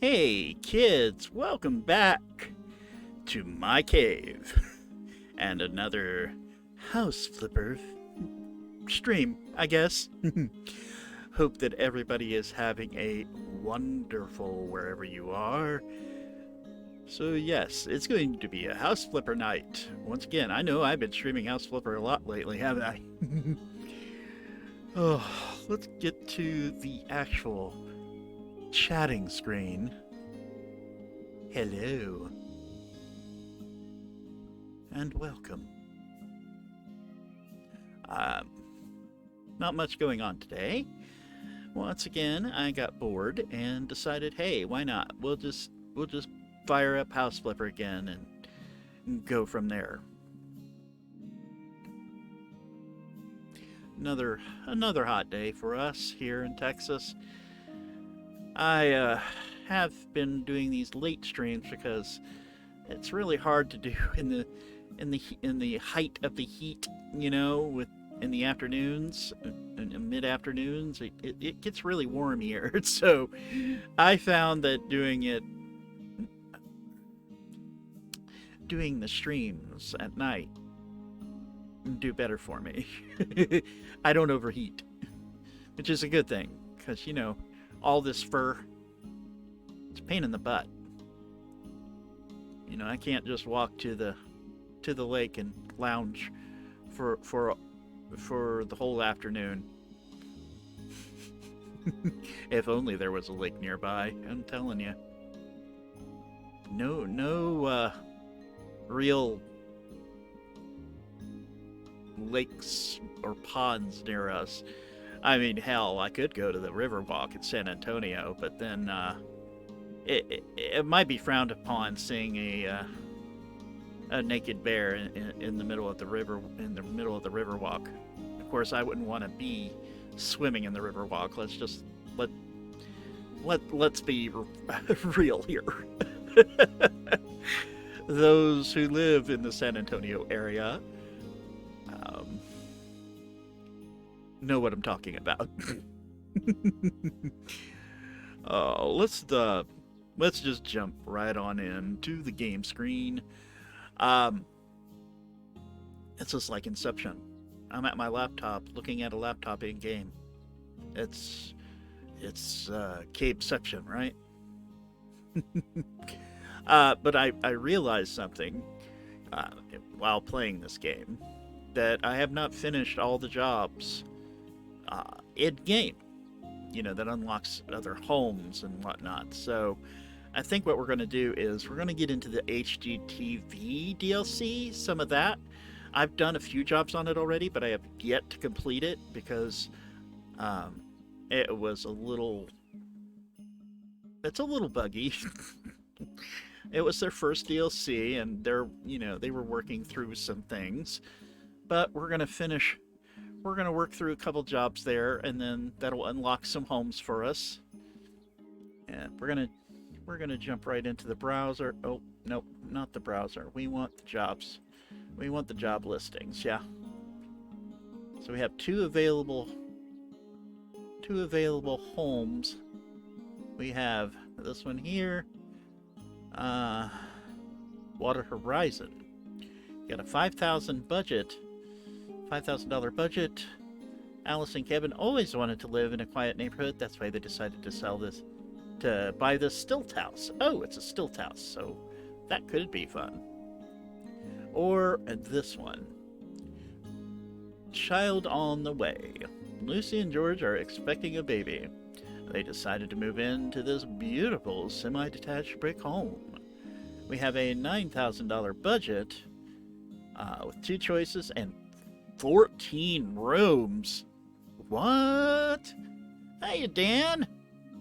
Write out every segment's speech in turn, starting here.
Hey kids, welcome back to my cave and another house flipper stream, I guess. Hope that everybody is having a wonderful wherever you are. So yes, it's going to be a house flipper night. Once again, I know I've been streaming house flipper a lot lately, haven't I? Oh, let's get to the actual chatting screen. Hello. And welcome. Not much going on today. Once again, I got bored and decided, hey, why not? We'll just fire up House Flipper again and go from there. Another hot day for us here in Texas. I have been doing these late streams because it's really hard to do in the height of the heat, in the afternoons, in mid afternoons. It gets really warm here, so I found that doing the streams at night do better for me. I don't overheat, which is a good thing because all this fur, it's a pain in the butt. I can't just walk to the lake and lounge for the whole afternoon. If only there was a lake nearby, I'm telling you. No real lakes or ponds near us. I mean, hell, I could go to the Riverwalk in San Antonio, but then it might be frowned upon seeing a naked bear in the middle of the river, in the middle of the Riverwalk. Of course, I wouldn't want to be swimming in the Riverwalk. Let's be real here. Those who live in the San Antonio area know what I'm talking about. Oh, let's just jump right on into the game screen. It's just like Inception. I'm at my laptop looking at a laptop in game. It's Capeception, right? But I realized something while playing this game, that I have not finished all the jobs in game. That unlocks other homes and whatnot. So I think what we're going to do is we're going to get into the HGTV DLC, some of that. I've done a few jobs on it already, but I have yet to complete it because it was it's a little buggy. It was their first DLC, and they were working through some things, but we're going to work through a couple jobs there, and then that'll unlock some homes for us. And we're gonna jump right into the browser. Oh, nope, not the browser. We want the jobs. We want the job listings, yeah. So we have two available homes. We have this one here. Water Horizon. Got a $5,000 budget. $5,000 budget. Alice and Kevin always wanted to live in a quiet neighborhood. That's why they decided to buy this stilt house. Oh, it's a stilt house, so that could be fun. Or this one. Child on the way. Lucy and George are expecting a baby. They decided to move into this beautiful semi-detached brick home. We have a $9,000 budget with 2 choices and 14 rooms. What? Hey, Dan.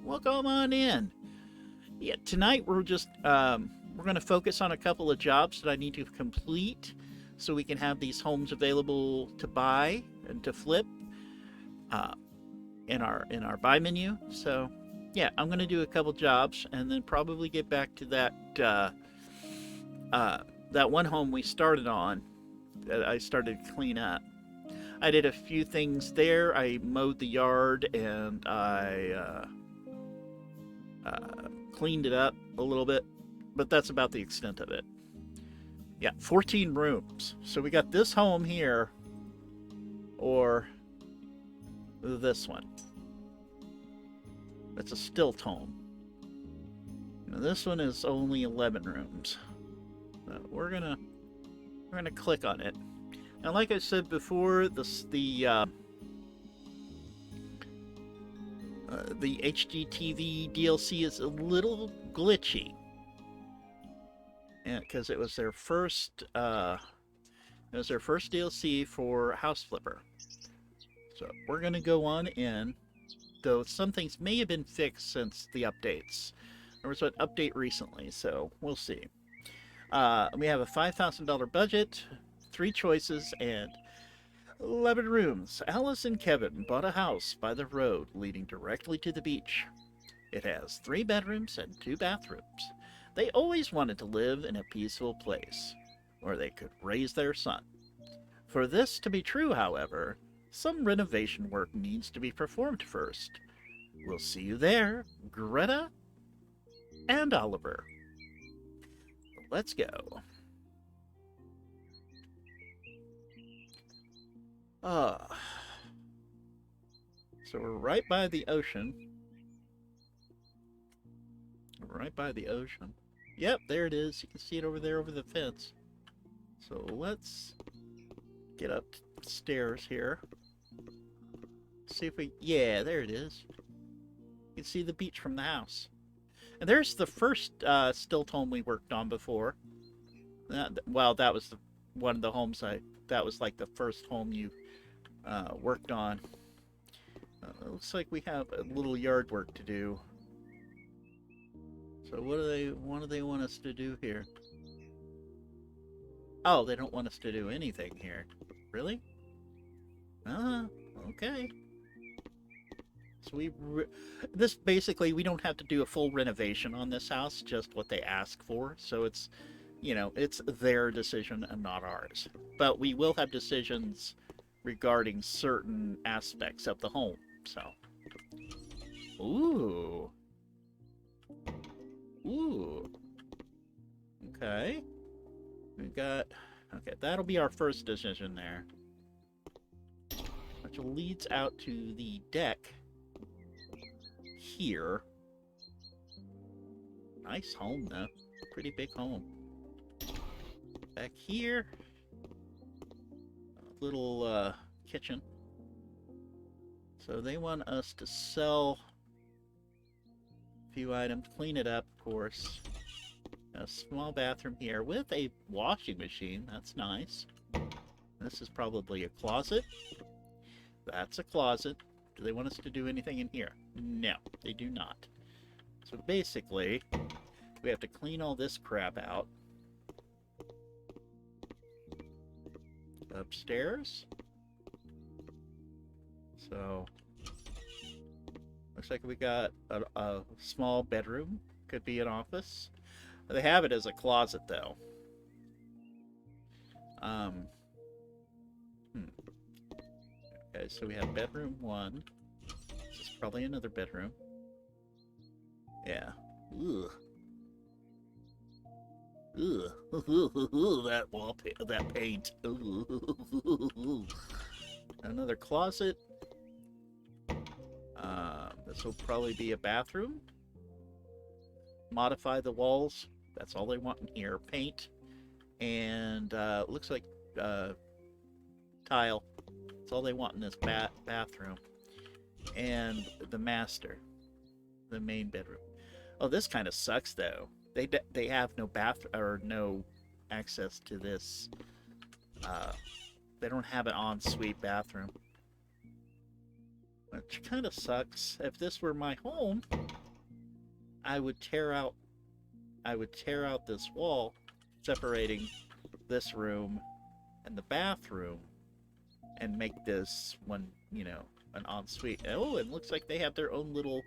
Welcome on in. Yeah, tonight we're just we're going to focus on a couple of jobs that I need to complete so we can have these homes available to buy and to flip in our buy menu. So yeah, I'm going to do a couple jobs and then probably get back to that one home we started on that I started to clean up. I did a few things there. I mowed the yard and I cleaned it up a little bit, but that's about the extent of it. Yeah, 14 rooms. So we got this home here, or this one. It's a stilt home. Now this one is only 11 rooms. We're gonna click on it. Now, like I said before, the HGTV DLC is a little glitchy, because it was their first DLC for House Flipper. So we're gonna go on in, though some things may have been fixed since the updates. There was an update recently, so we'll see. We have a $5,000 budget, 3 choices, and 11 rooms. Alice and Kevin bought a house by the road leading directly to the beach. It has 3 bedrooms and 2 bathrooms. They always wanted to live in a peaceful place where they could raise their son. For this to be true, however, some renovation work needs to be performed first. We'll see you there, Greta and Oliver. Let's go. So we're right by the ocean. Right by the ocean. Yep, there it is. You can see it over there over the fence. So let's get upstairs here. See if we... Yeah, there it is. You can see the beach from the house. And there's the first stilt home we worked on before. Well, that was one of the homes that was like the first home you worked on. It looks like we have a little yard work to do. So what do they want us to do here? Oh, they don't want us to do anything here. Really? Okay. So this basically, we don't have to do a full renovation on this house, just what they ask for. So it's, you know, it's their decision and not ours. But we will have decisions regarding certain aspects of the home. So, ooh, okay. We've got, okay, that'll be our first decision there, which leads out to the deck here. Nice home though, pretty big home. Back here, a little kitchen. So they want us to sell a few items, clean it up, of course. A small bathroom here with a washing machine. That's nice. This is probably a closet. That's a closet. Do they want us to do anything in here? No, they do not. So basically, we have to clean all this crap out. Upstairs. So, looks like we got a small bedroom. Could be an office. They have it as a closet, though. Okay, so we have bedroom 1. This is probably another bedroom. Yeah. Ugh. Ugh. That wallpaper, that paint. Another closet. This will probably be a bathroom. Modify the walls. That's all they want in here. Paint. And looks like tile. That's all they want in this bathroom. And the master. The main bedroom. Oh, this kind of sucks though. They have no no access to this. They don't have an ensuite bathroom. Which kind of sucks. If this were my home, I would tear out this wall separating this room and the bathroom and make this one, you know, an ensuite. Oh, it looks like they have their own little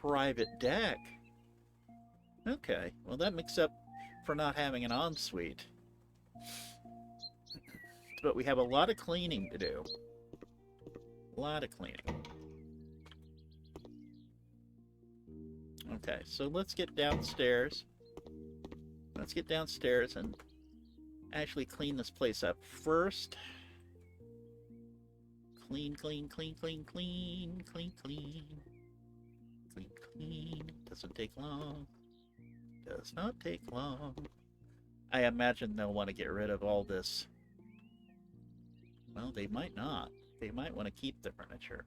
private deck. Okay, well that makes up for not having an ensuite. But we have a lot of cleaning to do. A lot of cleaning. Okay, so let's get downstairs. Let's get downstairs and actually clean this place up first. Clean, clean, clean, clean, clean, clean, clean. Clean, clean. Doesn't take long. Does not take long. I imagine they'll want to get rid of all this. Well, they might not. They might want to keep the furniture.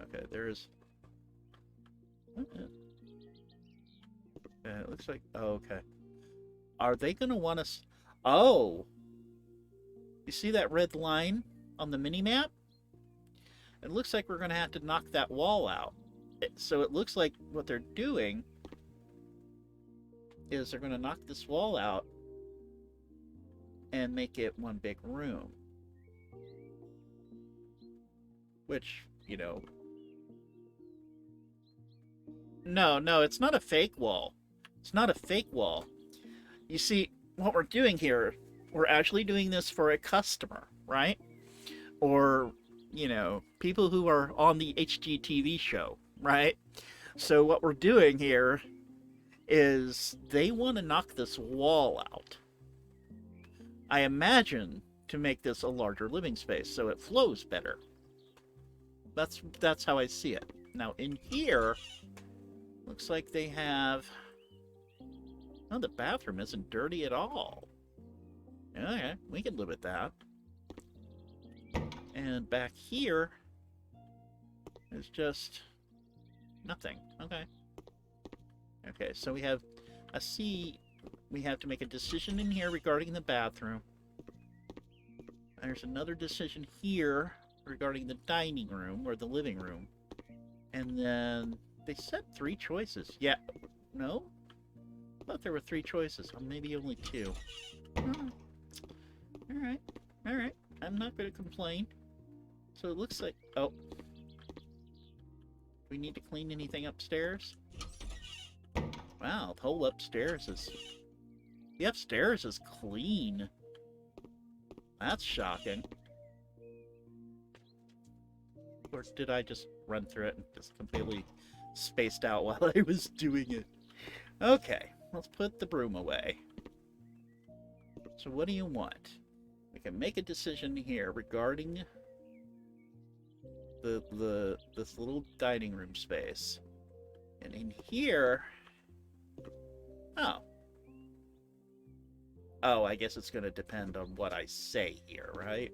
Okay, there's... it looks like... Oh, okay. Are they going to want us... Oh! You see that red line on the mini-map? It looks like we're going to have to knock that wall out. So it looks like what they're doing is they're going to knock this wall out and make it one big room. Which, you know... No, it's not a fake wall. It's not a fake wall. You see, what we're doing here, we're actually doing this for a customer, right? Or, you know, people who are on the HGTV show, right? So what we're doing here is they want to knock this wall out. I imagine to make this a larger living space so it flows better. That's how I see it. Now in here, looks like they have... Oh, the bathroom isn't dirty at all. Okay, we can live with that. And back here is just nothing. Okay. Okay, so we have a C. We have to make a decision in here regarding the bathroom. There's another decision here regarding the dining room or the living room. And then they said 3 choices. Yeah. No? I thought there were 3 choices. Or maybe only 2. Alright. Alright. I'm not going to complain. So it looks like... Oh. Do we need to clean anything upstairs? Wow, the whole upstairs is... The upstairs is clean. That's shocking. Or did I just run through it and just completely spaced out while I was doing it? Okay, let's put the broom away. So what do you want? We can make a decision here regarding this little dining room space. And in here... Oh, I guess it's going to depend on what I say here, right?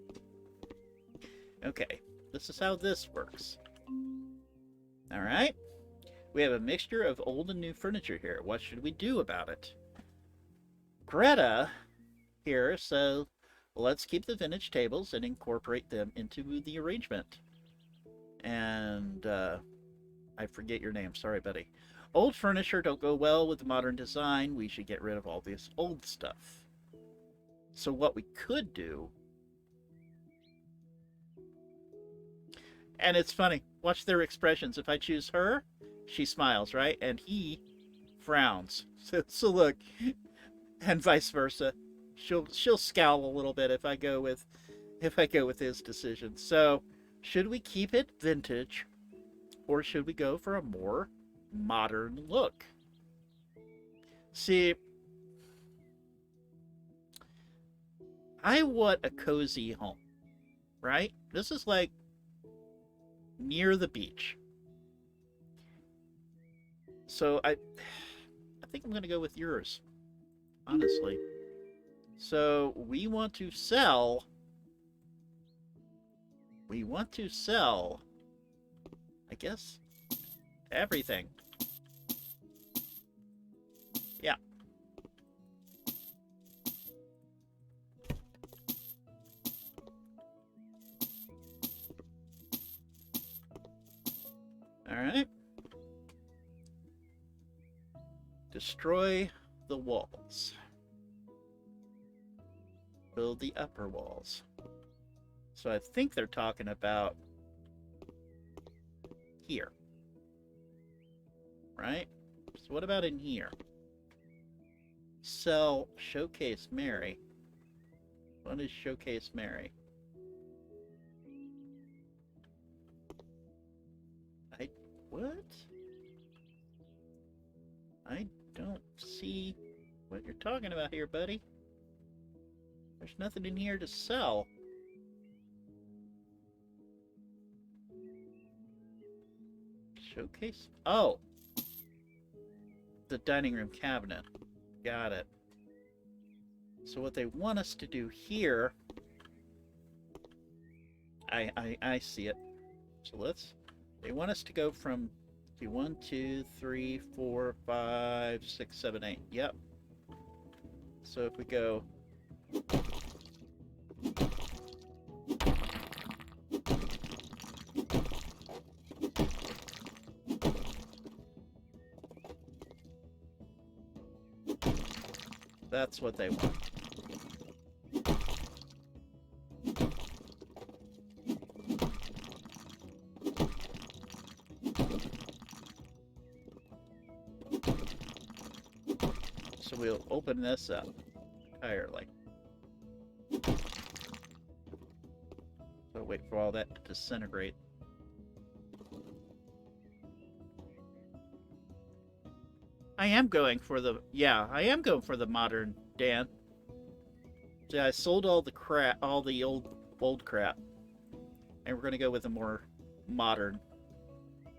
Okay, this is how this works. Alright? We have a mixture of old and new furniture here. What should we do about it? Greta here, so let's keep the vintage tables and incorporate them into the arrangement. And, I forget your name. Sorry, buddy. Old furniture don't go well with the modern design. We should get rid of all this old stuff. So what we could do... And it's funny. Watch their expressions. If I choose her, she smiles, right? And he frowns. So look, and vice versa. She'll scowl a little bit if I go with his decision. So, should we keep it vintage, or should we go for a more modern look? See, I want a cozy home, right? This is like near the beach. So I think I'm going to go with yours, honestly. So we want to sell I guess, everything. Yeah. All right. Destroy the walls. Build the upper walls. So I think they're talking about here. Right? So what about in here? Sell Showcase Mary. What is Showcase Mary? I What? I don't see what you're talking about here, buddy. There's nothing in here to sell. Showcase? Oh! The dining room cabinet. Got it. So what they want us to do here... I see it. So let's... They want us to go from 1, 2, 3, 4, 5, 6, 7, 8. Yep. So if we go... That's what they want. So we'll open this up entirely. So wait for all that to disintegrate. I am going for the... Yeah, I am going for the modern, Dan. Yeah, I sold all the crap, all the old crap. And we're going to go with a more modern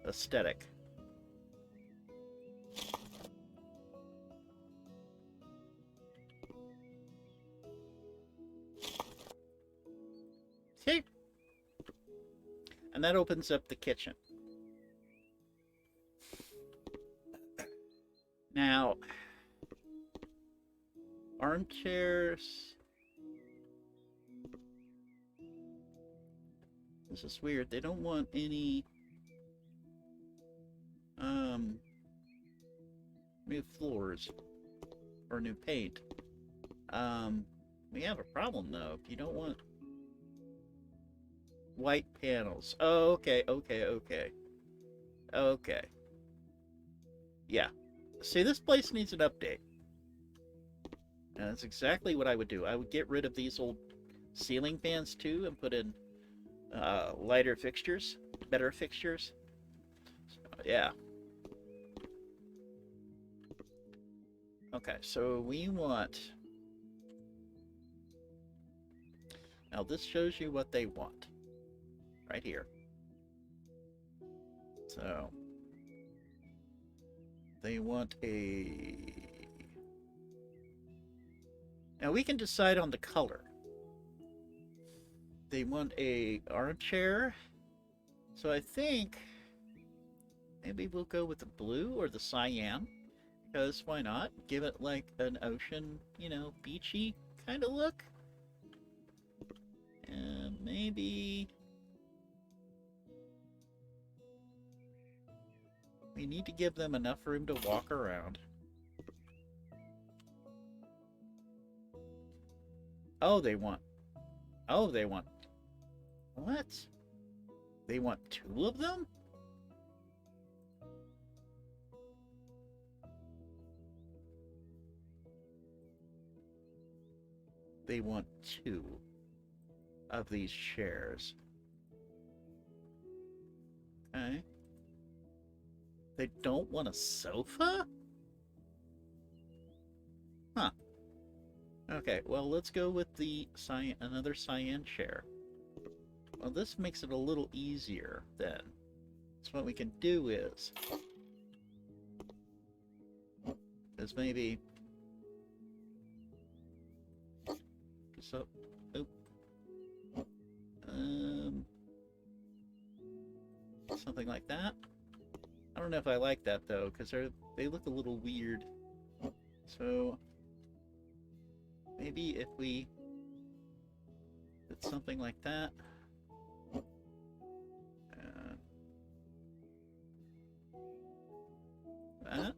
aesthetic. Okay. And that opens up the kitchen. Now, armchairs. This is weird. They don't want any new floors or new paint. We have a problem though. If you don't want white panels. Oh, okay. Yeah. See, this place needs an update. And that's exactly what I would do. I would get rid of these old ceiling fans too and put in lighter fixtures, better fixtures. So, yeah. Okay, so we want... Now this shows you what they want. Right here. So... They want a... Now we can decide on the color. They want a armchair. So I think maybe we'll go with the blue or the cyan. Because why not? Give it like an ocean, you know, beachy kind of look. And maybe... We need to give them enough room to walk around. Oh, they want... What? They want 2 of them? They want 2 of these chairs. Okay. They don't want a sofa? Huh. Okay, well, let's go with the another cyan chair. Well, this makes it a little easier, then. So what we can do is maybe... So, something like that. I don't know if I like that though, because they look a little weird. So maybe if we did something like that. That.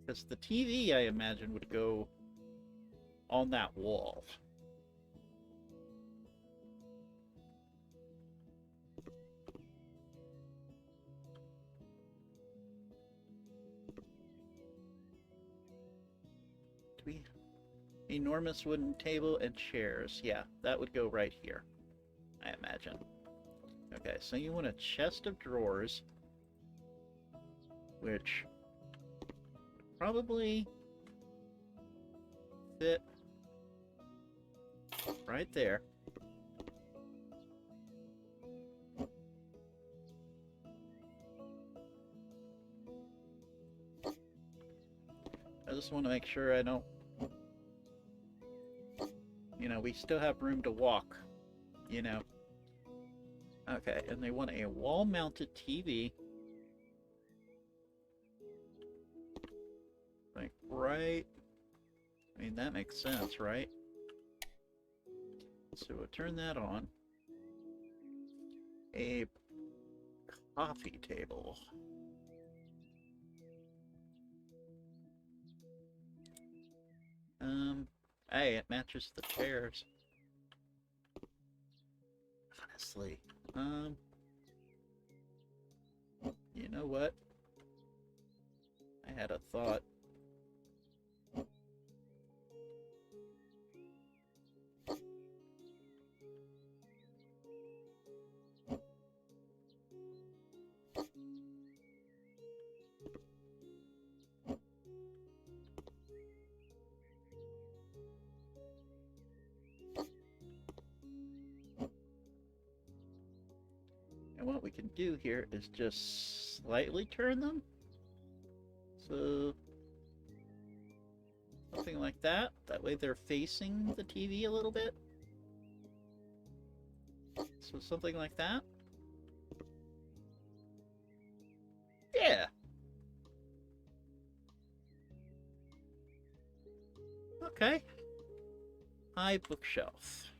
Because the TV, I imagine, would go on that wall. Enormous wooden table and chairs. Yeah, that would go right here, I imagine. Okay, so you want a chest of drawers, which probably fit right there. I just want to make sure I don't, you know, we still have room to walk, you know. Okay, and they want a wall-mounted TV. Like, right? I mean, that makes sense, right? So we'll turn that on. A coffee table. Hey, it matches the chairs. Honestly, you know what? I had a thought. And what we can do here is just slightly turn them. So, something like that. That way they're facing the TV a little bit. So something like that. Yeah. Okay. High bookshelf.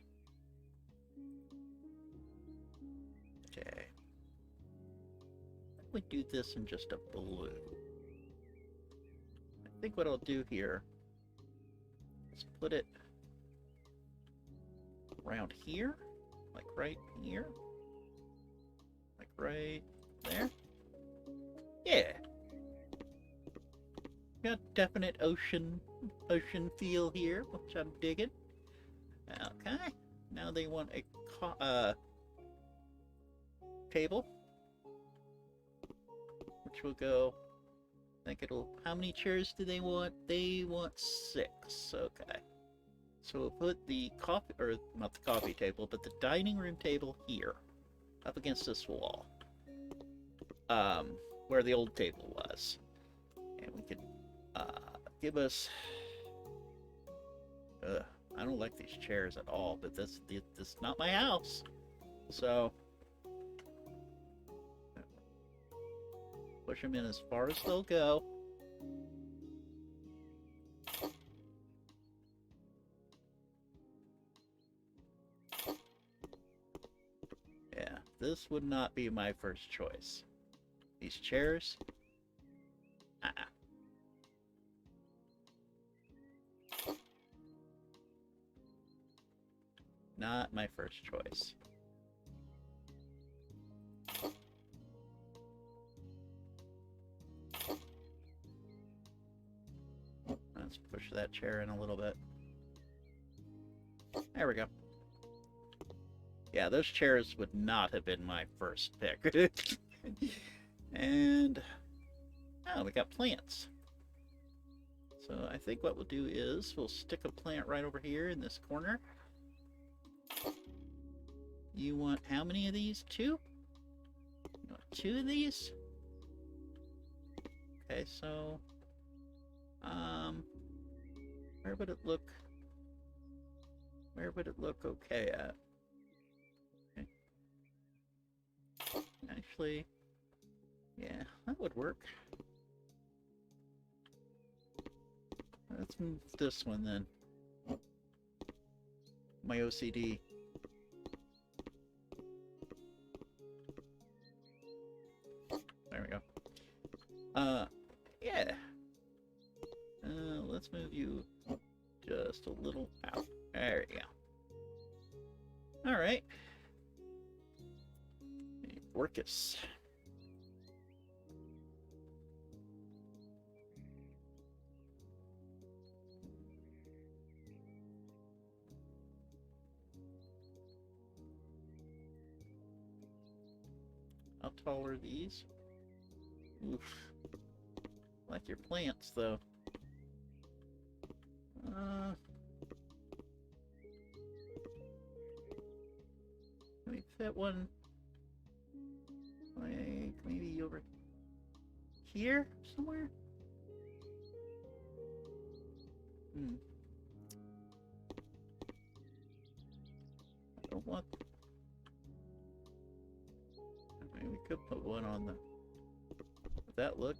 Okay. We do this in just a blue. I think what I'll do here is put it around here, like right here, like right there. Yeah. Got definite ocean feel here, which I'm digging. Okay. Now they want a table, which will go. I think it'll. How many chairs do they want? They want 6. Okay. So we'll put the coffee, or not the coffee table, but the dining room table here, up against this wall, where the old table was, and we can give us. I don't like these chairs at all, but this is not my house, so push them in as far as they'll go. Yeah, this would not be my first choice. These chairs? Not my first choice. Let's push that chair in a little bit. There we go. Yeah, those chairs would not have been my first pick. And oh, we got plants. So I think what we'll do is we'll stick a plant right over here in this corner. You want how many of these? 2? You want 2 of these? Okay, so where would it look? Where would it look okay at? Okay. Actually, yeah, that would work. Let's move this one then. My OCD. There we go. Yeah. Let's move you just a little out. There we go. Alright. Orcus. tall are these? Oof. Like your plants, though. Can we fit one, like, maybe over here somewhere? I don't want... I mean, we could put one on the... Would that look?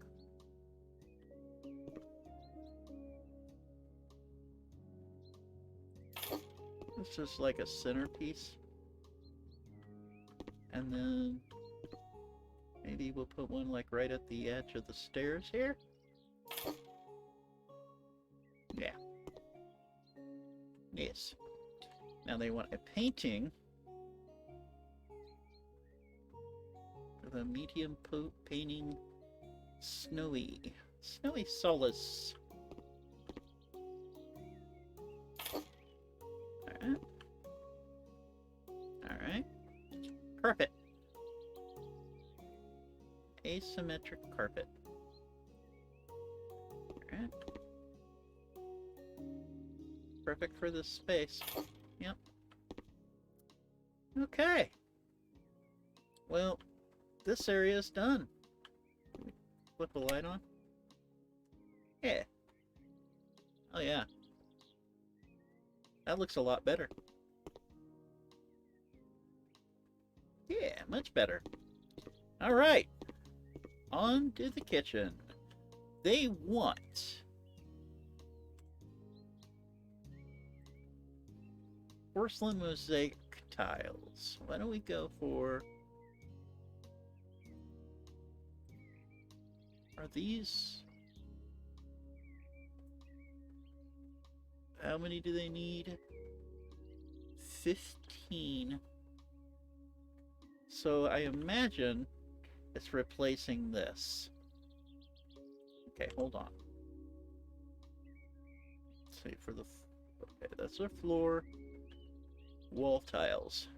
It's just like a centerpiece. And then maybe we'll put one like right at the edge of the stairs here. Yeah. Yes. Now they want a painting with a medium painting Snowy Solace. Alright. Alright. Carpet. Asymmetric carpet. Alright. Perfect for this space. Yep. Okay. Well, this area is done. Flip the light on. Yeah. Oh yeah. That looks a lot better. Yeah, much better. Alright. On to the kitchen. They want porcelain mosaic tiles. Why don't we go for... Are these... How many do they need? 15. So I imagine it's replacing this. Okay, hold on. Let's see, for the... Okay, that's our floor. Wall tiles.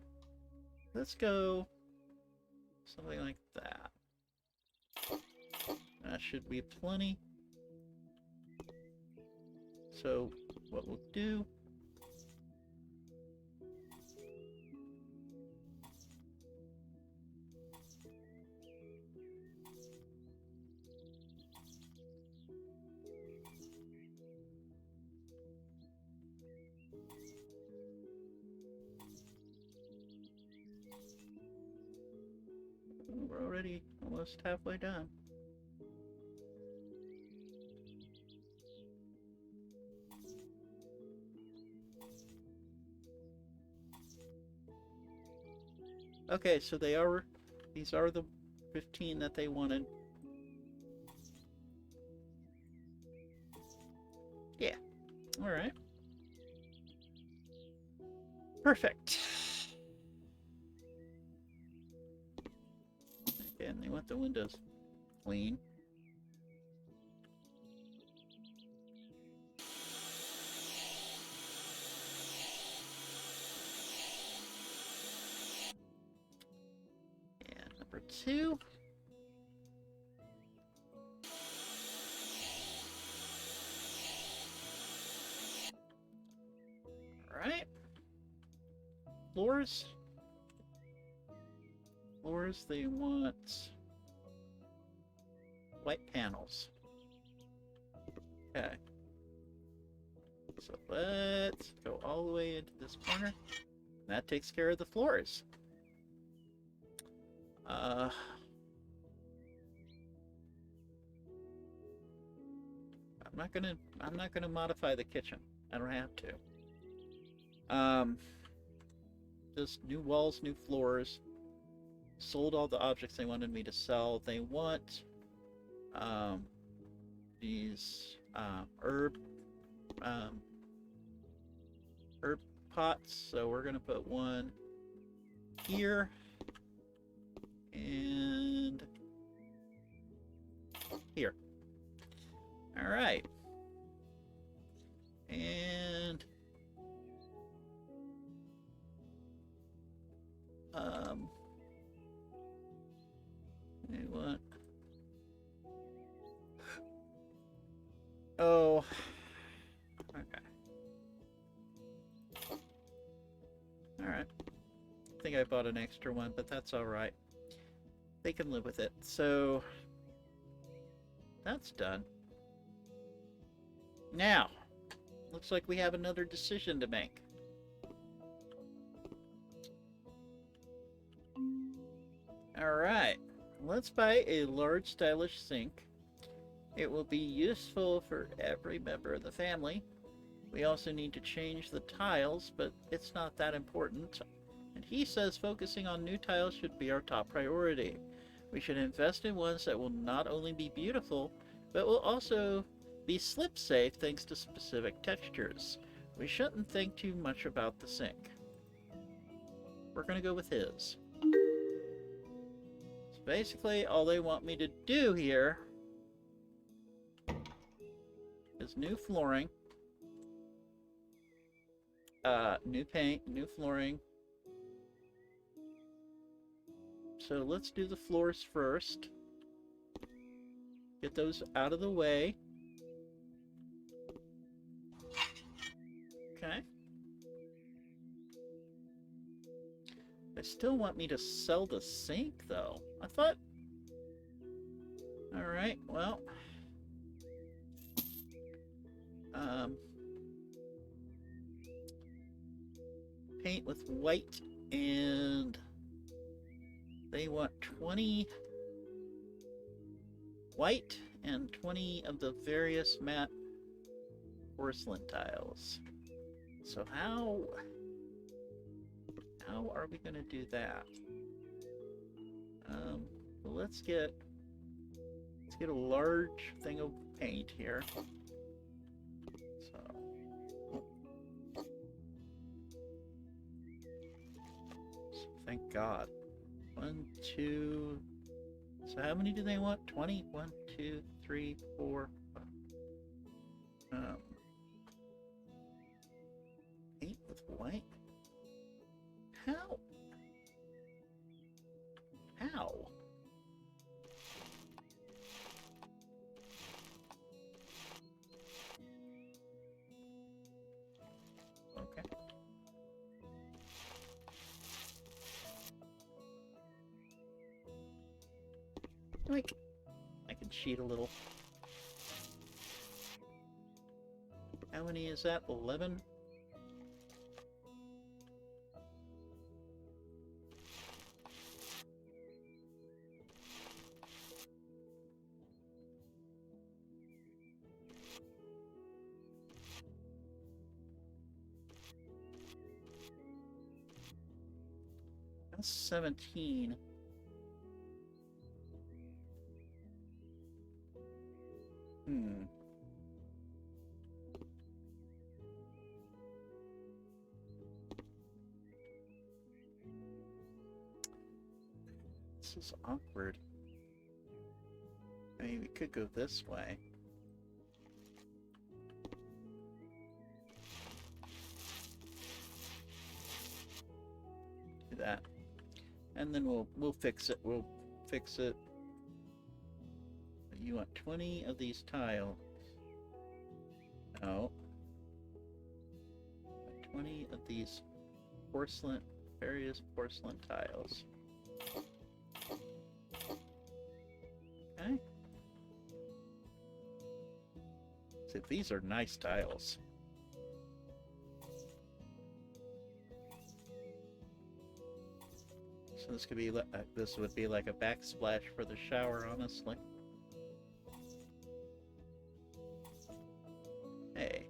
Let's go something like that. That should be plenty. So what we'll do... We're already almost halfway done. Okay, so these are the 15 that they wanted. Yeah. All right. Perfect. Okay, and they want the windows clean. And number 2. All right. Floors. Floors, they want white panels. Okay. So let's go all the way into this corner. That takes care of the floors. I'm not gonna modify the kitchen. I don't have to. Just new walls, new floors. Sold all the objects they wanted me to sell. They want these herb pots, so we're gonna put one here and here. All right, and So, okay. Alright. I think I bought an extra one, but that's alright. They can live with it. So, that's done. Now, looks like we have another decision to make. Alright, let's buy a large stylish sink. It will be useful for every member of the family. We also need to change the tiles, but it's not that important. And he says focusing on new tiles should be our top priority. We should invest in ones that will not only be beautiful, but will also be slip safe thanks to specific textures. We shouldn't think too much about the sink. We're gonna go with his. So basically, all they want me to do here is new flooring, new paint, new flooring. So let's do the floors first. Get those out of the way. Okay. They still want me to sell the sink, though. I thought... Alright, well... paint with white, and... they want 20 white and 20 of the various matte porcelain tiles. So how are we going to do that? Well, let's get a large thing of paint here. So thank God. 1, 2. So how many do they want? 20? 1, 2, 3, 4. Paint with white? How? How? Okay. Like, I can cheat a little. How many is that? 11? That's 17. This is awkward. I mean, we could go this way. Do that. And then we'll fix it. We'll fix it. You want 20 of these tiles. No. 20 of these porcelain, various porcelain tiles. Okay. So these are nice tiles. So this could be this would be like a backsplash for the shower, honestly. Hey.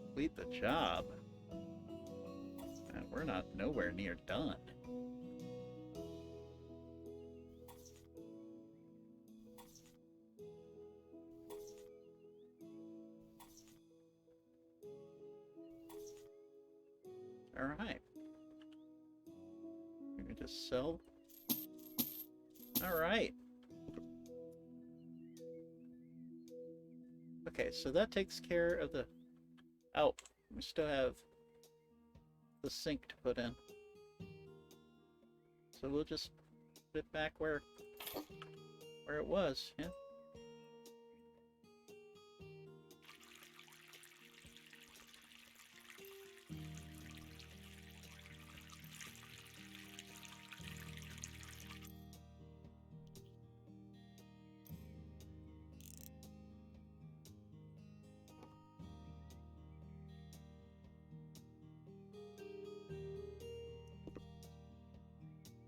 Complete the job. We're not nowhere near done. All right. We're gonna just sell. Alright. Okay, so that takes care of the... Oh, we still have the sink to put in. So we'll just put it back where it was, yeah.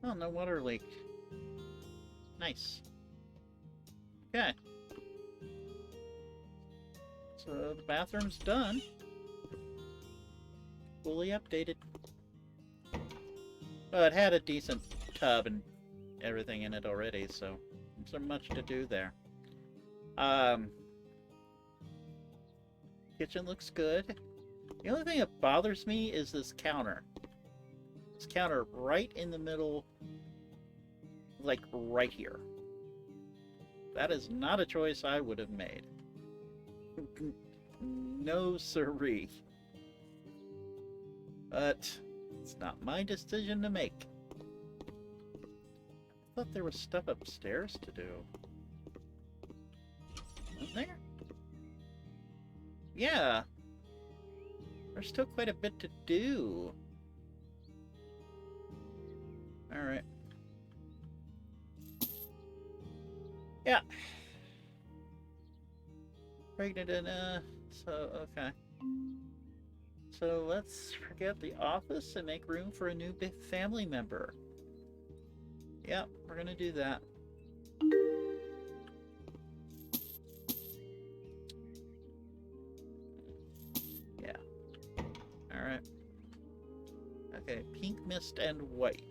Oh, no water leak. Nice. Okay. So the bathroom's done. Fully updated. Well, it had a decent tub and everything in it already, so there's not much to do there. Kitchen looks good. The only thing that bothers me is this counter. This counter right in the middle, like right here. That is not a choice I would have made. No siree. But it's not my decision to make. I thought there was stuff upstairs to do. Isn't there? Yeah. There's still quite a bit to do. Alright. Yeah. Pregnant and, so, okay. So let's forget the office and make room for a new family member. Yep, we're gonna do that. Yeah. Alright. Okay, pink mist and white.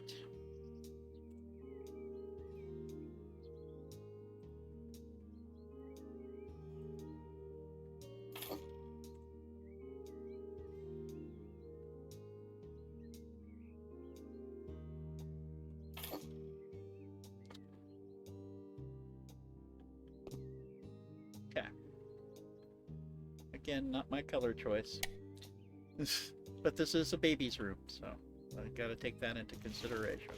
Again, not my color choice. But this is a baby's room, so I gotta take that into consideration.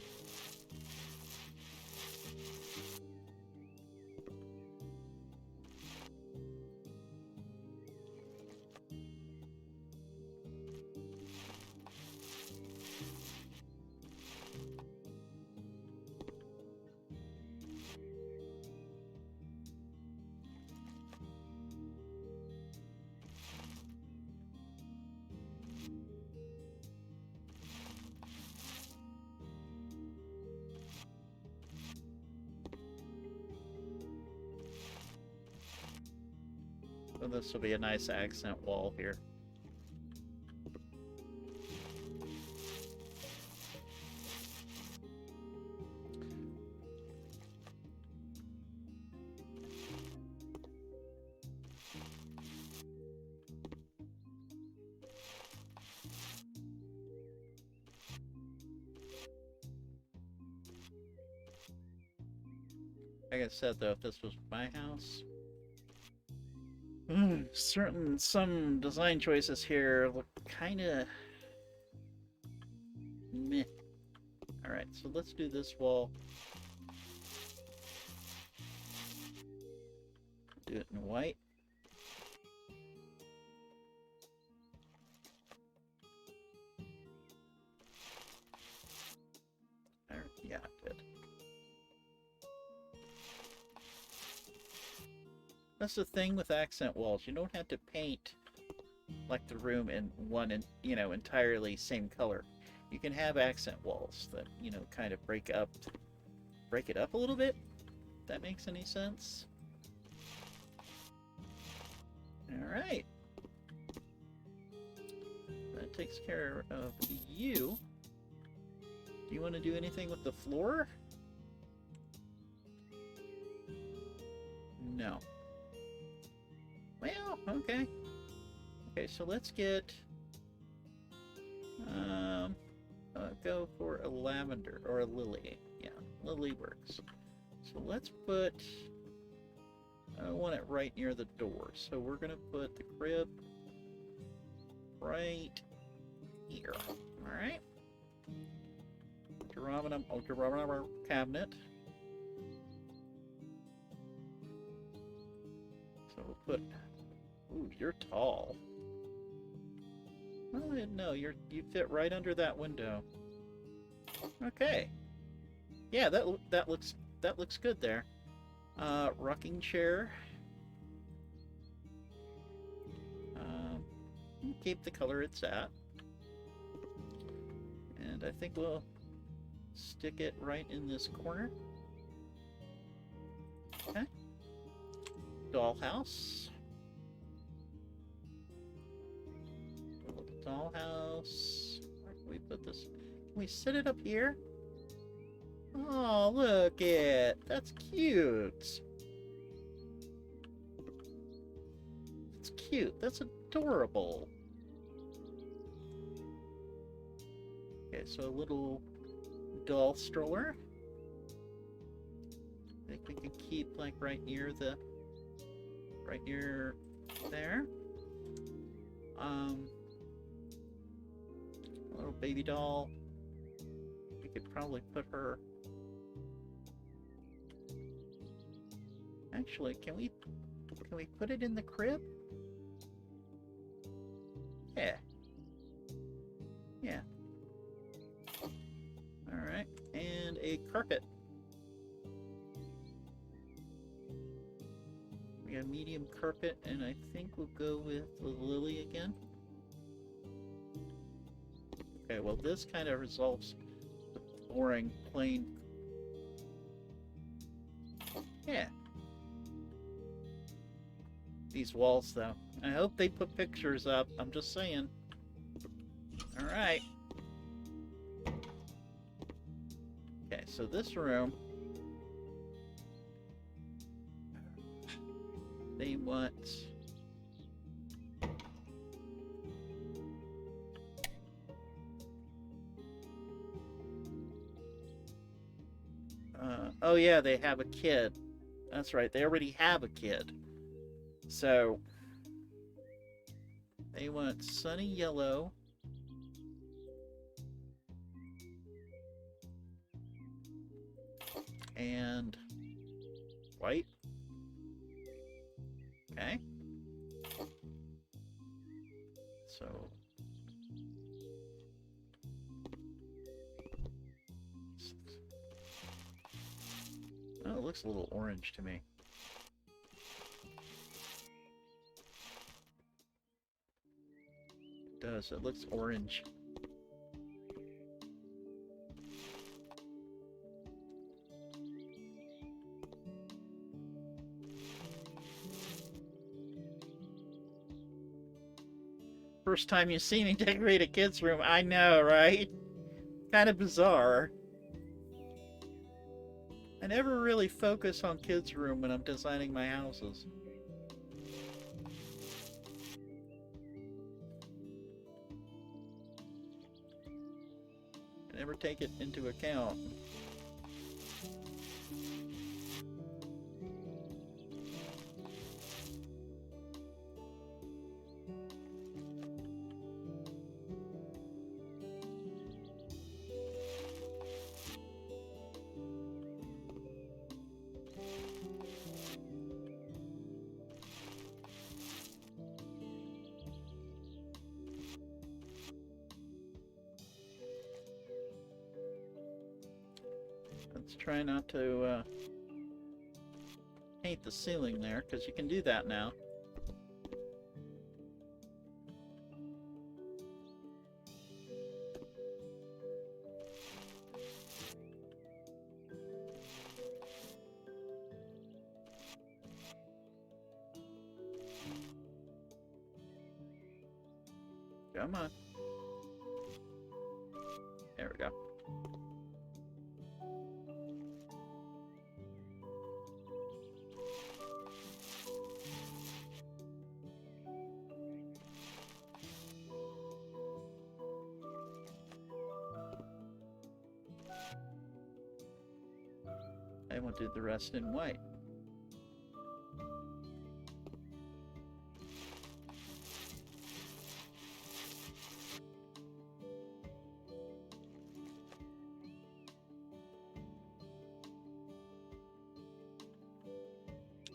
So this will be a nice accent wall here. Like I said though, if this was my house, some design choices here look kinda meh. Alright, so let's do this wall. Do it in white. Yeah, I did. That's the thing with accent walls. You don't have to paint like the room in one, entirely same color. You can have accent walls that, kind of break it up a little bit. If that makes any sense. Alright. That takes care of you. Do you want to do anything with the floor? No. Well, okay. Okay, so let's get go for a lavender or a lily. Yeah, lily works. So let's put... I don't want it right near the door, so we're going to put the crib right here. Alright. Geronimo cabinet. So we'll put... Ooh, you're tall. Oh, no, you fit right under that window. Okay. Yeah, that looks good there. Rocking chair. Keep the color it's at. And I think we'll stick it right in this corner. Okay. Dollhouse. Dollhouse. Where can we put this? Can we set it up here? Oh, look it. That's cute. It's cute. That's adorable. Okay, so a little doll stroller. I think we can keep like right near there. A little baby doll. We could probably put her. Actually, can we put it in the crib? Yeah. Yeah. Alright, and a carpet. We got a medium carpet, and I think we'll go with the lily again. Okay, well this kind of resolves the boring, plain... Yeah. These walls, though. I hope they put pictures up. I'm just saying. Alright. Okay, so this room... They want... oh yeah, they have a kid. That's right, they already have a kid. So, they want sunny yellow. And white. Okay. So, oh, it looks a little orange to me. It does. It looks orange. First time you see me decorate a kid's room, I know, right? Kind of bizarre. I never really focus on kids' room when I'm designing my houses. I never take it into account. Let's try not to paint the ceiling there, because you can do that now. Come on. There we go. then we'll do the rest in white.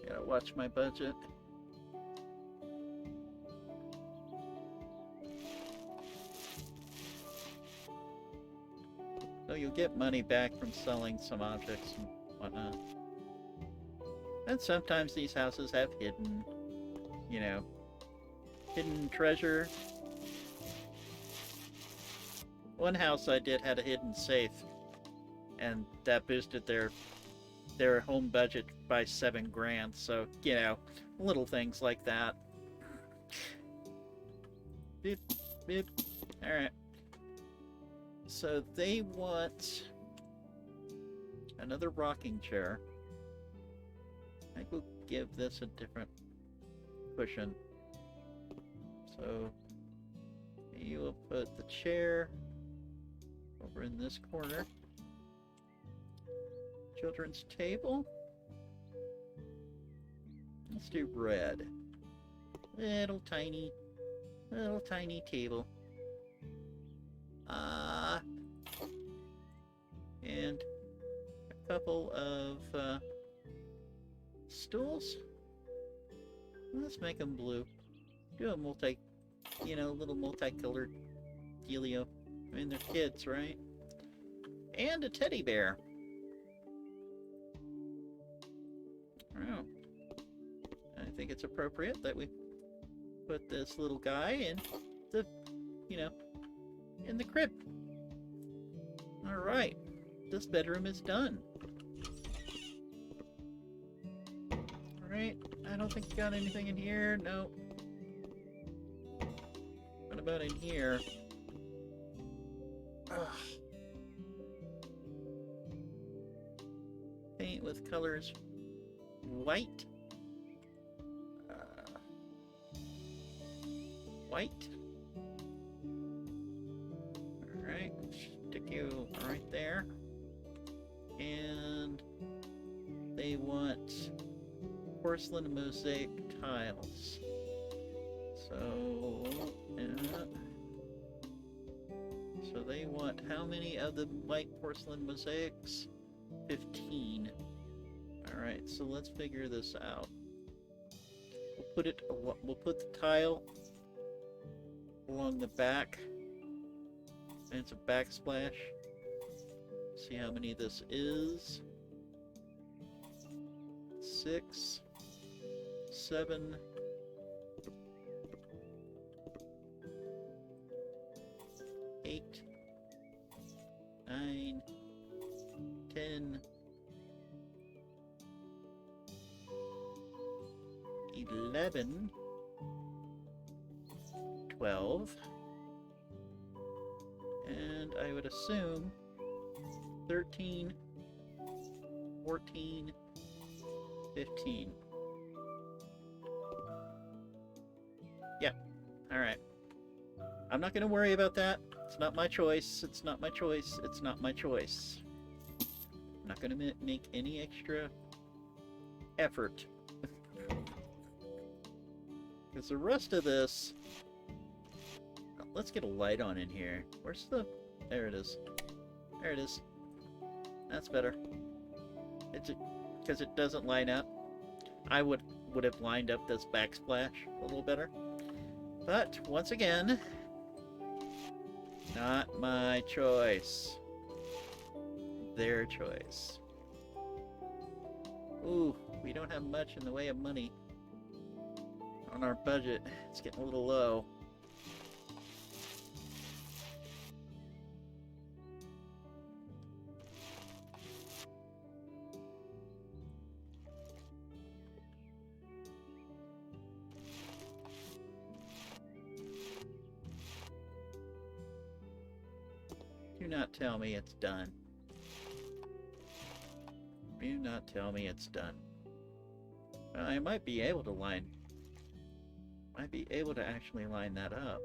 Gotta watch my budget. So you'll get money back from selling some objects and whatnot. And sometimes these houses have hidden, you know, hidden treasure. One house I did had a hidden safe, and that boosted their home budget by 7 grand. So, you know, little things like that. Beep, beep. Alright. So they want another rocking chair. I think we'll give this a different cushion. So you will put the chair over in this corner. Children's table. Let's do red. Little tiny table. And a couple of stools. Let's make them blue. Do a little multicolored dealio. I mean, they're kids, right? And a teddy bear. Oh. I think it's appropriate that we put this little guy in the crib. Alright. This bedroom is done. Alright. I don't think you got anything in here. No. What about in here? Ugh. Paint with colors white. White. Alright, stick you right there. And they want porcelain mosaic tiles. So they want how many of the white porcelain mosaics? 15. Alright, so let's figure this out. We'll put the tile along the back, and it's a backsplash. See how many this is. 6, 7, 8, 9, 10, 11, 12, and I would assume 13, 14, 15. Yep. Alright. I'm not gonna worry about that. It's not my choice. It's not my choice. It's not my choice. I'm not gonna make any extra effort. Because the rest of this... Let's get a light on in here. Where's the... There it is. There it is. That's better. It's because it doesn't line up. I would have lined up this backsplash a little better. But, once again, not my choice. Their choice. Ooh, we don't have much in the way of money on our budget. It's getting a little low. Do not tell me it's done. Do not tell me it's done. Well, I might be able to actually line that up.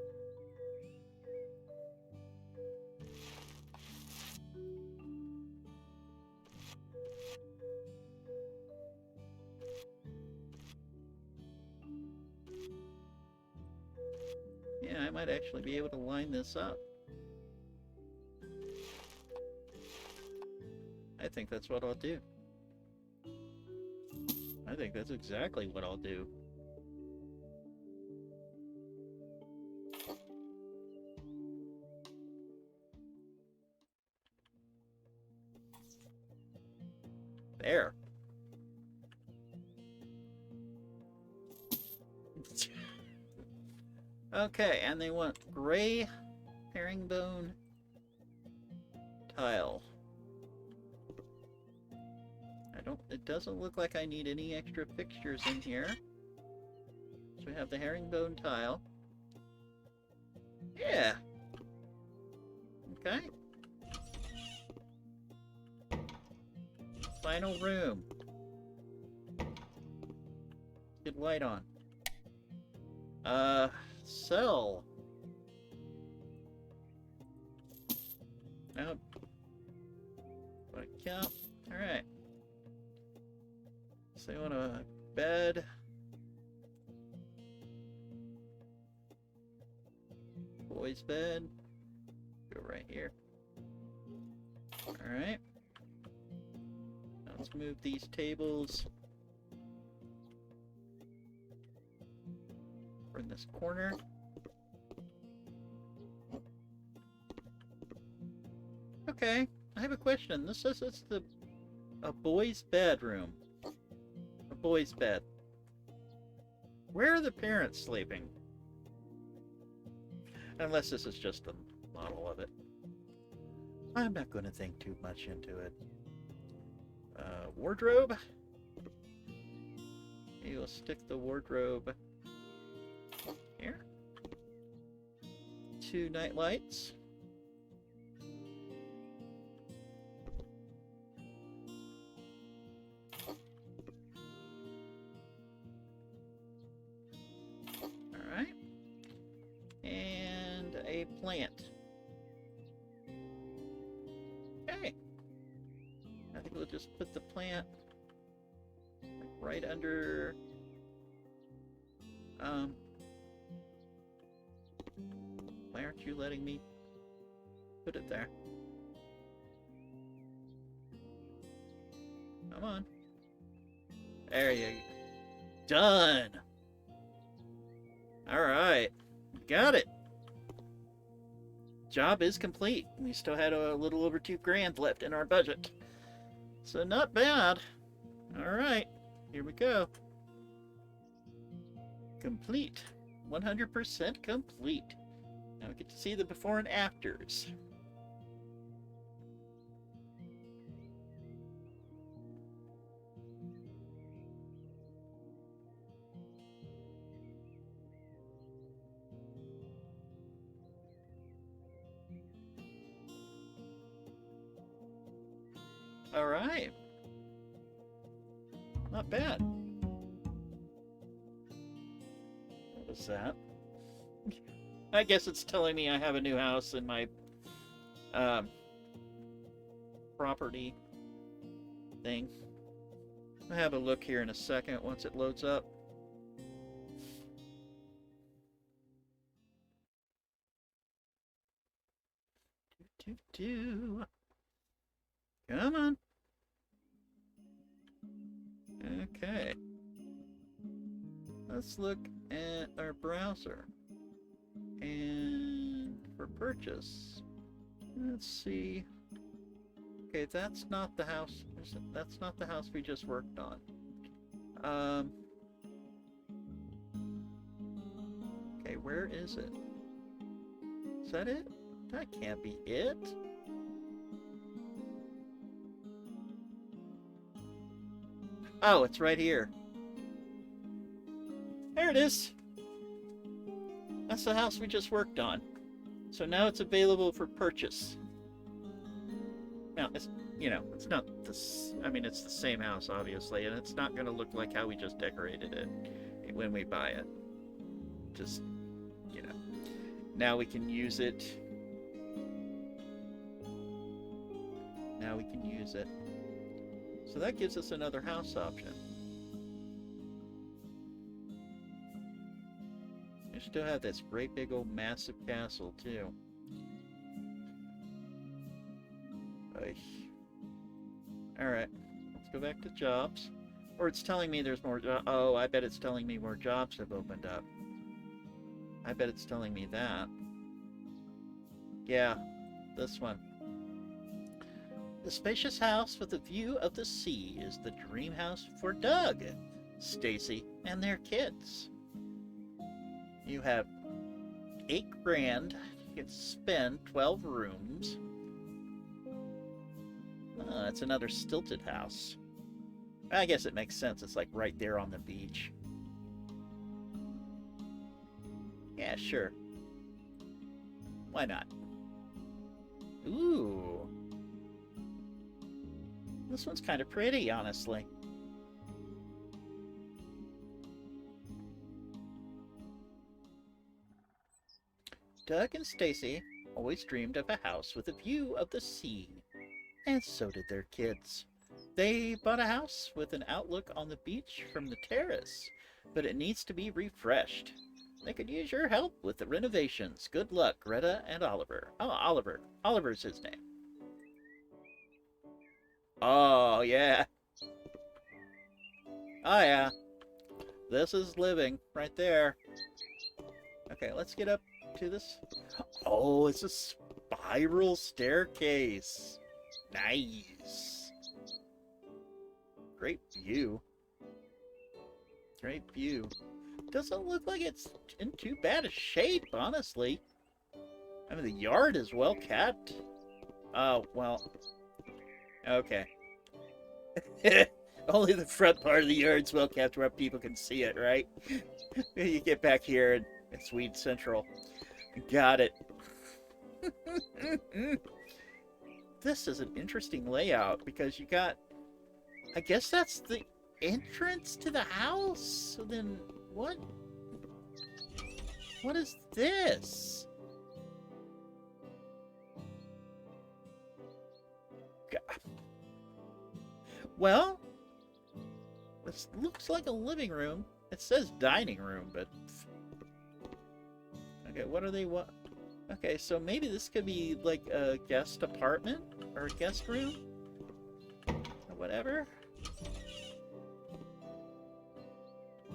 might actually be able to line this up. I think that's what I'll do. I think that's exactly what I'll do. There. Okay, and they want gray herringbone tile. It doesn't look like I need any extra fixtures in here. So we have the herringbone tile. Yeah. Okay. Final room. Get light on. Sell. Nope. What a count. Alright. So you want a bed. Boys' bed. Go right here. Alright. Now let's move these tables. In this corner. Okay, I have a question. This says it's a boy's bedroom. A boy's bed. Where are the parents sleeping? Unless this is just the model of it. I'm not going to think too much into it. Wardrobe. You'll stick the wardrobe here. 2 night lights. Alright. And a plant. Okay. I think we'll just put the plant right under why aren't you letting me put it there? Come on. There you go. Done! Alright. Got it. Job is complete. We still had a little over $2,000 left in our budget. So not bad. Alright. Here we go. Complete. 100% complete. Now we get to see the before and afters. All right. Not bad. What was that? I guess it's telling me I have a new house in my property thing. I'll have a look here in a second once it loads up. Come on. Okay. Let's look at our browser. And for purchase, let's see. Okay, that's not the house. That's not the house we just worked on. Okay, where is it? Is that it? That can't be it. Oh, it's right here. There it is. That's the house we just worked on. So now it's available for purchase. Now, it's, you know, it's not this, I mean, it's the same house, obviously, and it's not going to look like how we just decorated it when we buy it. Just, you know, now we can use it. Now we can use it. So that gives us another house option. You still have this great big old massive castle, too. Alright, let's go back to jobs. Or it's telling me there's more oh, I bet it's telling me more jobs have opened up. I bet it's telling me that. Yeah, this one. The spacious house with a view of the sea is the dream house for Doug, Stacy, and their kids. You have $8 grand. You can spend 12 rooms. That's another stilted house. I guess it makes sense. It's like right there on the beach. Yeah, sure. Why not? Ooh. This one's kind of pretty, honestly. Doug and Stacy always dreamed of a house with a view of the sea, and so did their kids. They bought a house with an outlook on the beach from the terrace, but it needs to be refreshed. They could use your help with the renovations. Good luck, Greta and Oliver. Oh, Oliver. Oliver's his name. Oh, yeah. Oh, yeah. This is living right there. Okay, let's get up to this. Oh, it's a spiral staircase. Nice. Great view. Great view. Doesn't look like it's in too bad a shape, honestly. I mean, the yard is well kept. Oh, well. Okay. Only the front part of the yard's well kept where people can see it, right? You get back here and it's Weed Central. Got it. This is an interesting layout because you got... I guess that's the entrance to the house? So then what? What is this? Well, this looks like a living room. It says dining room, but... Okay, what are they... What? Okay, so maybe this could be like a guest apartment? Or a guest room? Or whatever.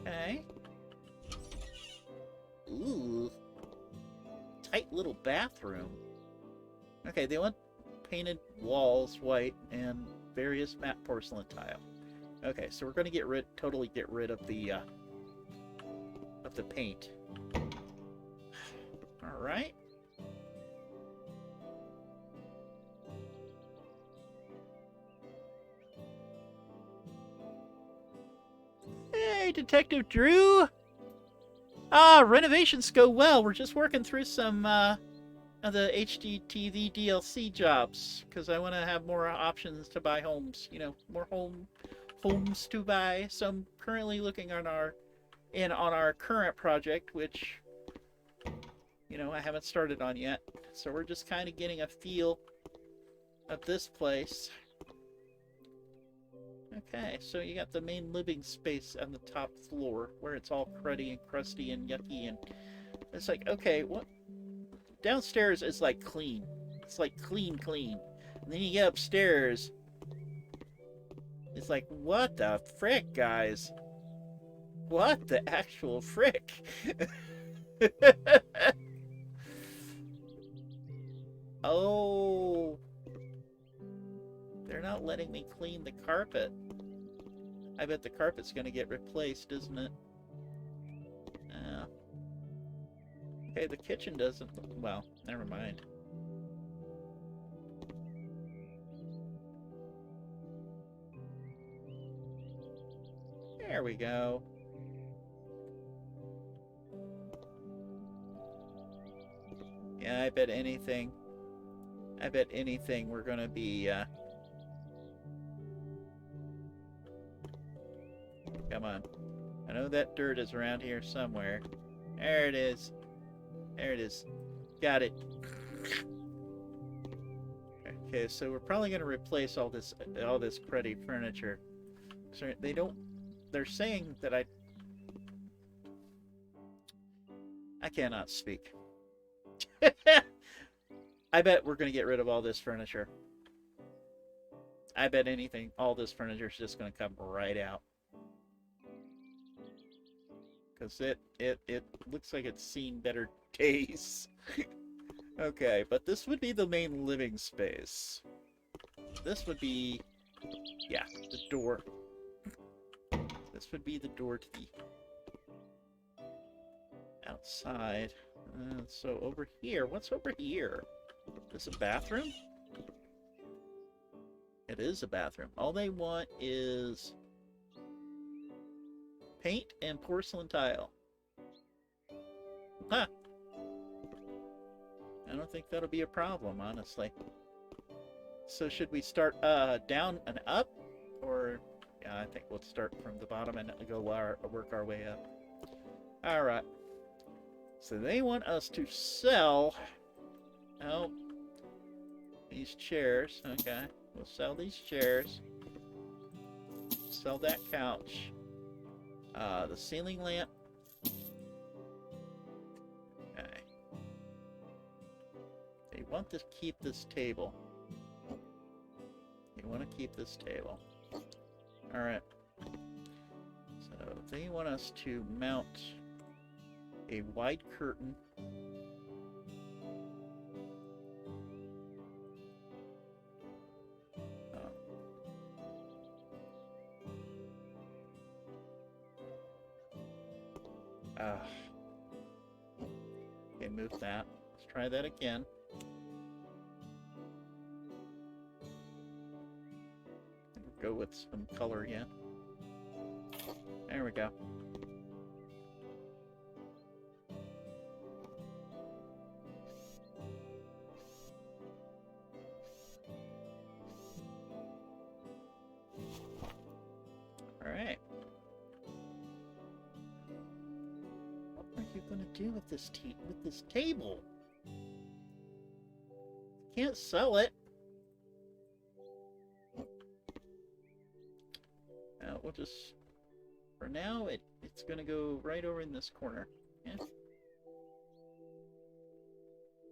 Okay. Ooh. Tight little bathroom. Okay, they want painted walls white and various matte porcelain tile. Okay, so we're going to totally get rid of the paint. All right. Hey, Detective Drew. Renovations go well. We're just working through some of the HGTV DLC jobs because I want to have more options to buy homes. You know, more homes to buy. So I'm currently looking on our current project, which I haven't started on yet. So we're just kind of getting a feel of this place. Okay, so you got the main living space on the top floor where it's all cruddy and crusty and yucky, and it's like, okay, what? Downstairs is like clean. It's like clean. And then you get upstairs. It's like, what the frick, guys? What the actual frick? Oh. They're not letting me clean the carpet. I bet the carpet's gonna get replaced, isn't it? Okay, the kitchen doesn't... Well, never mind. There we go. Yeah, I bet anything we're gonna be, Come on. I know that dirt is around here somewhere. There it is. There it is. Got it. Okay, so we're probably going to replace all this cruddy furniture. So they're saying that I cannot speak. I bet we're going to get rid of all this furniture. I bet anything, all this furniture is just going to come right out. Because it looks like it's seen better days. Okay, but this would be the main living space. This would be, yeah, the door. This would be the door to the outside. So over here, what's over here? Is this a bathroom? It is a bathroom. All they want is paint and porcelain tile. Huh. I don't think that'll be a problem, honestly. So should we start down and up? Or, yeah, I think we'll start from the bottom and go work our way up. Alright. So they want us to sell... Oh. These chairs. Okay. We'll sell these chairs. Sell that couch. The ceiling lamp. Okay. They want to keep this table. They want to keep this table. Alright. So they want us to mount a wide curtain. Okay, move that. Let's try that again. Go with some color again. There we go. Alright. What are you gonna do with this table? Can't sell it. We'll just, for now, it's gonna go right over in this corner. Yeah.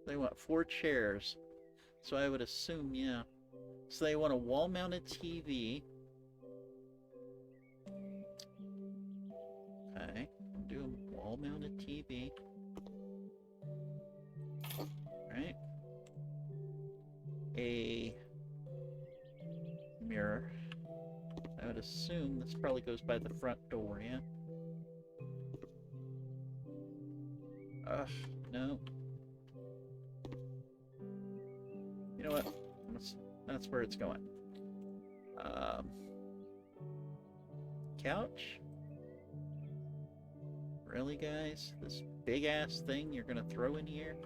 They want 4 chairs, so I would assume, yeah. So they want a wall-mounted TV. Okay, I'll do a wall-mounted TV. Right. A mirror. I would assume this probably goes by the front door, yeah? Ugh, no. You know what? That's where it's going. Couch? Really, guys? This big-ass thing you're gonna throw in here?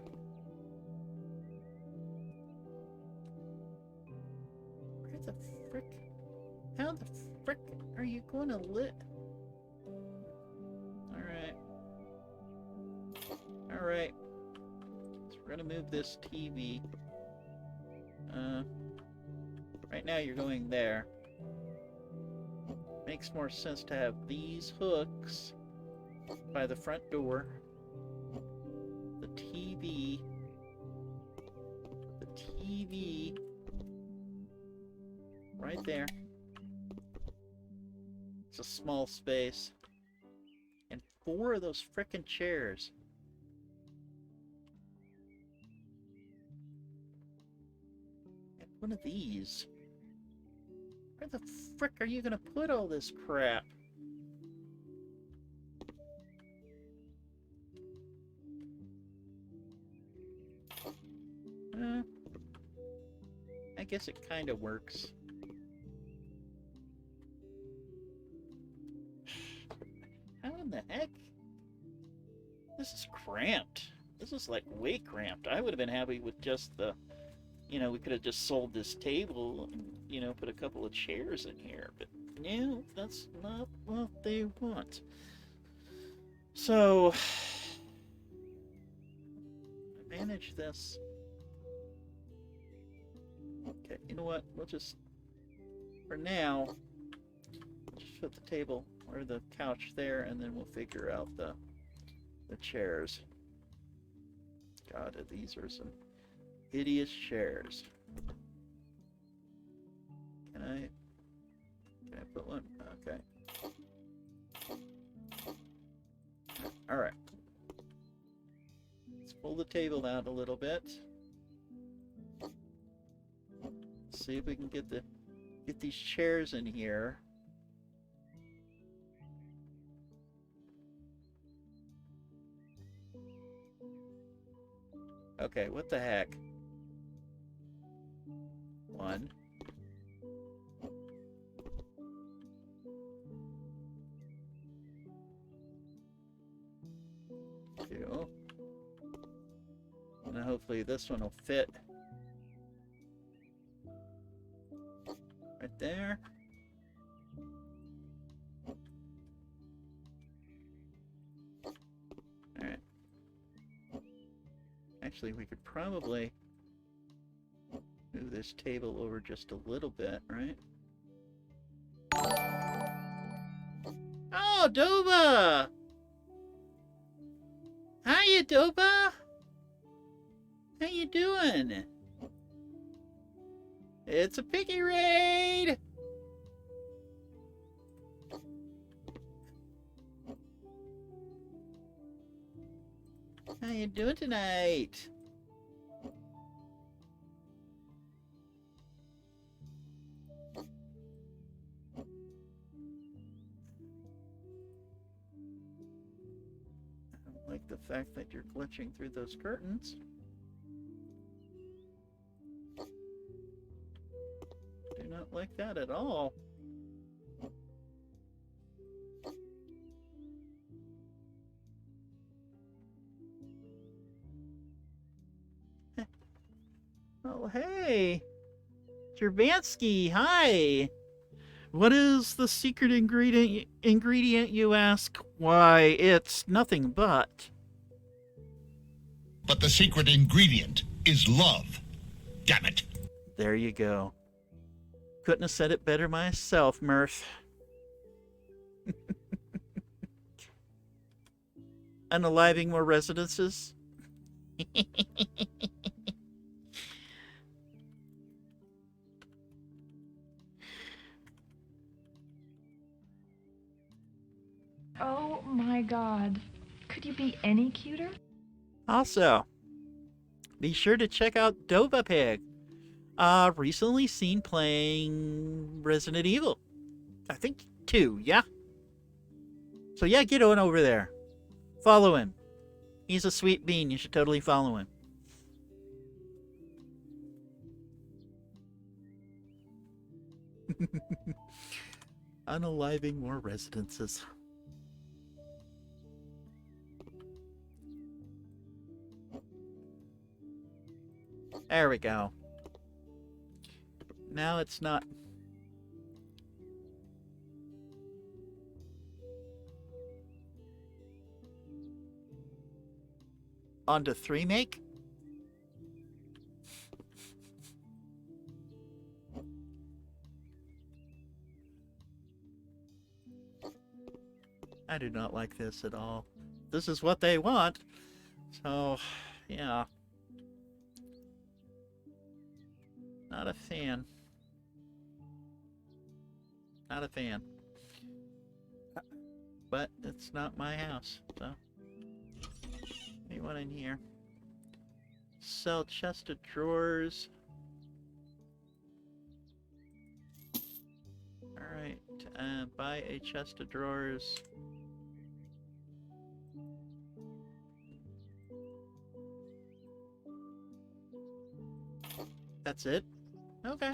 Where the frick? How the frick are you going to lit? Alright. Alright. So we're going to move this TV. Right now you're going there. Makes more sense to have these hooks by the front door. The TV right there. It's a small space. And 4 of those frickin' chairs. And one of these. Where the frick are you gonna put all this crap? I guess it kinda works. How in the heck? This is cramped. This is like way cramped. I would have been happy with just the, you know, we could have just sold this table and, you know, put a couple of chairs in here. But, no, that's not what they want. So, manage this. Okay, you know what? We'll just, for now, just put the table or the couch there, and then we'll figure out the chairs. God, these are some hideous chairs. Can I put one? Okay. Alright. Let's pull the table out a little bit. See if we can get these chairs in here. Okay, what the heck? 1. 2. And hopefully this one will fit. Right there. Alright. Actually, we could probably move this table over just a little bit, right? Oh, Doba! Hiya, Doba! How you doing? It's a piggy raid! How you doing tonight? I don't like the fact that you're glitching through those curtains. Do not like that at all. Oh, hey! Jervansky, hi! What is the secret ingredient, you ask? Why, it's nothing but... But the secret ingredient is love. Damn it. There you go. Couldn't have said it better myself, Mirth. Unaliving more residences? Oh my god. Could you be any cuter? Also, be sure to check out Doba Pig. Recently seen playing Resident Evil. I think 2, yeah? So yeah, get on over there. Follow him. He's a sweet bean. You should totally follow him. Unaliving more residences. There we go. Now it's not... On to 3 make? I do not like this at all. This is what they want. So, yeah. Not a fan. Not a fan. But it's not my house, so. Anyone in here? Sell chest of drawers. Alright, buy a chest of drawers. That's it? Okay.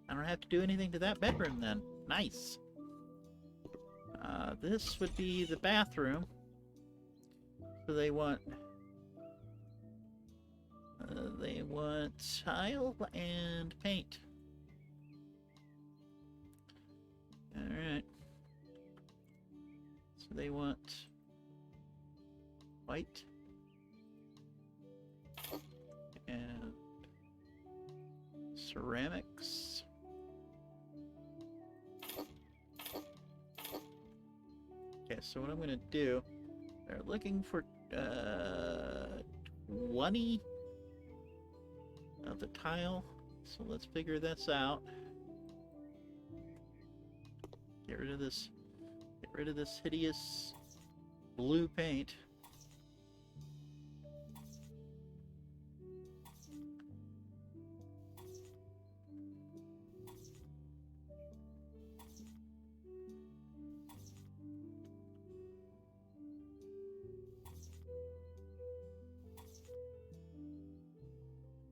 I don't have to do anything to that bedroom then. Nice. This would be the bathroom. So they want tile and paint. Alright. So they want white and ceramics. Okay, so what I'm going to do, they're looking for 20 of the tile. So let's figure this out. Get rid of this. Get rid of this hideous blue paint.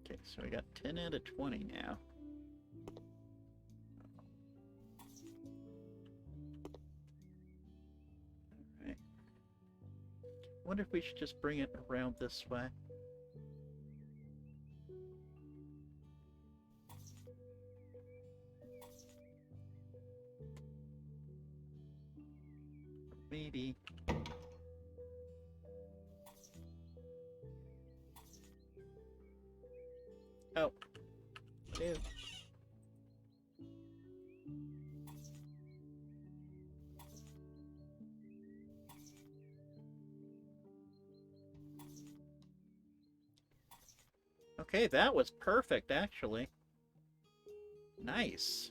Okay, so we got 10 out of 20 now. Alright. Wonder if we should just bring it around this way. Maybe. Oh. Ew. Okay, that was perfect, actually. Nice.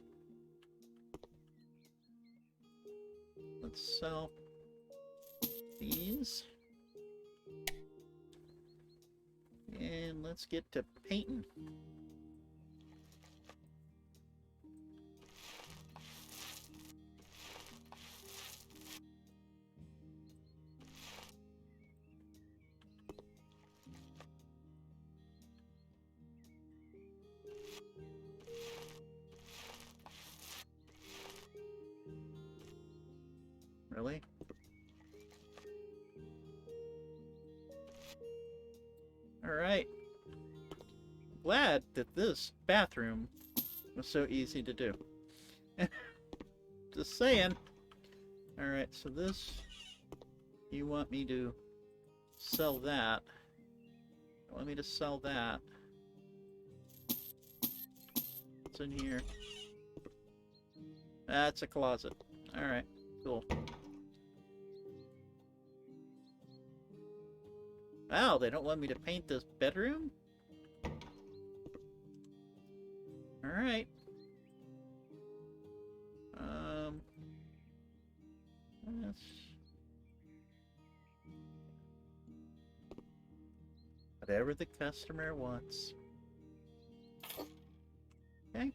Let's sell these. And let's get to painting. Really? Alright. Glad that this bathroom was so easy to do. Just saying. Alright, so this... You want me to sell that. You want me to sell that. What's in here? That's a closet. Alright, cool. Wow, they don't want me to paint this bedroom? Alright. That's... Whatever the customer wants. Okay.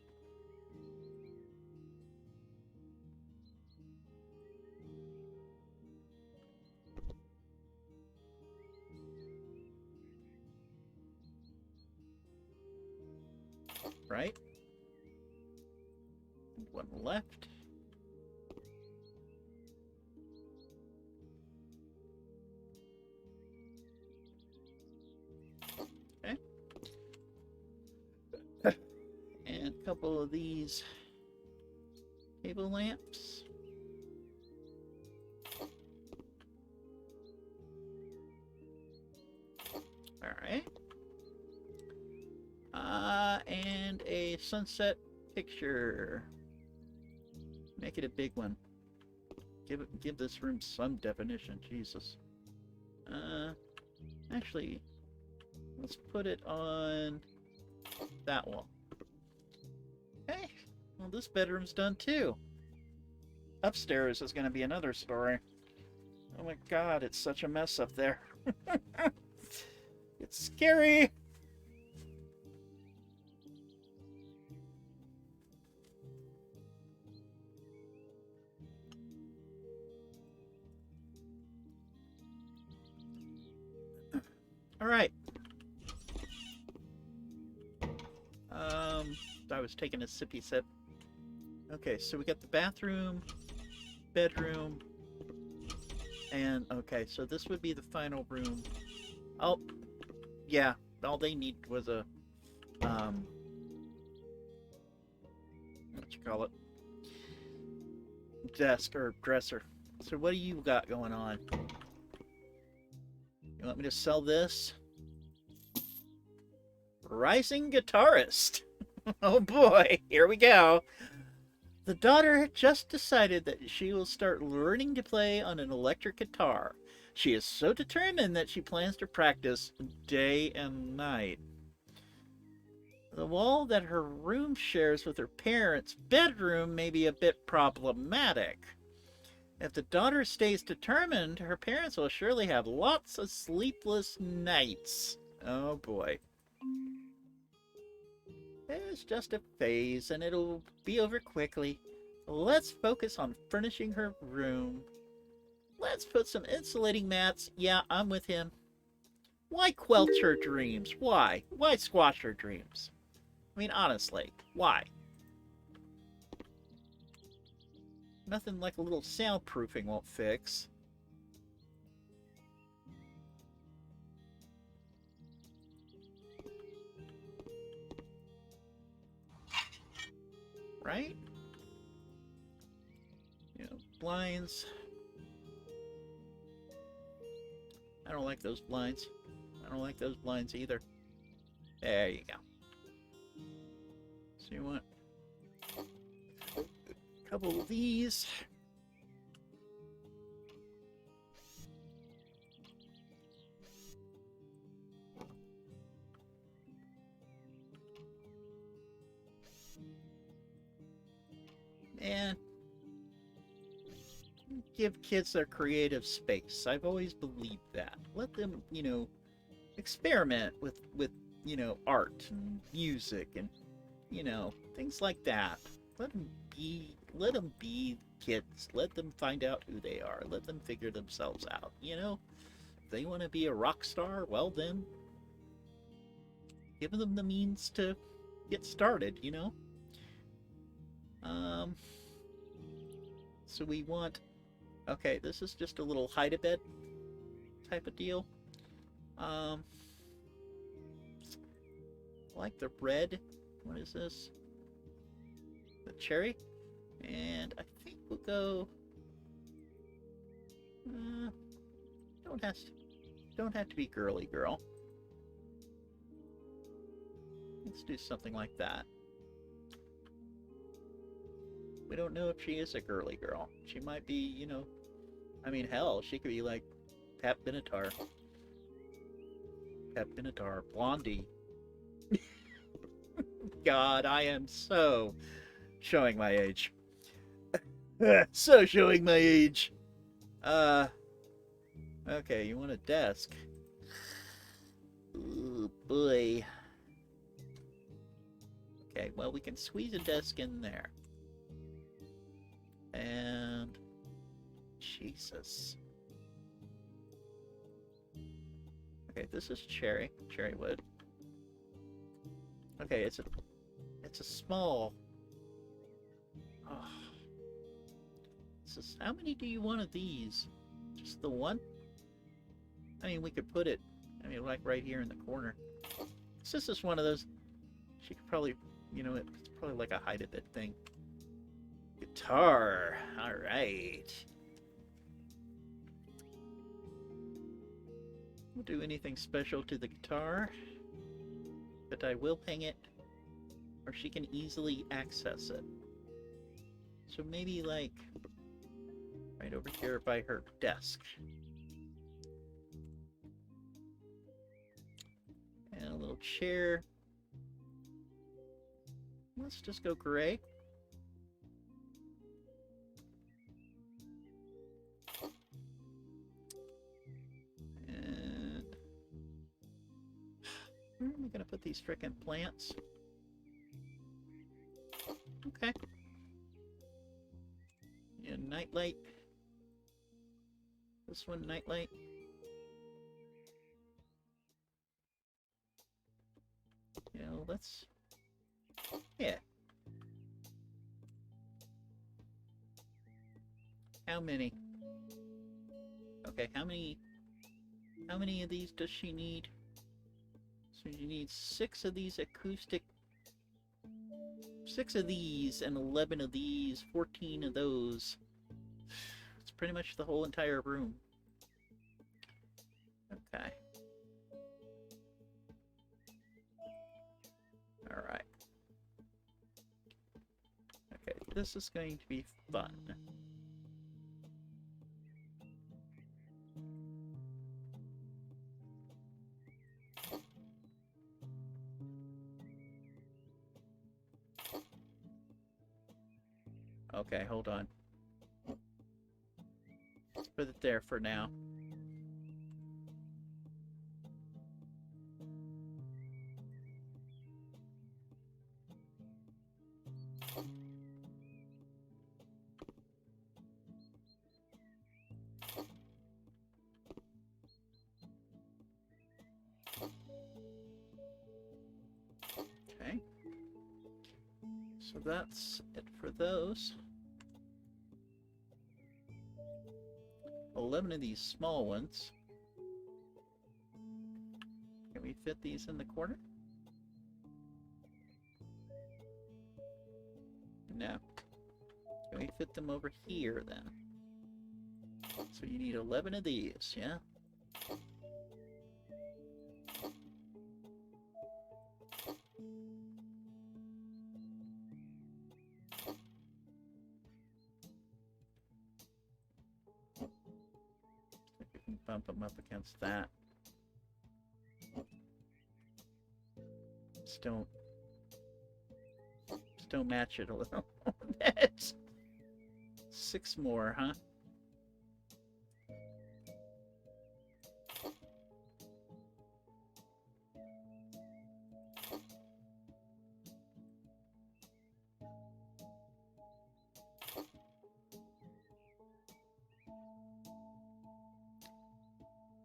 Right? One left. Okay. And a couple of these table lamps. All right. And a sunset picture. Make it a big one. Give this room some definition, Jesus. Actually, let's put it on that wall. Okay, well this bedroom's done too. Upstairs is going to be another story. Oh my god, it's such a mess up there. It's scary. All right. I was taking a sippy sip. Okay, so we got the bathroom, bedroom, and okay, so this would be the final room. Oh, yeah, all they need was a, what you call it? Desk or dresser. So what do you got going on? You want me to sell this? Rising guitarist. Oh boy, here we go. The daughter had just decided that she will start learning to play on an electric guitar. She is so determined that she plans to practice day and night. The wall that her room shares with her parents' bedroom may be a bit problematic. If the daughter stays determined, her parents will surely have lots of sleepless nights. Oh boy. It's just a phase and it'll be over quickly. Let's focus on furnishing her room. Let's put some insulating mats. Yeah, I'm with him. Why quelch her dreams? Why? Why squash her dreams? I mean, honestly, why? Nothing like a little soundproofing won't fix. Right? You know, blinds. I don't like those blinds. I don't like those blinds either. There you go. So you want a couple of these. And give kids their creative space. I've always believed that. Let them, you know, experiment with you know, art and music and, you know, things like that. Let them be kids. Let them find out who they are. Let them figure themselves out, you know? If they want to be a rock star, well then, give them the means to get started, you know? So we want, okay, this is just a little hide-a-bed type of deal. I like the red. What is this? The cherry. And I think we'll go. Don't have to be girly girl. Let's do something like that. We don't know if she is a girly girl. She might be, you know. I mean, hell, she could be like Pat Benatar. Pat Benatar, Blondie. God, I am so showing my age. So showing my age. Okay, you want a desk. Oh, boy. Okay, well, we can squeeze a desk in there. And... Jesus. Okay, this is cherry wood. Okay, it's a small. Oh. This is, how many do you want of these? Just the one? I mean, we could put it, I mean, like right here in the corner. So this is one of those. She could probably, you know, it's probably like a hide-a-bit thing. Guitar. All right. We'll do anything special to the guitar, but I will hang it, or she can easily access it. So maybe like right over here by her desk. And a little chair. Let's just go gray. And where am I going to put these frickin' plants? Okay. And nightlight. This one, nightlight. You know, let's... Yeah. How many? Okay, how many of these does she need? So she needs 6 of these acoustic... 6 of these and 11 of these, 14 of those. It's pretty much the whole entire room. Okay. Alright. Okay, this is going to be fun. Okay, hold on. Let's put it there for now. Okay. So that's it for those. 11 of these small ones. Can we fit these in the corner? No. Can we fit them over here then? So you need 11 of these, yeah? We can bump them up against that. Just don't match it a little bit. 6 more, huh?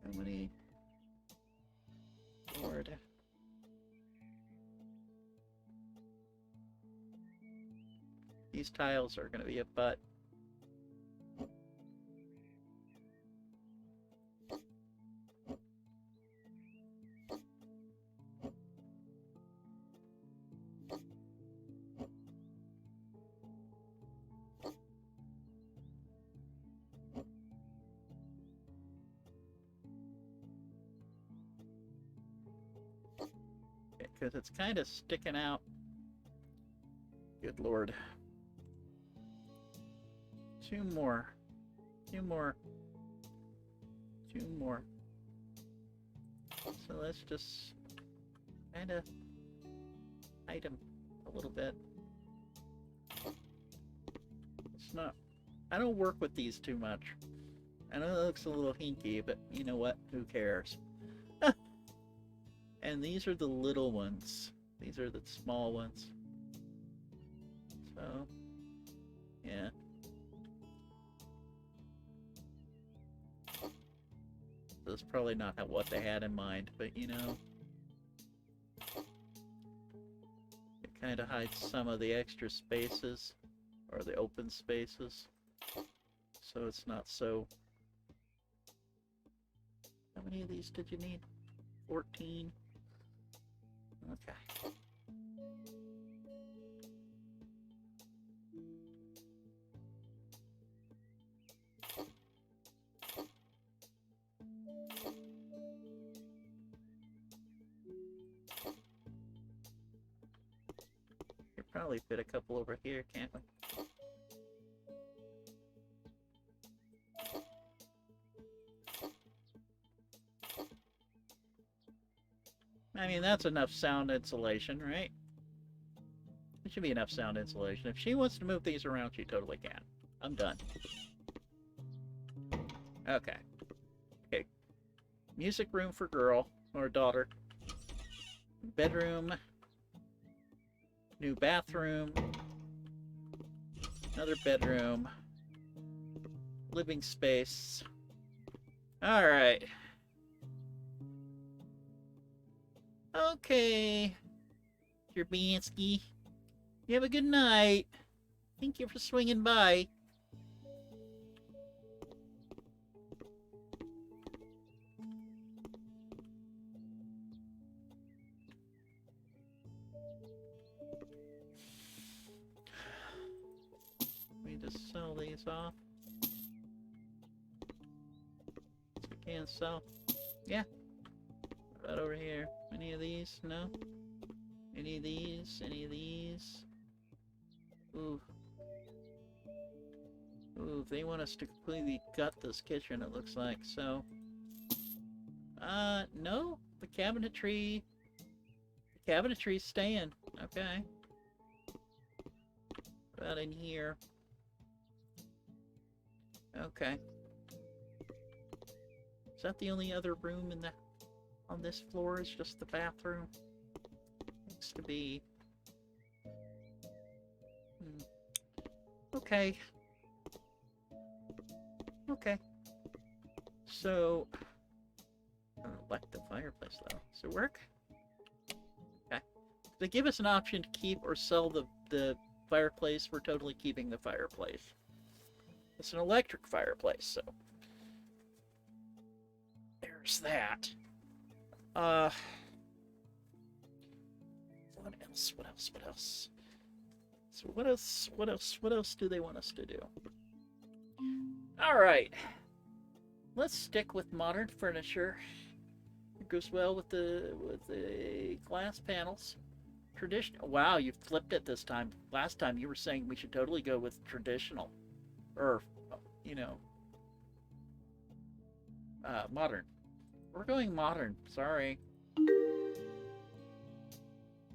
How many? Lord. These tiles are going to be a butt. Because it's kind of sticking out. Good Lord. 2 more. 2 more. 2 more. So let's just kind of hide them a little bit. It's not... I don't work with these too much. I know it looks a little hinky, but you know what? Who cares? And these are the little ones. These are the small ones. So, yeah. That's probably not what they had in mind, but you know. It kind of hides some of the extra spaces, or the open spaces. So it's not so... How many of these did you need? 14. Okay. Could probably fit a couple over here, can't we? I mean, that's enough sound insulation, right? It should be enough sound insulation. If she wants to move these around, she totally can. I'm done. Okay. Okay. Music room for girl, or daughter. Bedroom. New bathroom. Another bedroom. Living space. Alright. Okay, Jerbansky. You have a good night. Thank you for swinging by. Let me just sell these off. So we can sell. Yeah. Right over here. Any of these? No? Any of these? Any of these? Ooh. Ooh, they want us to completely gut this kitchen, it looks like, so... no. The cabinetry's staying. Okay. What about in here? Okay. Is that the only other room on this floor? Is just the bathroom? Looks to be. Okay. Okay. So, I don't like the fireplace though. Does it work? Okay. They give us an option to keep or sell the fireplace. We're totally keeping the fireplace. It's an electric fireplace, so there's that. What else? What else? What else? So what else? What else? What else do they want us to do? All right. Let's stick with modern furniture. It goes well with the glass panels. Traditional. Wow, you flipped it this time. Last time you were saying we should totally go with traditional, or you know, modern. We're going modern. Sorry.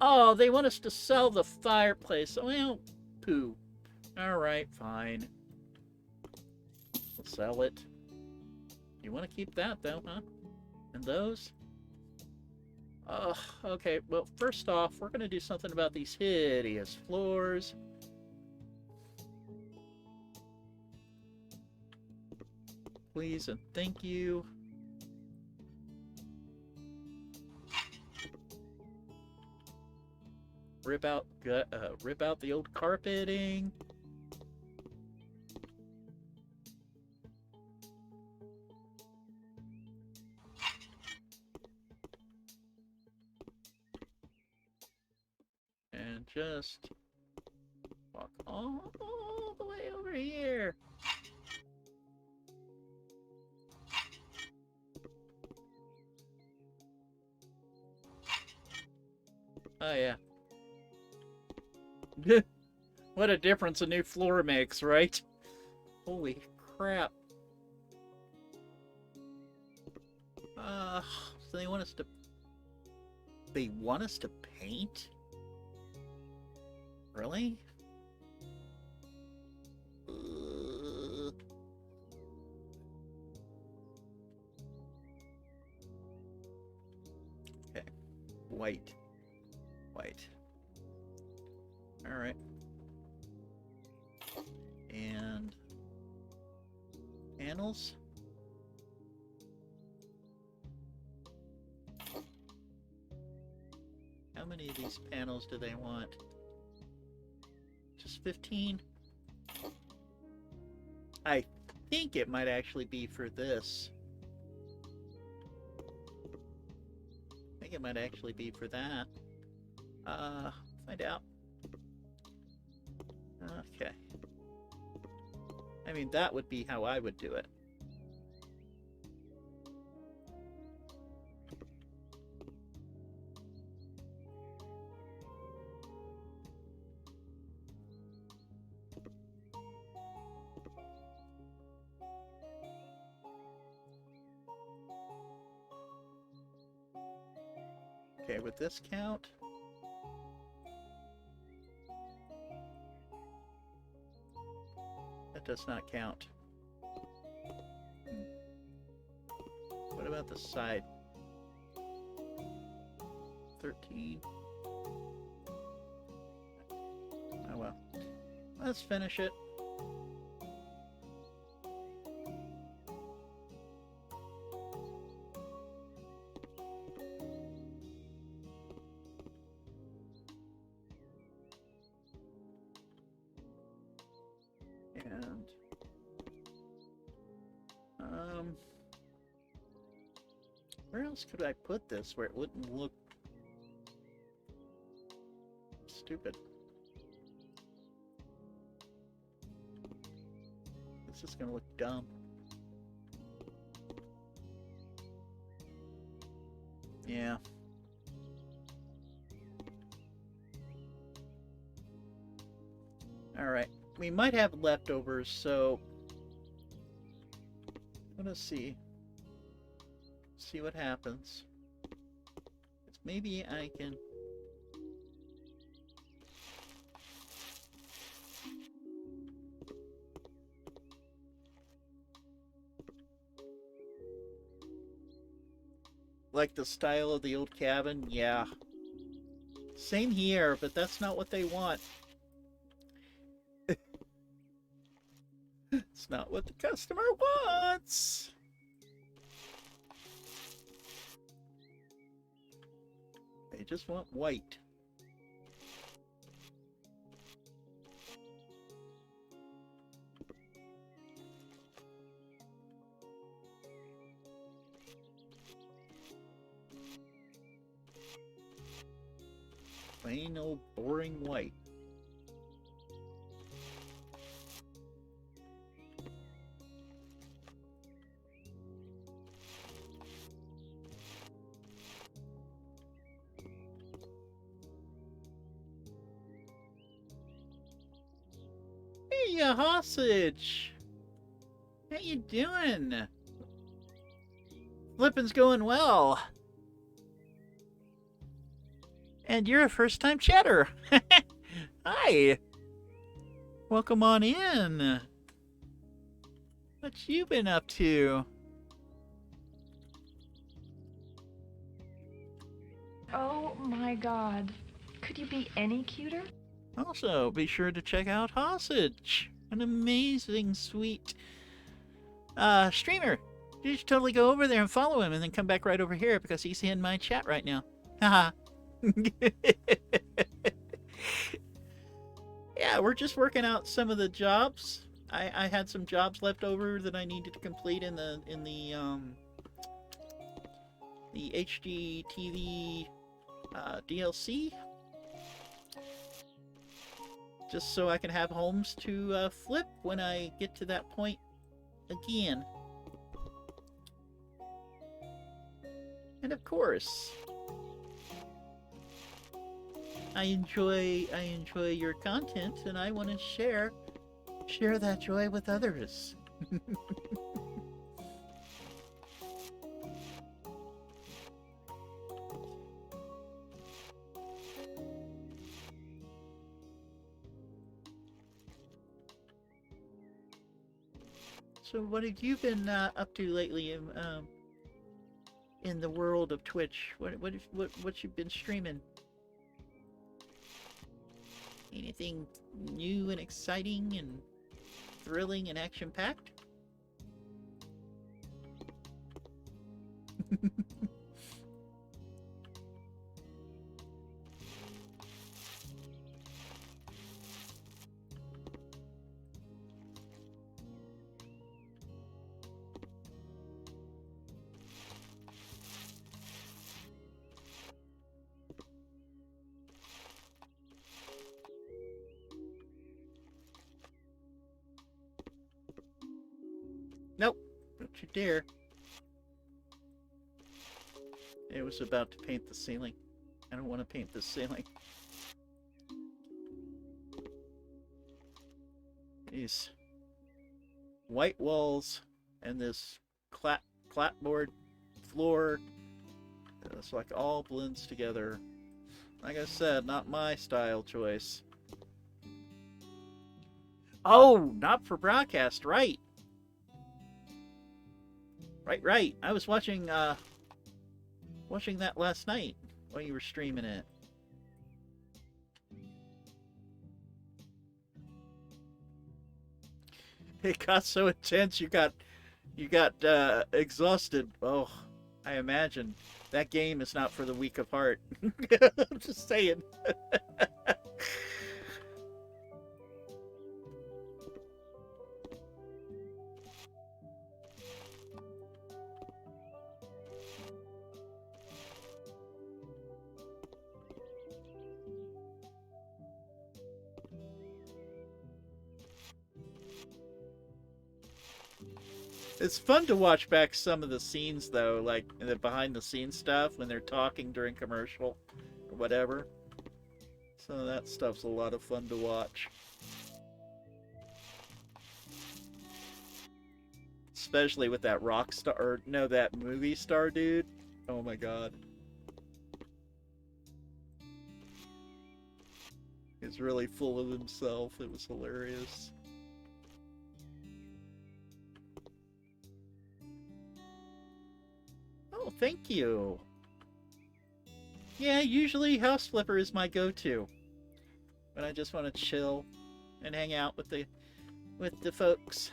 Oh, they want us to sell the fireplace. Well, poo. All right, fine. We'll sell it. You want to keep that, though, huh? And those? Okay. Well, first off, we're going to do something about these hideous floors. Please and thank you. Rip out the old carpeting. And just walk all the way over here. Oh yeah. What a difference a new floor makes, right? Holy crap. So they want us to... They want us to paint? Really? Okay. White. White. Alright. And... panels? How many of these panels do they want? Just 15? I think it might actually be for this. I think it might actually be for that. Find out. Okay. I mean, that would be how I would do it. Okay, would this count? That does not count. What about the side? 13. Oh well. Let's finish it. And where else could I put this where it wouldn't look stupid? This is gonna look dumb. Yeah. Alright. We might have leftovers, so let's see. See what happens. Maybe I can... Like the style of the old cabin? Yeah. Same here, but that's not what they want. It's not what the customer wants. They just want white. Plain old boring white. Hey, you hostage! How you doing? Flippin's going well. And you're a first-time chatter. Hi. Welcome on in. What you been up to? Oh my god. Could you be any cuter? Also, be sure to check out Hostage, an amazing, sweet streamer. You should totally go over there and follow him and then come back right over here because he's in my chat right now. Haha. Yeah, we're just working out some of the jobs. I had some jobs left over that I needed to complete in the HGTV DLC, just so I can have homes to flip when I get to that point again. And of course, I enjoy your content, and I want to share that joy with others. So, what have you been up to lately in the world of Twitch? What you been streaming? Anything new and exciting and thrilling and action-packed? Nope, don't you dare. It was about to paint the ceiling. I don't want to paint the ceiling. These white walls and this clapboard floor. It's like all blends together. Like I said, not my style choice. Oh, not for broadcast, right. Right. I was watching that last night while you were streaming it. It got so intense you got exhausted. Oh, I imagine. That game is not for the weak of heart. I'm just saying. It's fun to watch back some of the scenes, though, like the behind-the-scenes stuff when they're talking during commercial or whatever. So that stuff's a lot of fun to watch. Especially with that rock star, or no, that movie star dude. Oh my god. He's really full of himself. It was hilarious. Oh, thank you. Yeah, usually House Flipper is my go-to when I just want to chill and hang out with the folks.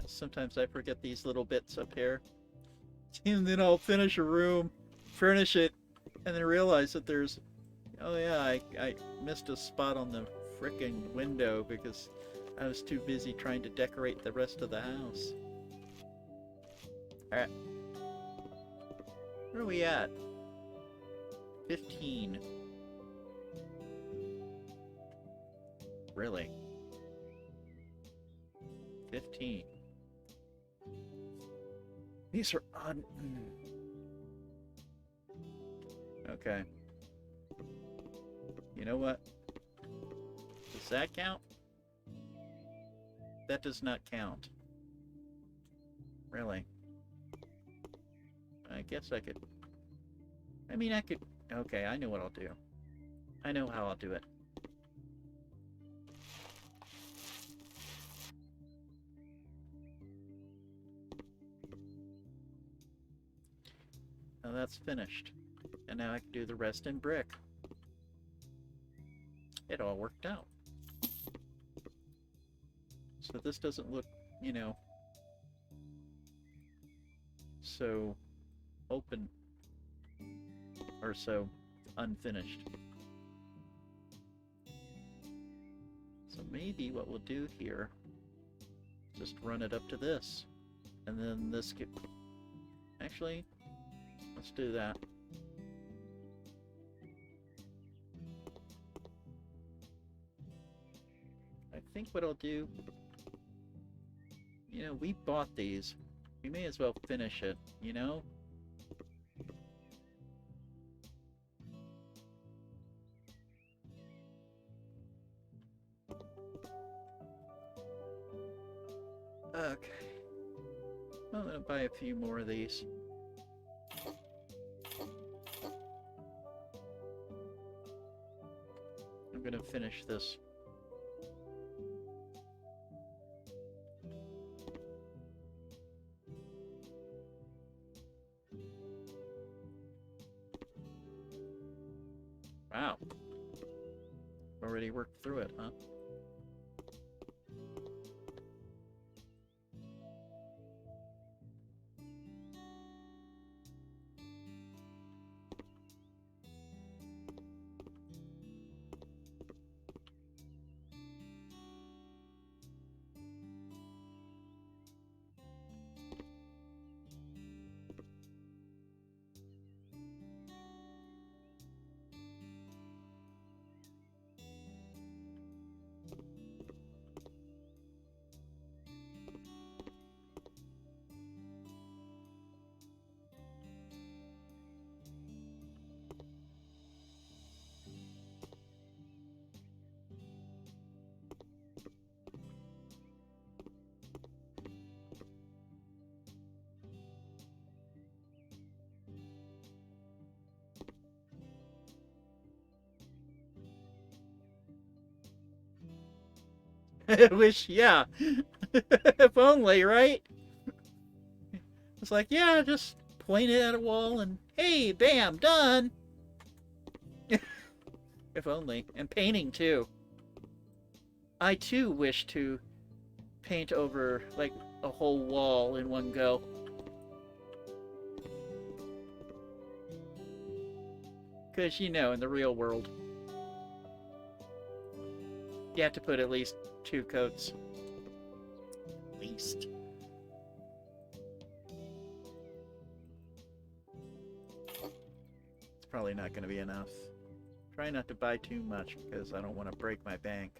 Sometimes I forget these little bits up here. And then I'll finish a room, furnish it, and then realize that there's... Oh yeah, I missed a spot on the frickin' window because I was too busy trying to decorate the rest of the house. Alright. Where are we at? 15. Really? 15. These are odd. Okay. You know what? Does that count? That does not count. Really? I guess I could... I mean, I could... Okay, I know what I'll do. I know how I'll do it. Now that's finished. And now I can do the rest in brick. It all worked out. So this doesn't look, you know, so open or so unfinished. So maybe what we'll do here, just run it up to this. And then this could... Actually, let's do that. I think what I'll do... You know, we bought these. We may as well finish it, you know? Okay. I'm gonna buy a few more of these. I'm gonna finish this. Wow. Already worked through it, huh? I wish, yeah. If only, right? It's like, yeah, just point it at a wall and, hey, bam, done! If only. And painting, too. I, too, wish to paint over, like, a whole wall in one go. Because, you know, in the real world, you have to put at least 2 coats. At least. It's probably not going to be enough. Try not to buy too much because I don't want to break my bank.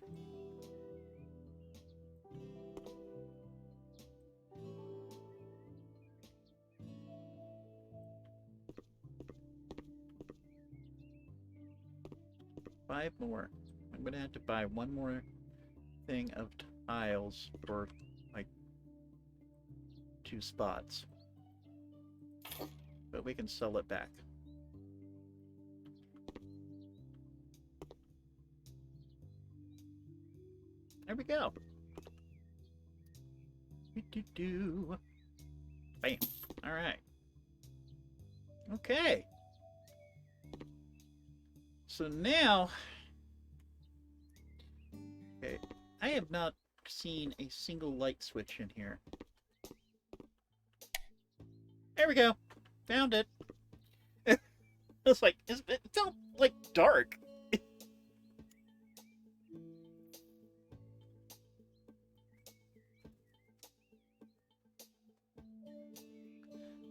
5 more. I'm gonna have to buy one more thing of tiles for like 2 spots. But we can sell it back. There we go. Do. Bam. All right. Okay. So now, okay, I have not seen a single light switch in here. There we go. Found it. It's like, it felt like dark.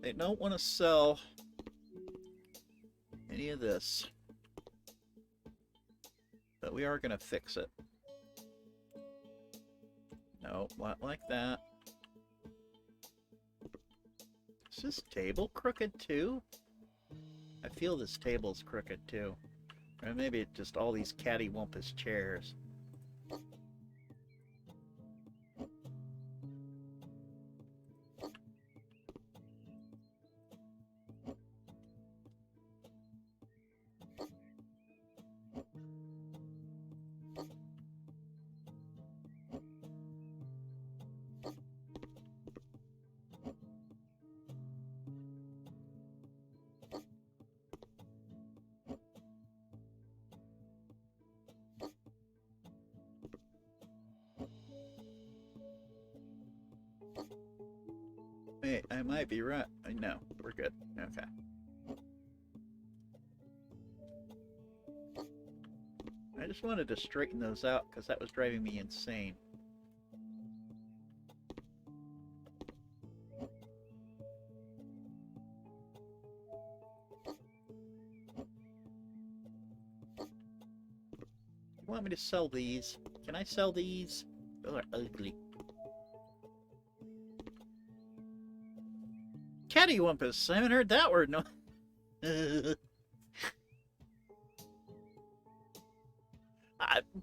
They don't want to sell any of this. But we are going to fix it. No, not like that. Is this table crooked too? I feel this table's crooked too. Or maybe it's just all these cattywampus chairs. Wait, I might be right. No, we're good. Okay. I just wanted to straighten those out because that was driving me insane. You want me to sell these? Can I sell these? Those are ugly. Cattywampus! I haven't heard that word, no.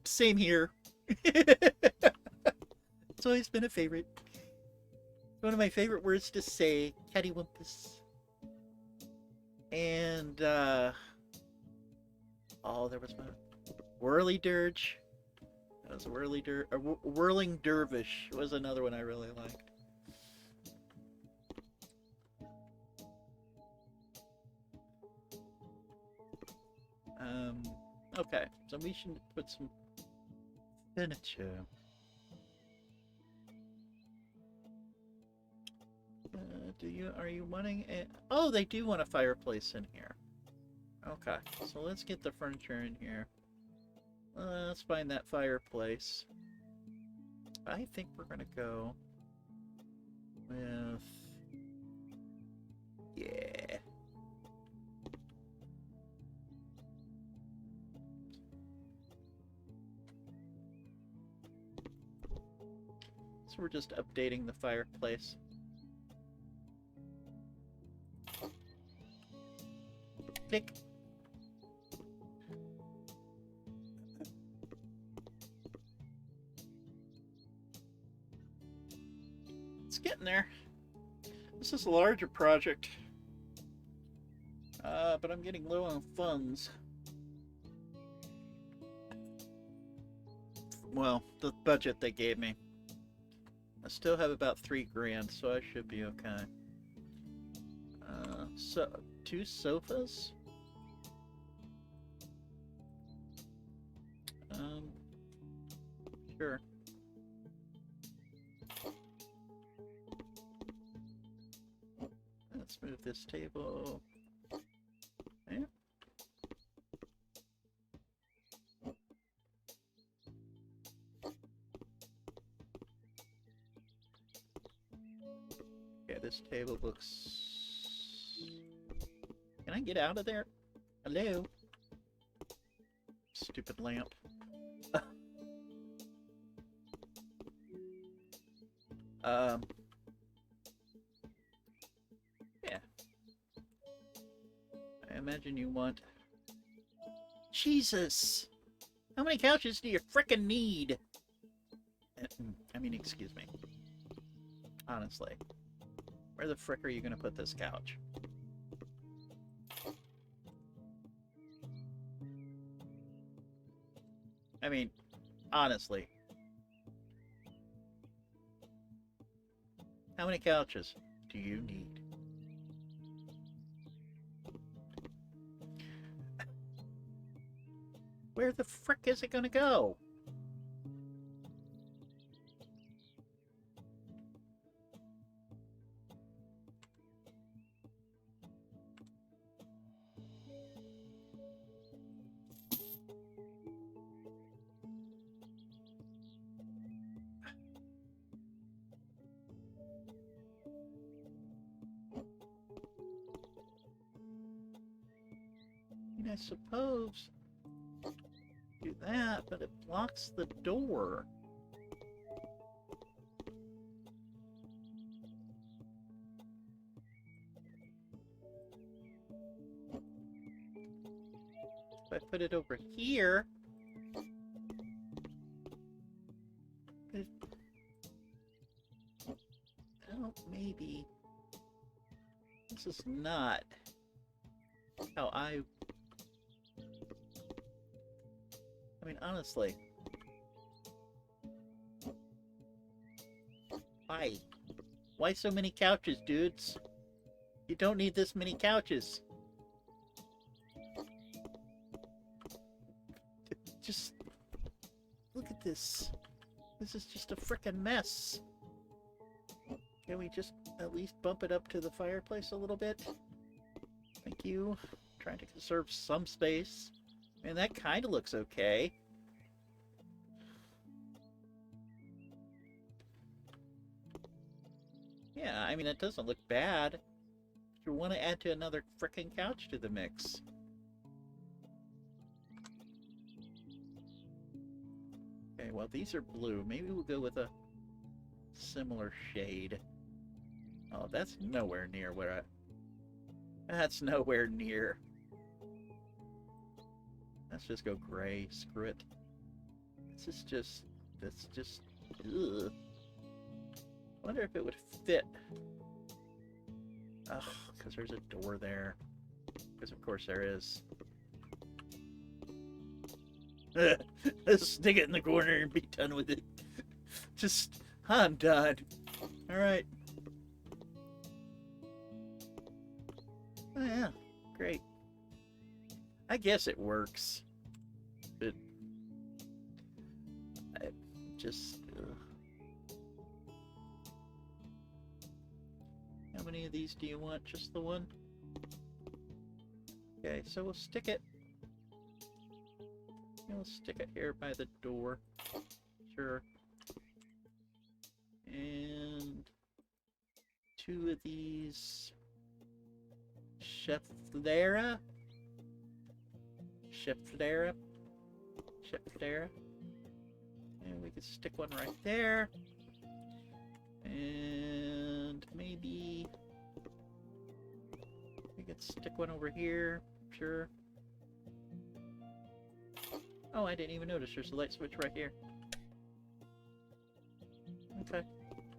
Same here. It's always been a favorite. One of my favorite words to say, cattywampus. And, oh, there was my whirly dirge. That was whirling dervish was another one I really liked. Okay, so we should put some furniture. Are you wanting a... Oh, they do want a fireplace in here. Okay, so let's get the furniture in here. Let's find that fireplace. I think we're gonna go with... Yeah. So we're just updating the fireplace. Click. It's getting there. This is a larger project. But I'm getting low on funds. Well, the budget they gave me. I still have about $3 grand, so I should be okay. So 2 sofas. Sure. Let's move this table. Yeah. Okay, this table looks... Can I get out of there? Hello? Stupid lamp. Yeah. I imagine you want... Jesus! How many couches do you frickin' need? I mean, excuse me. Honestly. Where the frick are you gonna put this couch? I mean, honestly. How many couches do you need? Where the frick is it gonna go? I mean, I suppose do that, but it blocks the door. If I put it over here, well, maybe this is not how I mean, honestly, why? Why so many couches, dudes? You don't need this many couches. Just look at this. This is just a frickin' mess. Can we just at least bump it up to the fireplace a little bit? Thank you. Trying to conserve some space. And that kind of looks okay. Yeah, I mean, it doesn't look bad. You want to add to another frickin' couch to the mix. Okay, well, these are blue. Maybe we'll go with a similar shade. Oh, that's nowhere near where I... That's nowhere near. Let's just go gray. Screw it. This is just... That's just... Ugh. I wonder if it would fit. Ugh, because there's a door there. Because of course there is. Let's stick it in the corner and be done with it. Just... I'm done. Alright. Oh yeah, great. I guess it works. But... I just... How many of these do you want? Just the one? Okay, so we'll stick it. We'll stick it here by the door. Sure. And 2 of these Cheflera. And we could stick one right there. And maybe we could stick one over here. Sure. Oh, I didn't even notice there's a light switch right here. Okay.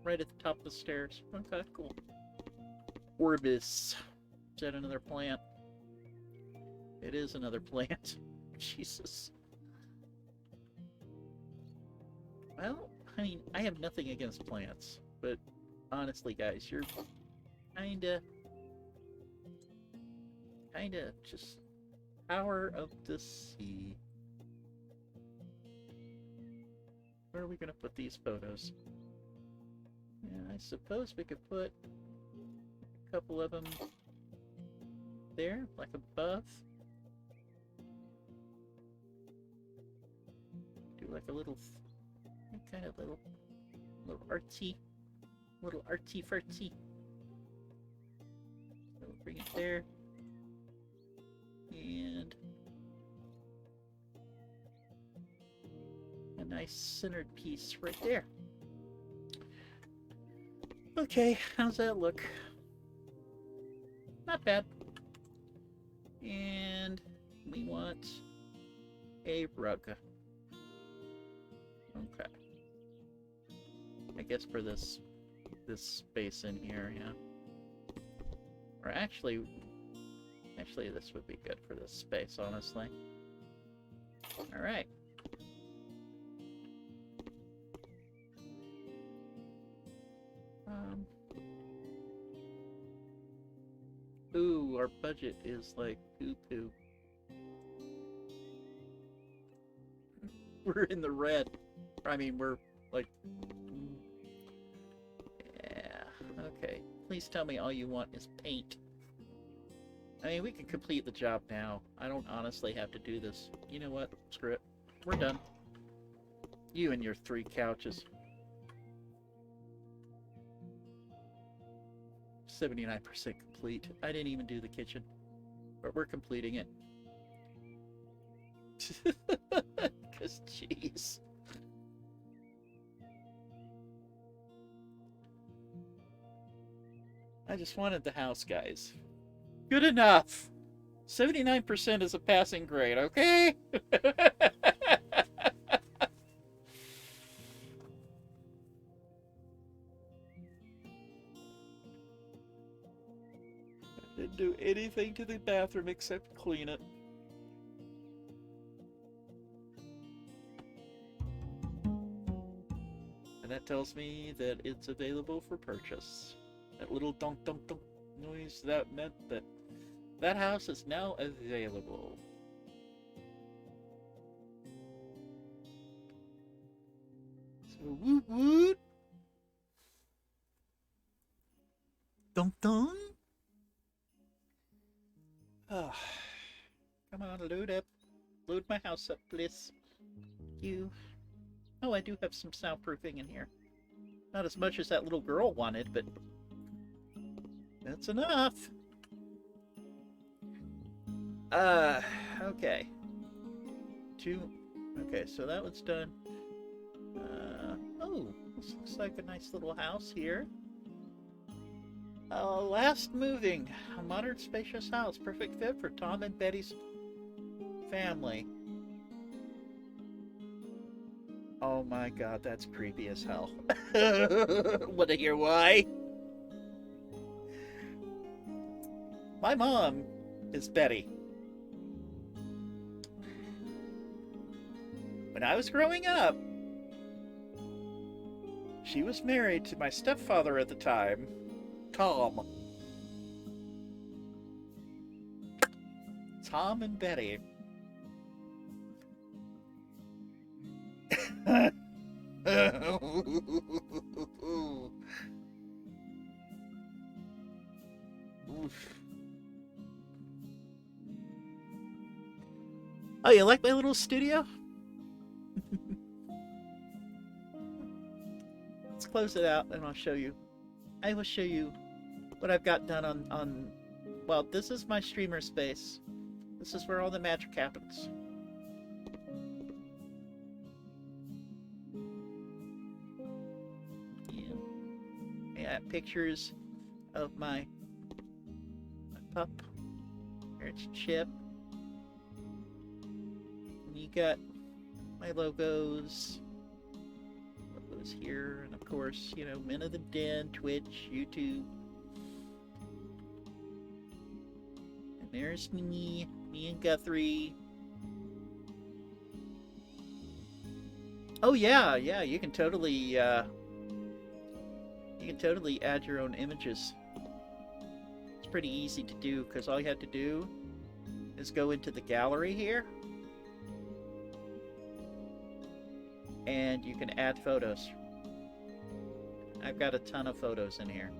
Right at the top of the stairs. Okay, cool. Orbis. Is that another plant? It is another plant. Jesus. Well, I mean, I have nothing against plants, but honestly, guys, you're kinda just power of the sea. Where are we gonna put these photos? Yeah, I suppose we could put a couple of them there, like above. Do like a little, kind of little artsy fartsy. So we'll bring it there. And a nice centered piece right there. Okay, how's that look? Not bad. And we want a rug. Okay. I guess for this space in here, yeah. Or actually this would be good for this space, honestly. All right. Ooh, our budget is like poo-poo. We're in the red. I mean, we're like... Yeah, okay. Please tell me all you want is paint. I mean, we can complete the job now. I don't honestly have to do this. You know what? Screw it. We're done. You and your 3 couches. 79% complete. I didn't even do the kitchen. But we're completing it. Because, jeez. I just wanted the house, guys. Good enough. 79% is a passing grade, okay? Didn't do anything to the bathroom except clean it. And that tells me that it's available for purchase. That little dunk dunk dunk noise, that meant that that house is now available. So woot woot. Dunk dunk. Oh, come on, load up. Load my house up, please. You. Oh, I do have some soundproofing in here. Not as much as that little girl wanted, but that's enough. Okay. Okay, so that one's done. Oh, this looks like a nice little house here. Last moving. A modern, spacious house. Perfect fit for Tom and Betty's family. Oh my god, that's creepy as hell. Wanna hear why? My mom is Betty. When I was growing up, she was married to my stepfather at the time, Tom. Tom and Betty. Oof. Oh, you like my little studio? Let's close it out and I'll show you. I will show you what I've got done on... Well, this is my streamer space. This is where all the magic happens. Yeah, pictures of my pup. There's Chip. And you got my logos. Logos here, and of course, you know, Men of the Den, Twitch, YouTube. And there's me and Guthrie. Oh yeah, you can totally add your own images. It's pretty easy to do because all you have to do is go into the gallery here and you can add photos. I've got a ton of photos in here.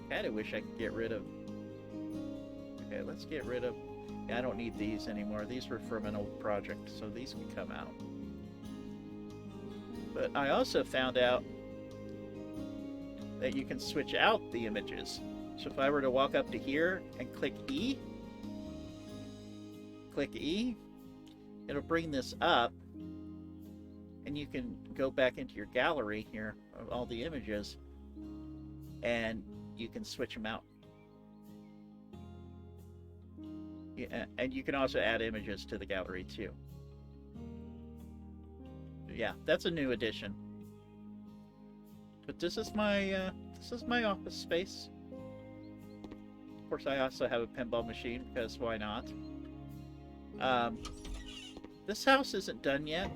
Kinda wish I could get rid of... Okay, let's get rid of... I don't need these anymore. These were from an old project, so these can come out. But I also found out that you can switch out the images. So if I were to walk up to here and click E, it'll bring this up, and you can go back into your gallery here of all the images, and you can switch them out. Yeah, and you can also add images to the gallery too. Yeah, that's a new addition. But this is my office space. Of course, I also have a pinball machine because why not? This house isn't done yet,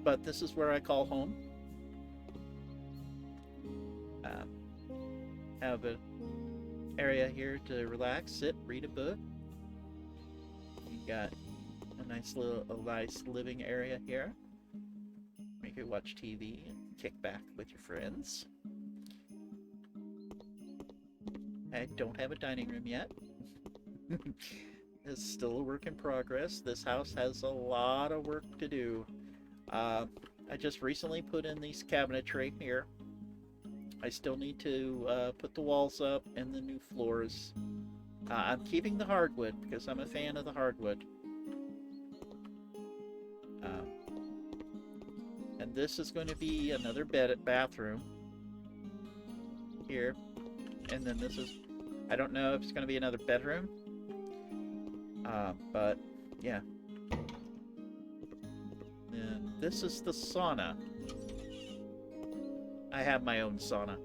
but this is where I call home. Have an area here to relax, sit, read a book. You got a nice living area here. You can watch TV and kick back with your friends. I don't have a dining room yet. It's still a work in progress. This house has a lot of work to do. I just recently put in these cabinetry here. I still need to put the walls up and the new floors. I'm keeping the hardwood because I'm a fan of the hardwood. And this is going to be another bathroom here. And then this is, I don't know if it's going to be another bedroom. But yeah. And this is the sauna. I have my own sauna.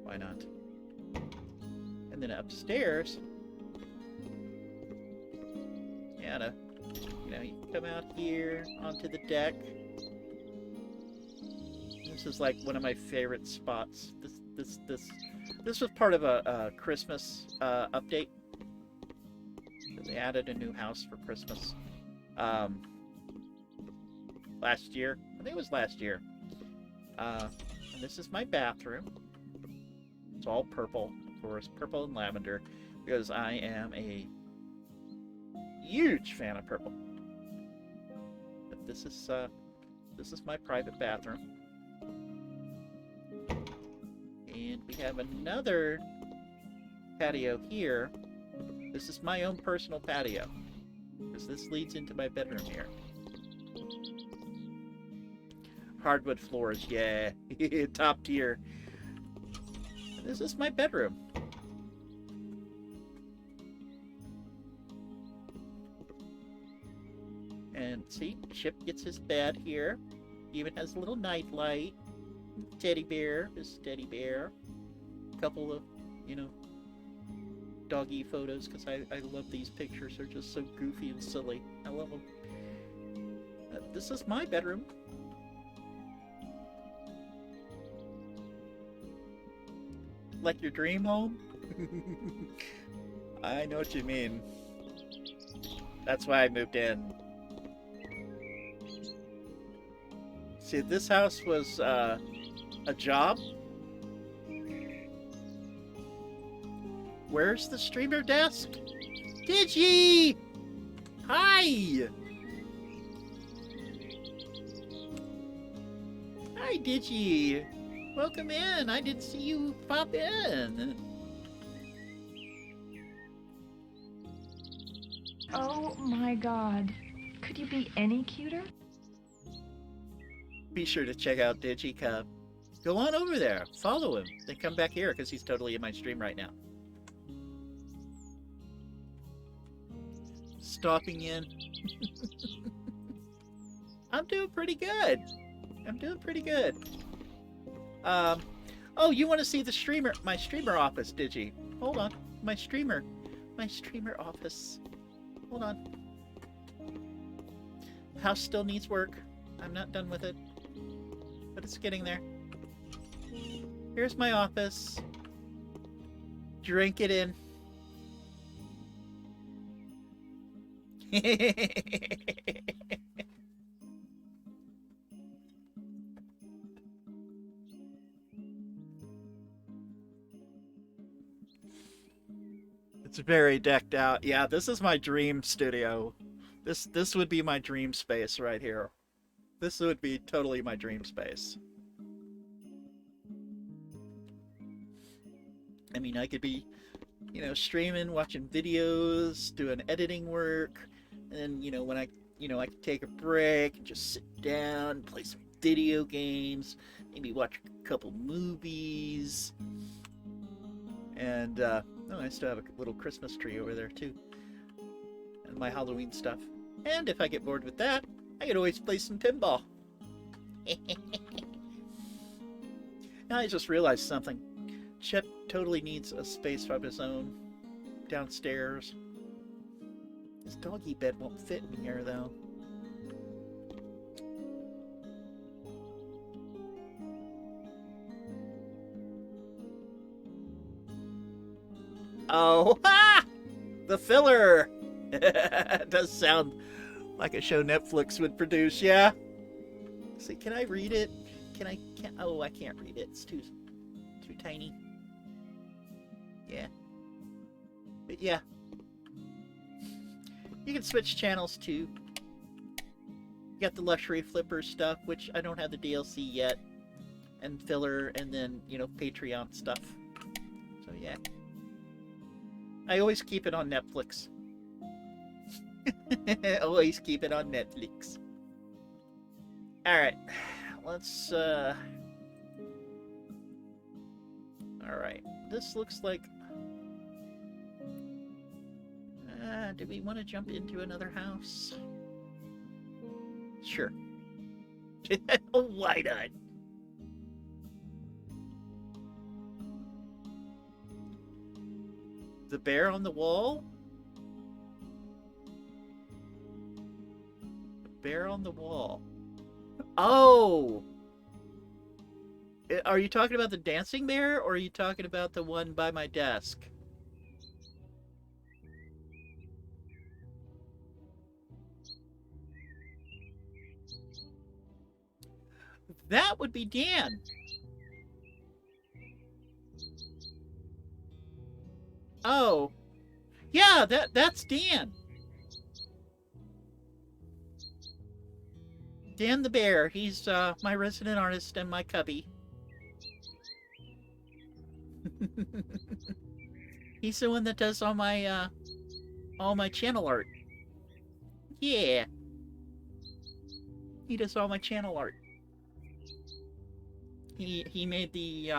Why not? And then upstairs, yeah, you come out here onto the deck. This is like one of my favorite spots. This was part of a Christmas update. They added a new house for Christmas. Last year. I think it was last year. And this is my bathroom. It's all purple, of course, purple and lavender, because I am a huge fan of purple. But this is my private bathroom. And we have another patio here. This is my own personal patio, because this leads into my bedroom here. Hardwood floors, yeah. Top tier. This is my bedroom. And see, Chip gets his bed here. He even has a little night light. Teddy bear, this teddy bear. A couple of, doggy photos, because I love these pictures. They're just so goofy and silly. I love them. This is my bedroom. Like your dream home? I know what you mean. That's why I moved in. See, this house was a job. Where's the streamer desk? Digi! Hi! Hi, Digi! Welcome in! I didn't see you pop in! Oh my god. Could you be any cuter? Be sure to check out DigiCub. Go on over there. Follow him. Then come back here because he's totally in my stream right now. Stopping in. I'm doing pretty good. I'm doing pretty good. Oh, you want to see the my streamer office, Digi? Hold on. My streamer office. Hold on. The house still needs work. I'm not done with it. But it's getting there. Here's my office. Drink it in. It's very decked out. Yeah, this is my dream studio. This would be my dream space right here. This would be totally my dream space. I mean, I could be, streaming, watching videos, doing editing work, and then, when I could take a break and just sit down, play some video games, maybe watch a couple movies, and I still have a little Christmas tree over there too, and my Halloween stuff. And if I get bored with that, I could always play some pinball. Now I just realized something. Chip totally needs a space of his own downstairs. His doggy bed won't fit in here, though. Oh, ha! The filler! It does sound like a show Netflix would produce, yeah? See, can I read it? Oh, I can't read it. It's too tiny. Yeah. But yeah. You can switch channels too. You got the luxury flipper stuff, which I don't have the DLC yet. And filler, and then, you know, Patreon stuff. So yeah. I always keep it on Netflix. Always keep it on Netflix. Alright. Let's, Alright. This looks like... do we want to jump into another house? Sure. Why not? The bear on the wall? The bear on the wall. Oh! Are you talking about the dancing bear, or are you talking about the one by my desk? That would be Dan. Oh. Yeah, that's Dan. Dan the bear. He's my resident artist and my cubby. He's the one that does all my channel art. Yeah. He does all my channel art. He made the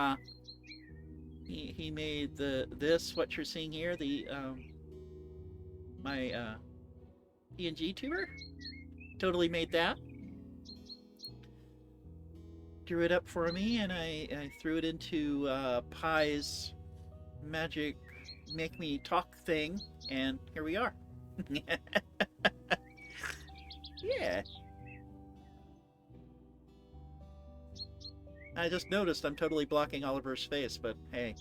he made this what you're seeing here, the my PNG tuber. Totally made that. Drew it up for me, and I threw it into Pi's magic make me talk thing, and here we are. Yeah. I just noticed I'm totally blocking Oliver's face, but hey,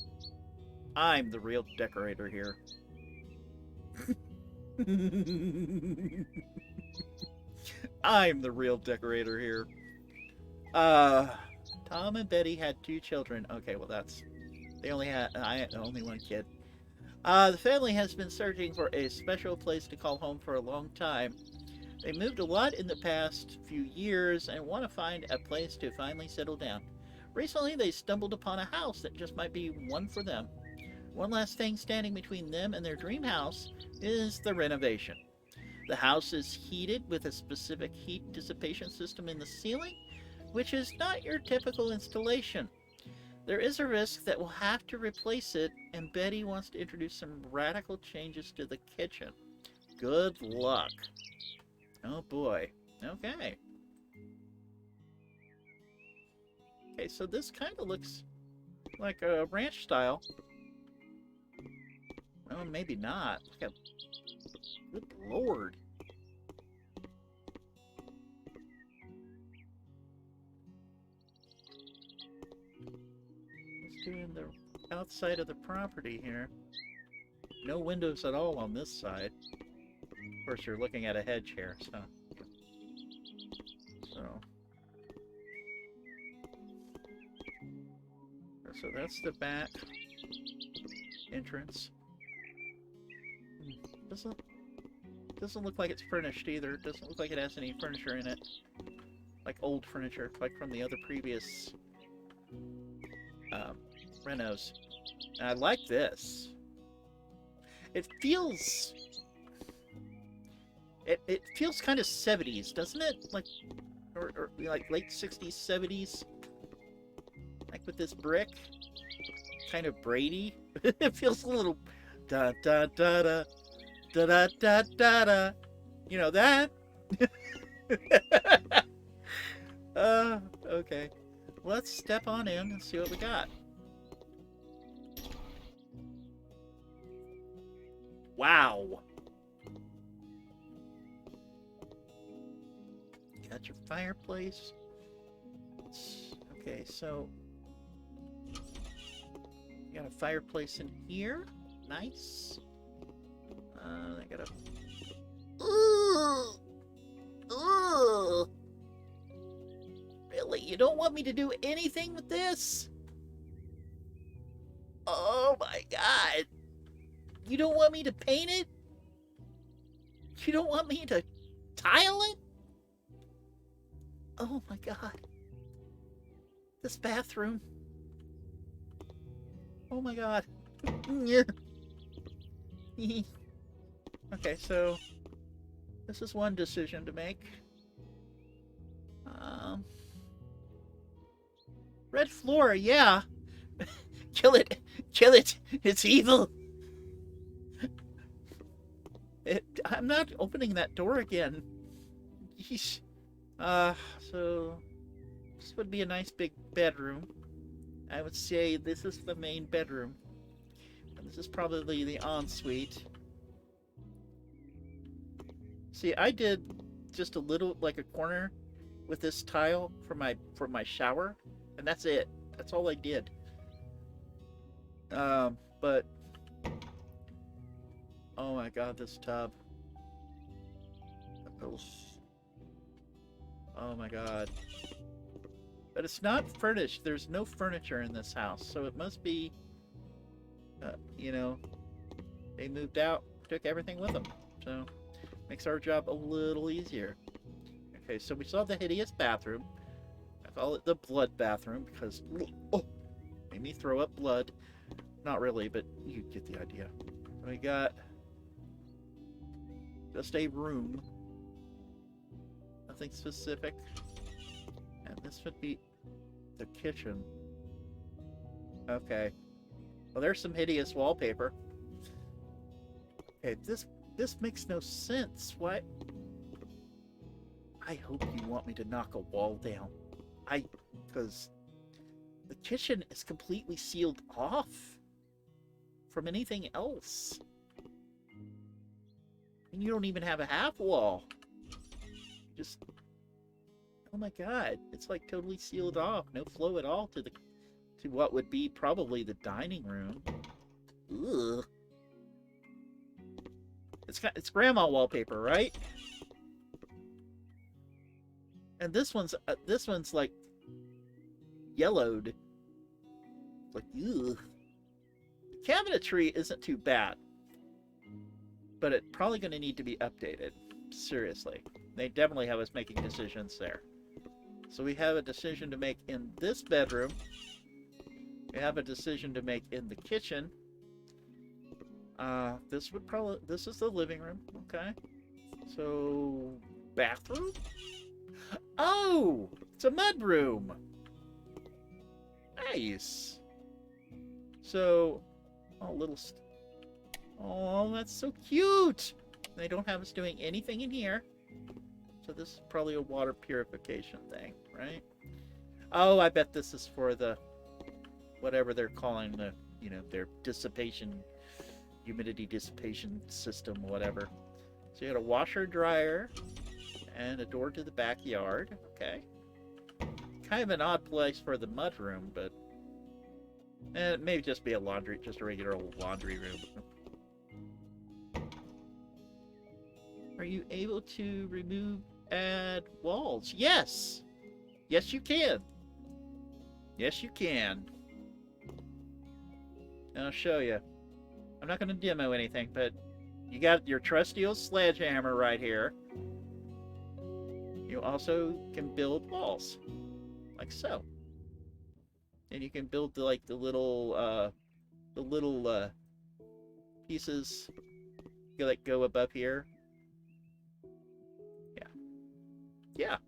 I'm the real decorator here. I'm the real decorator here. Tom and Betty had 2 children. Okay, well I had only 1 kid. The family has been searching for a special place to call home for a long time. They moved a lot in the past few years and want to find a place to finally settle down. Recently, they stumbled upon a house that just might be one for them. One last thing standing between them and their dream house is the renovation. The house is heated with a specific heat dissipation system in the ceiling, which is not your typical installation. There is a risk that we'll have to replace it, and Betty wants to introduce some radical changes to the kitchen. Good luck. Oh boy. Okay. Okay, so this kind of looks like a ranch style. Well, maybe not. Look at... Good lord. Let's do in the outside of the property here. No windows at all on this side. Of course, you're looking at a hedge here, so... So that's the back entrance. Doesn't look like it's furnished either. It doesn't look like it has any furniture in it. Like old furniture, like from the other previous renos. And I like this. It feels kind of 70s, doesn't it? Like or like late 60s, 70s. Like with this brick, kind of Brady. It feels a little da da da da da da da da da You know that? Okay. Let's step on in and see what we got. Wow. You got your fireplace. Okay, so you got a fireplace in here. Nice. I got a. Ooh. Ooh. Really? You don't want me to do anything with this? Oh my god. You don't want me to paint it? You don't want me to tile it? Oh my god. This bathroom. Oh my god. Okay, so this is one decision to make. Red floor, yeah. Kill it. Kill it. It's evil. I'm not opening that door again. Yeesh. So this would be a nice big bedroom. I would say this is the main bedroom. And this is probably the ensuite. See, I did just a little, like a corner with this tile for my shower, and that's it. That's all I did. But oh my god, this tub. Oh my god. But it's not furnished. There's no furniture in this house, so it must be, you know, they moved out, took everything with them. So makes our job a little easier. Okay, so we saw the hideous bathroom. I call it the blood bathroom because made me throw up blood. Not really, but you get the idea. We got just a room. Nothing specific. And this would be the kitchen. Okay. Well, there's some hideous wallpaper. Okay, this makes no sense. What? I hope you want me to knock a wall down. Because the kitchen is completely sealed off from anything else. And you don't even have a half wall. Just, oh my god, it's like totally sealed off. No flow at all to what would be probably the dining room. Ugh. It's grandma wallpaper, right? And this one's like yellowed. It's like, ugh. The cabinetry isn't too bad, but it's probably going to need to be updated. Seriously, they definitely have us making decisions there. So we have a decision to make in this bedroom. We have a decision to make in the kitchen. This is the living room. Okay. So bathroom. Oh, it's a mud room. Nice. So, oh, that's so cute. They don't have us doing anything in here. So this is probably a water purification thing, right? Oh, I bet this is for the, whatever they're calling the, their humidity dissipation system, whatever. So you got a washer, dryer, and a door to the backyard. Okay. Kind of an odd place for the mud room, but it may just be just a regular old laundry room. Are you able to add walls? Yes! Yes, you can. Yes, you can. And I'll show you. I'm not going to demo anything, but you got your trusty old sledgehammer right here. You also can build walls, like so. And you can build the little pieces that go above here. Yeah,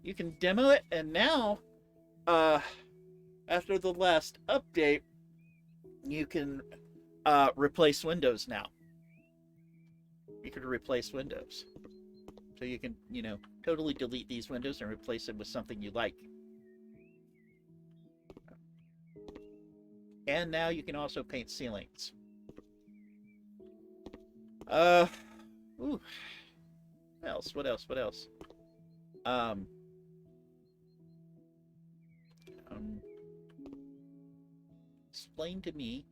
you can demo it, and now, after the last update, you can replace windows now. You can replace windows. So you can, you know, totally delete these windows and replace them with something you like. And now you can also paint ceilings. Ooh. What else? What else? What else? Explain to me.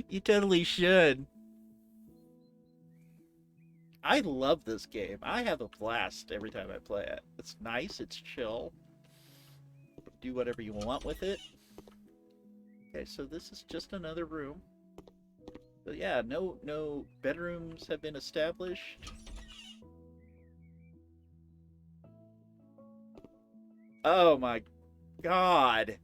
You totally should. I love this game. I have a blast every time I play it. It's nice, it's chill. Do whatever you want with it. Okay, so this is just another room. But yeah, no bedrooms have been established. Oh my god.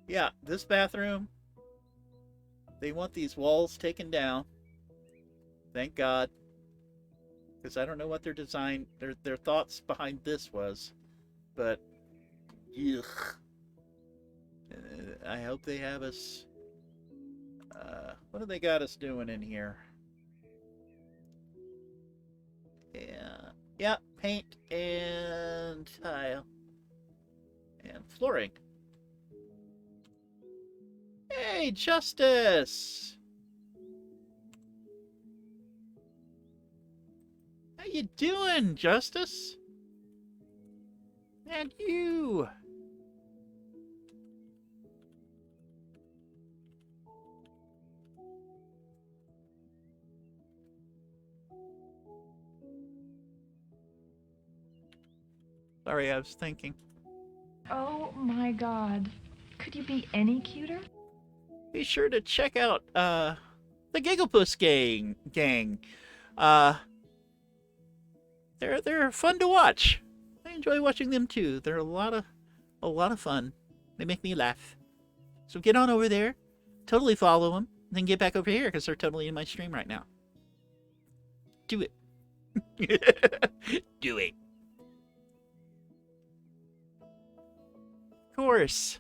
Yeah, this bathroom, they want these walls taken down. Thank God. Because I don't know what their design, their thoughts behind this was. But, ugh. I hope they have us... what do they got us doing in here? Yeah, paint and tile. And flooring. Hey, Justice! How you doing, Justice? And you! Sorry, I was thinking. Oh my god. Could you be any cuter? Be sure to check out the Gigglepuss gang. They're fun to watch. I enjoy watching them too. They're a lot of fun. They make me laugh. So get on over there, totally follow them, then get back over here because they're totally in my stream right now. Do it. Do it. Of course.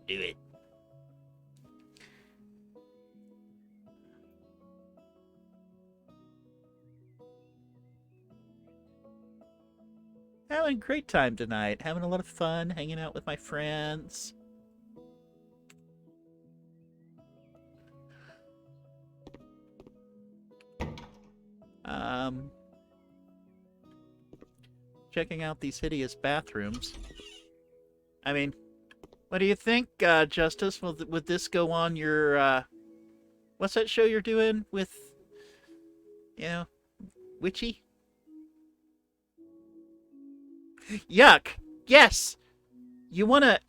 Do it. Having a great time tonight. Having a lot of fun, hanging out with my friends. Checking out these hideous bathrooms. I mean, what do you think, Justice? Would this go on your, what's that show you're doing with, you know, Witchy? Yuck! Yes! You wanna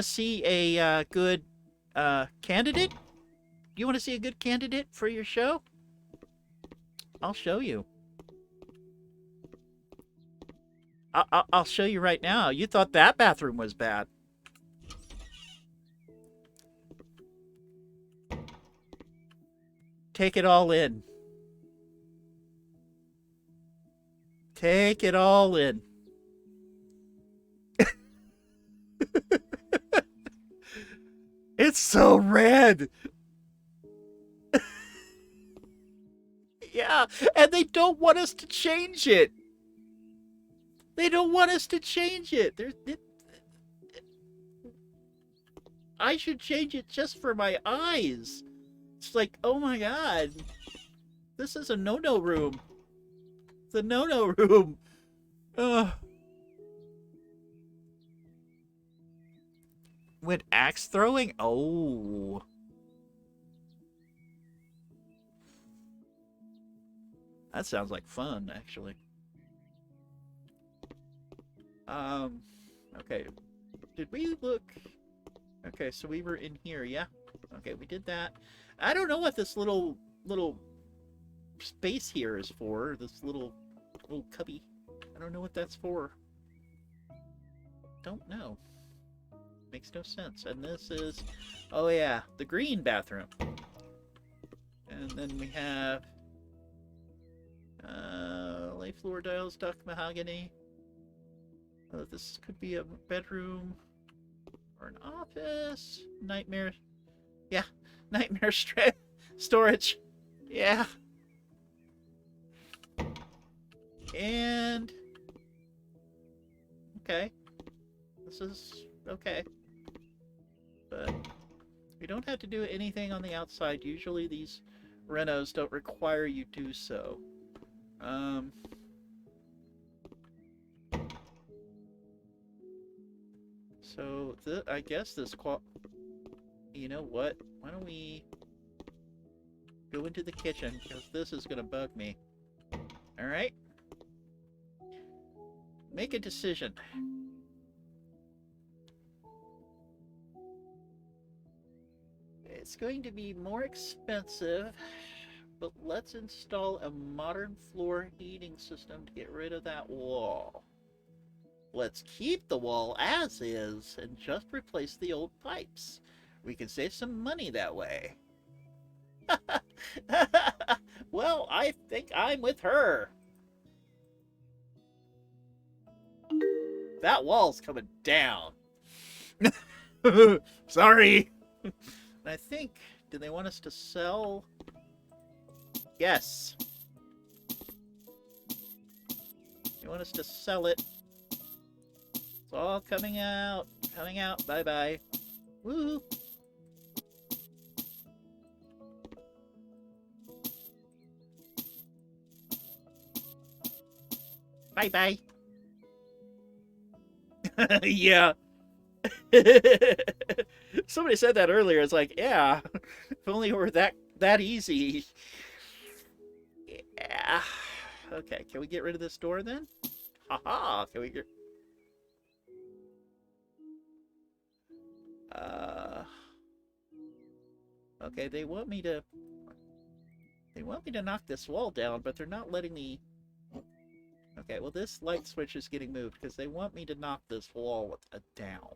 see a, good, candidate? You wanna see a good candidate for your show? I'll show you. I'll show you right now. You thought that bathroom was bad. Take it all in. Take it all in. It's so red. Yeah, and they don't want us to change it. They don't want us to change it. I should change it just for my eyes. It's like, oh my god. This is a no-no room. It's a no-no room. Ugh. With axe throwing? Oh. That sounds like fun, actually. Okay. Did we look? Okay, so we were in here, yeah? Okay, we did that. I don't know what this little space here is for. This little cubby. I don't know what that's for. Don't know. Makes no sense. And this is, oh yeah, the green bathroom. And then we have Lay floor tiles, duck mahogany. This could be a bedroom or an office. Nightmare. Yeah, nightmare storage. Yeah. And okay, this is okay, but we don't have to do anything on the outside. Usually these renos don't require you do so. So I guess this you know what? Why don't we go into the kitchen, because this is gonna bug me. All right. Make a decision. It's going to be more expensive, but let's install a modern floor heating system to get rid of that wall. Let's keep the wall as is and just replace the old pipes. We can save some money that way. Well, I think I'm with her. That wall's coming down. Sorry. I think, do they want us to sell? Yes. They want us to sell it. It's all coming out. Coming out. Bye-bye. Woo! Bye-bye. Yeah. Somebody said that earlier. It's like, yeah, if only it were that easy. Yeah. Okay, can we get rid of this door then? Haha, can we get... Okay, they want me to knock this wall down, but they're not letting me... Okay, well this light switch is getting moved because they want me to knock this wall down.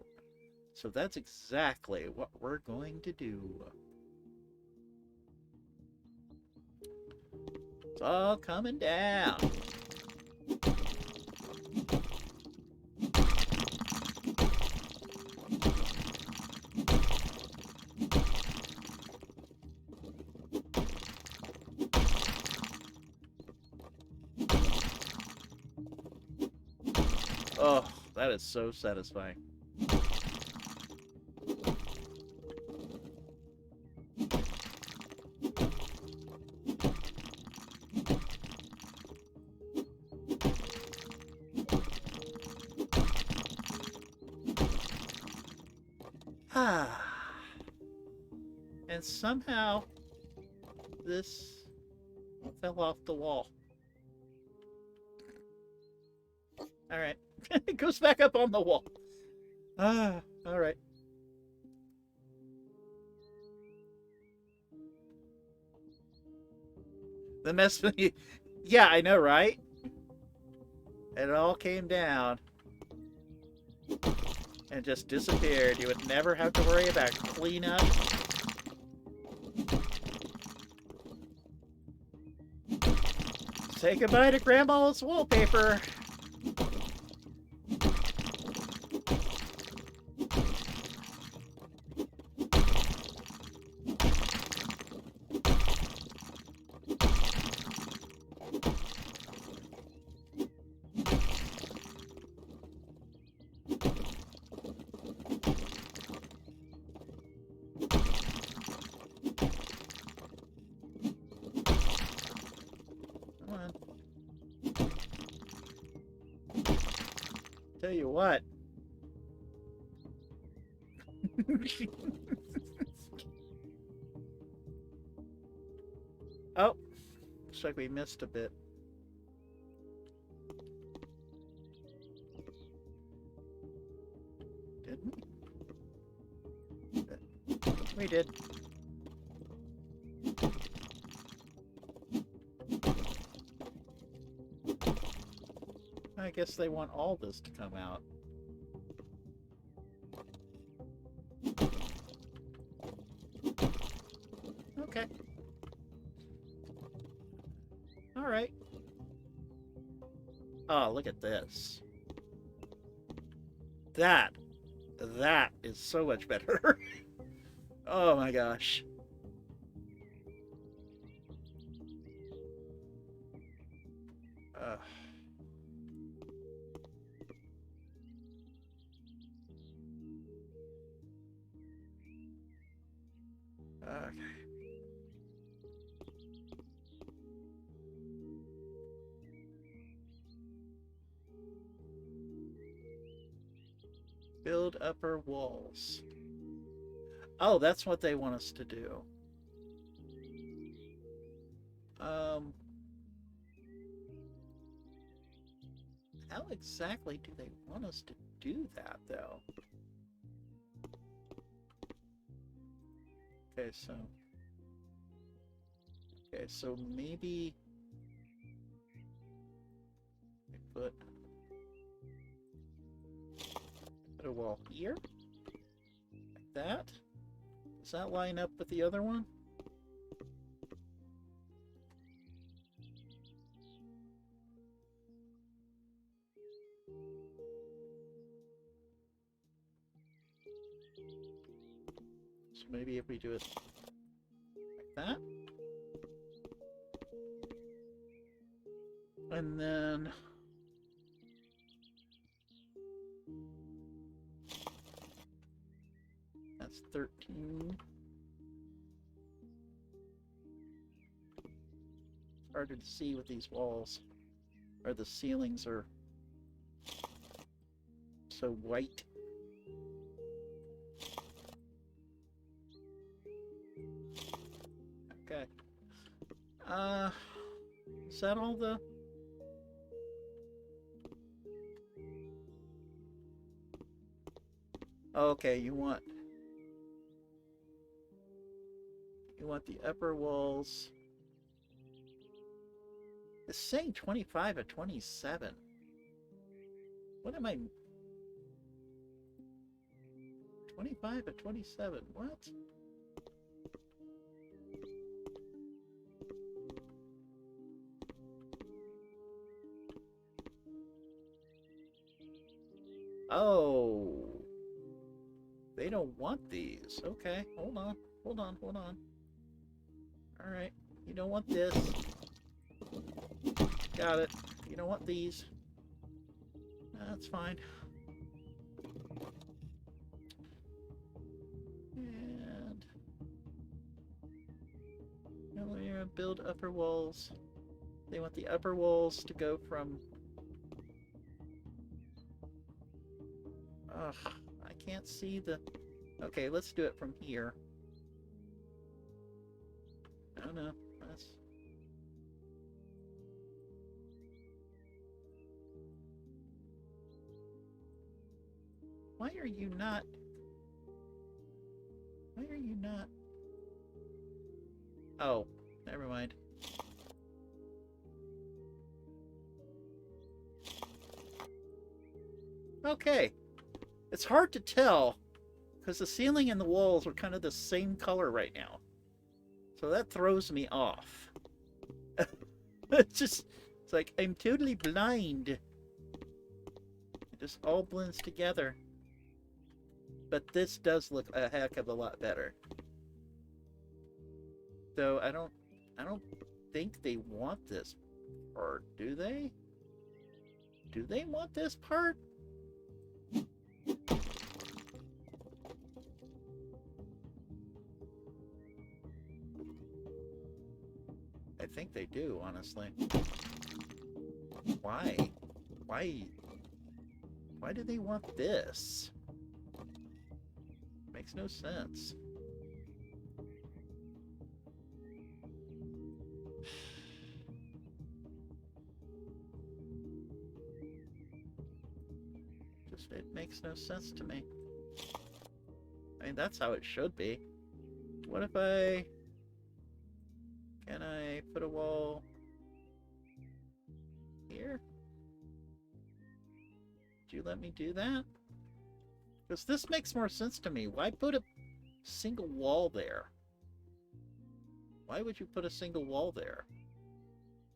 So that's exactly what we're going to do. It's all coming down. Oh, that is so satisfying. And somehow this fell off the wall. Alright. It goes back up on the wall. Alright. The mess... Yeah, I know, right? It all came down. And just disappeared. You would never have to worry about cleanup. Say goodbye to Grandma's wallpaper. Tell you what. Oh, looks like we missed a bit. Didn't we? We did. I guess they want all this to come out. Okay. Alright. Oh, look at this. That is so much better. Oh my gosh. Uh, okay. Build upper walls. Oh, that's what they want us to do. How exactly do they want us to do that, though? Okay, so maybe I put a wall here, like that. Does that line up with the other one? So maybe if we do it like that. And then that's 13. It's harder to see with these walls, or the ceilings are so white. Okay. Is that all the... Okay, you want the upper walls. It's saying 25 at 27. What am I... 25 at 27, what? Oh, they don't want these. Okay, hold on. All right, you don't want this. Got it. You don't want these. That's fine. And now we're gonna build upper walls. They want the upper walls to go from... Ugh, I can't see the... Okay, let's do it from here. Oh no, that's... Why are you not... Why are you not... Oh, never mind. Okay. It's hard to tell because the ceiling and the walls are kind of the same color right now. So that throws me off. It's like I'm totally blind. It just all blends together. But this does look a heck of a lot better. Though I don't think they want this part, do they? Do they want this part? I think they do, honestly. Why? Why do they want this? Makes no sense. Just, it makes no sense to me. I mean, that's how it should be. What if I... Can I put a wall here? Do you let me do that? Because this makes more sense to me. Why put a single wall there? Why would you put a single wall there?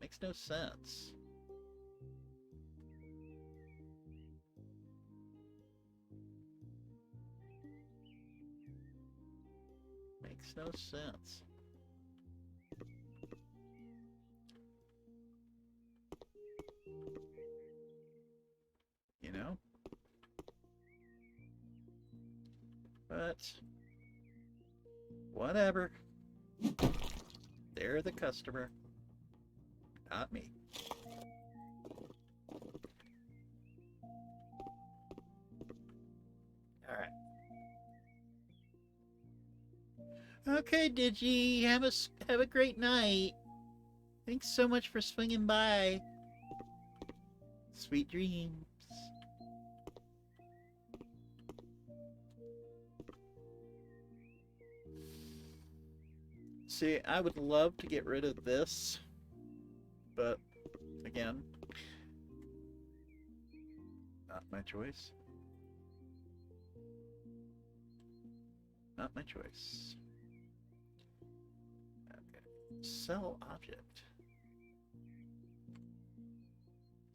Makes no sense. Makes no sense. You know? But whatever. They're the customer, not me. Alright. Okay, Digi, have a great night. Thanks so much for swinging by. Sweet dreams. See, I would love to get rid of this, but again, not my choice. Not my choice. Okay. Sell object.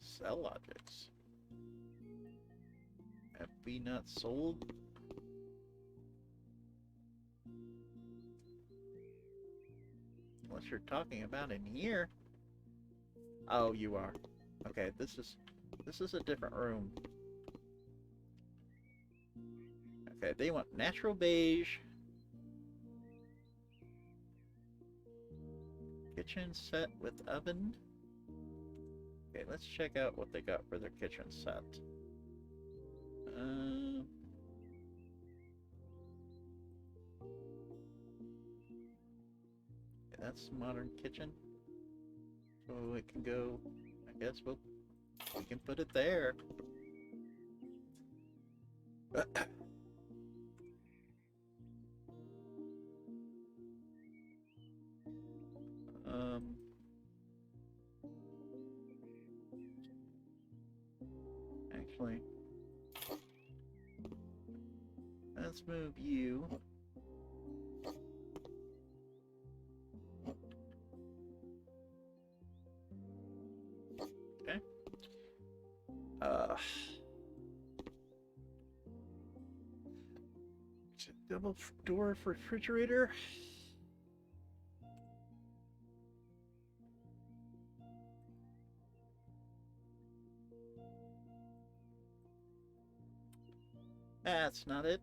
Sell objects. Have we not sold? Unless you're talking about in here. Oh, you are. Okay, this is a different room. Okay, they want natural beige. Kitchen set with oven. Okay, let's check out what they got for their kitchen set. Okay, that's modern kitchen. So it can go, I guess we can put it there. Actually, let's move you. Okay. Double door refrigerator. That's not it.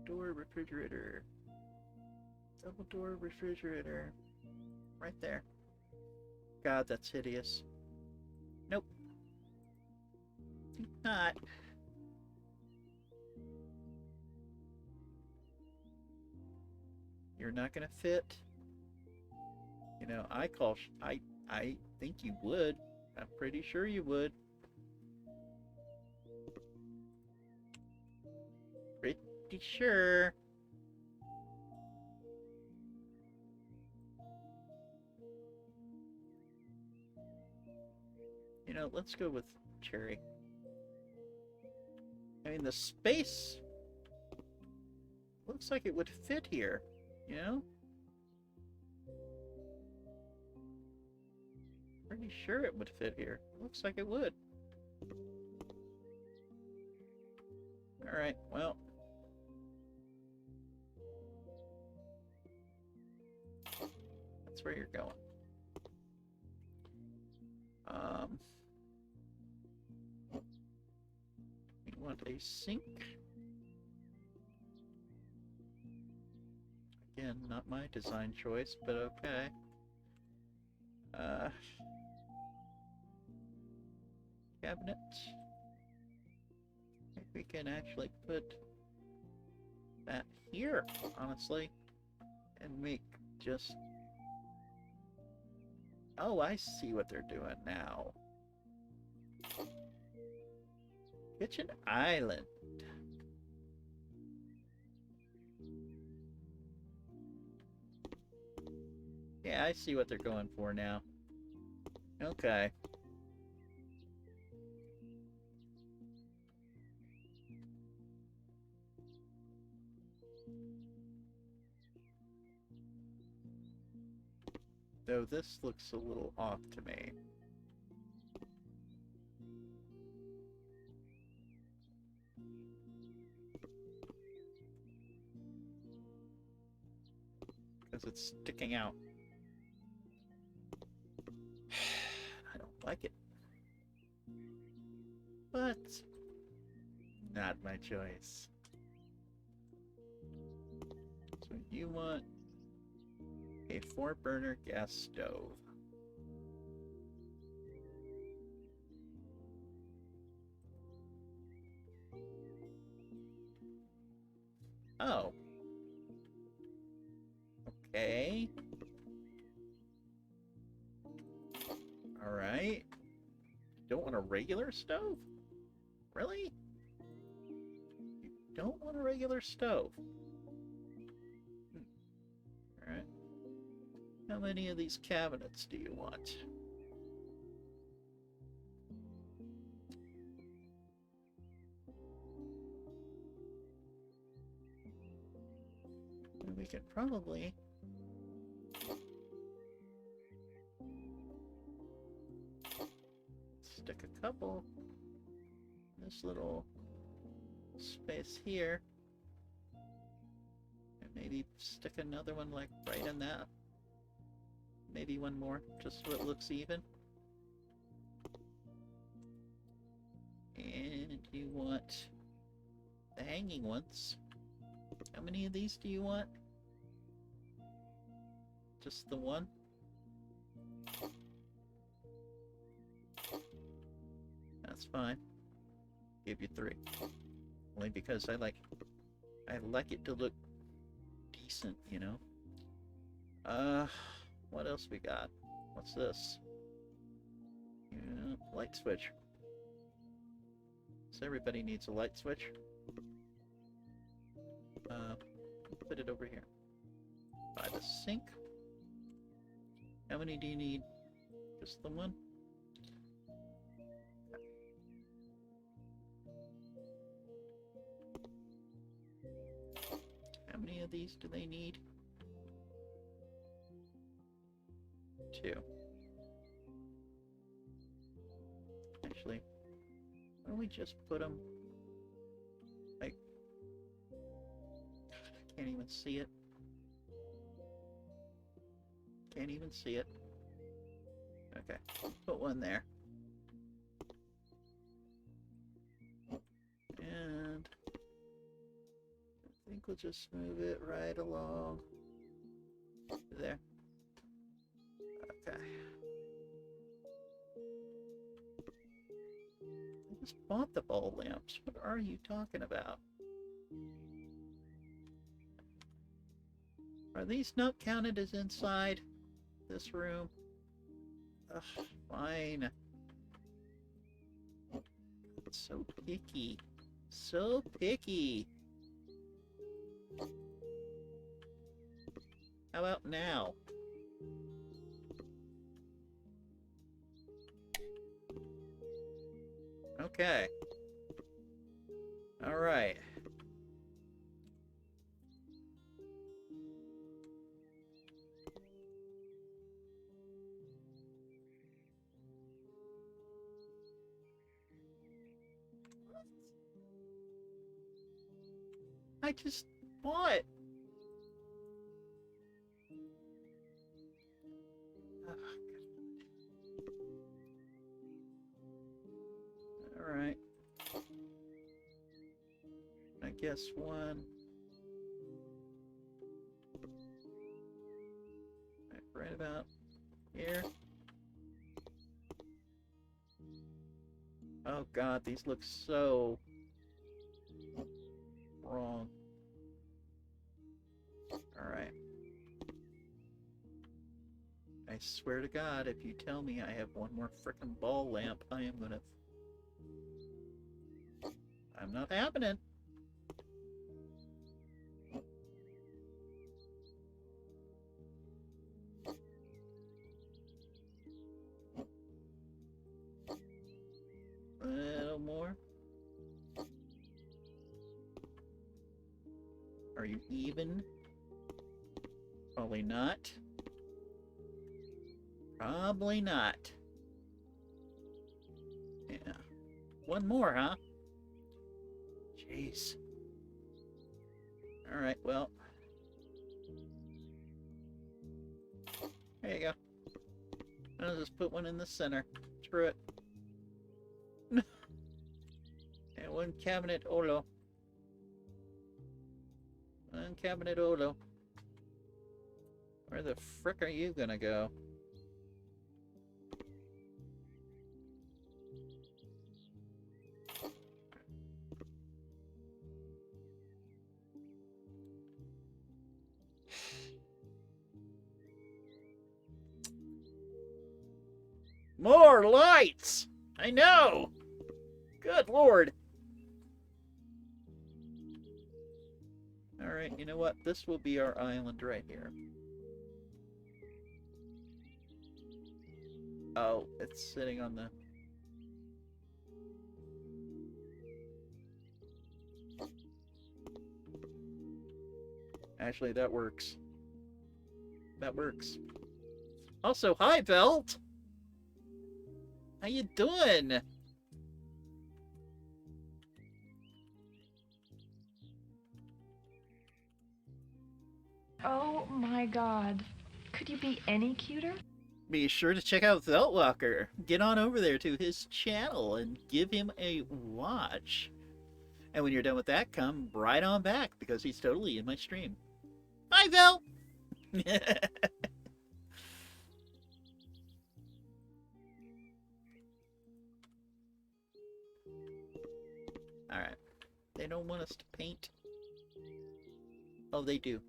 Door refrigerator. Double door refrigerator. Right there. God, that's hideous. Nope. Not. You're not gonna fit. You know, I think you would. I'm pretty sure you would. Pretty sure. You know, let's go with cherry. I mean, the space looks like it would fit here, you know? Pretty sure it would fit here. Looks like it would. Alright, well. That's where you're going. You want a sink. Again, not my design choice, but okay. Cabinet. I think we can actually put that here, honestly, and make just... Oh, I see what they're doing now. Kitchen island. Yeah, I see what they're going for now. Okay. Though this looks a little off to me. Because it's sticking out. I don't like it. But not my choice. So you want a 4-burner gas stove. Oh. Okay. Alright. Don't want a regular stove? Really? You don't want a regular stove? Alright. How many of these cabinets do you want? And we could probably stick a couple in this little space here. And maybe stick another one like right in that. Maybe one more, just so it looks even. And you want the hanging ones. How many of these do you want? Just the one? That's fine. Give you 3. Only because I like it to look decent, you know? What else we got? What's this? Yeah, light switch. So everybody needs a light switch. Put it over here. By the sink. How many do you need? Just the one? How many of these do they need? 2. Actually, why don't we just put them like... I can't even see it. Can't even see it. Okay, put one there. And I think we'll just move it right along there. Okay. I just bought the ball lamps. What are you talking about? Are these not counted as inside this room? Ugh, fine. It's so picky. So picky. How about now? Okay. All right. I just bought. All right. I guess one. Right about here. Oh God, these look so wrong. Alright. I swear to God, if you tell me I have one more frickin' ball lamp, I am gonna... I'm not having it. A little more. Are you even? Probably not. Probably not. Yeah. One more, huh? Jeez. Alright, well. There you go. I'll just put one in the center. Screw it. And one cabinet Olo. One cabinet Olo. Where the frick are you gonna go? More lights! I know! Good lord! Alright, you know what? This will be our island right here. Oh, it's sitting on the... Actually, that works. That works. Also, hi, Belt! How you doing? Oh my god. Could you be any cuter? Be sure to check out Veltwalker. Get on over there to his channel and give him a watch. And when you're done with that, come right on back because he's totally in my stream. Hi, Vel! Alright. They don't want us to paint. Oh, they do.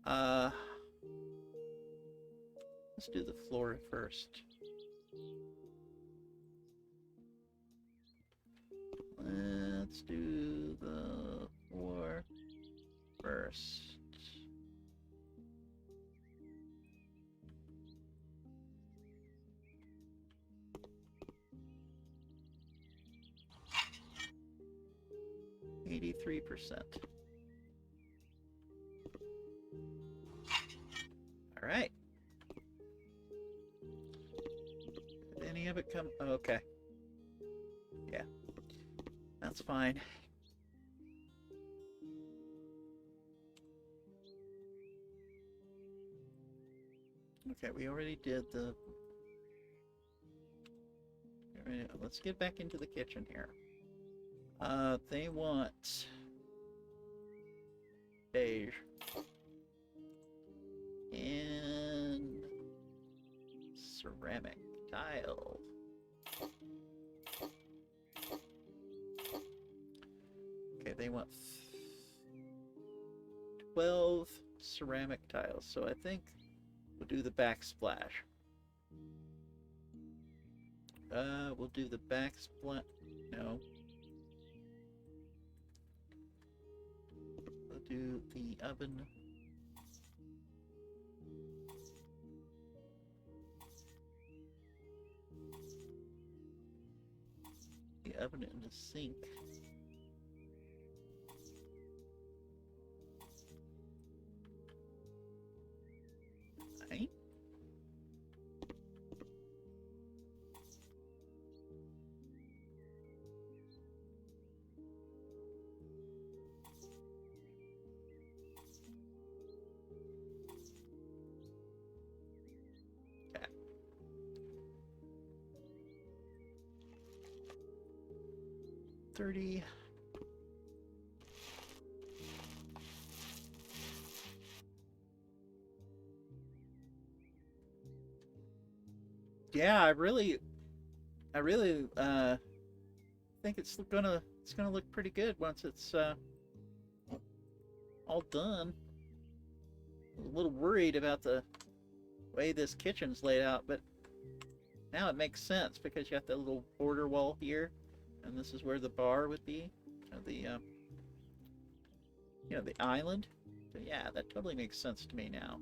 Let's do the floor first. Let's do the floor first. %. All right. Did any of it come? Oh, okay. Yeah, that's fine. Okay, we already did the... Let's get back into the kitchen here. They want beige and ceramic tile. Okay, they want 12 ceramic tiles, so I think we'll do the backsplash. We'll do the backsplash. No. We'll do the oven. The oven and the sink. Right. Okay. $30. Yeah, I really think it's gonna look pretty good once it's all done. I'm a little worried about the way this kitchen's laid out, but now it makes sense because you have the little border wall here, and this is where the bar would be, the the island. So yeah, that totally makes sense to me now.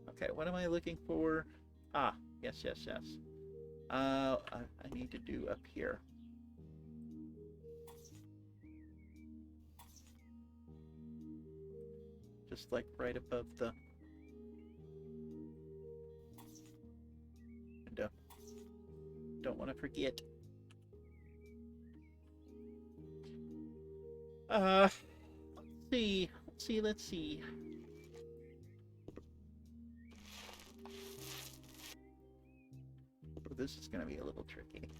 Okay, what am I looking for? Ah, yes. I need to do up here. Just like right above the window. Don't want to forget. Let's see. This is going to be a little tricky.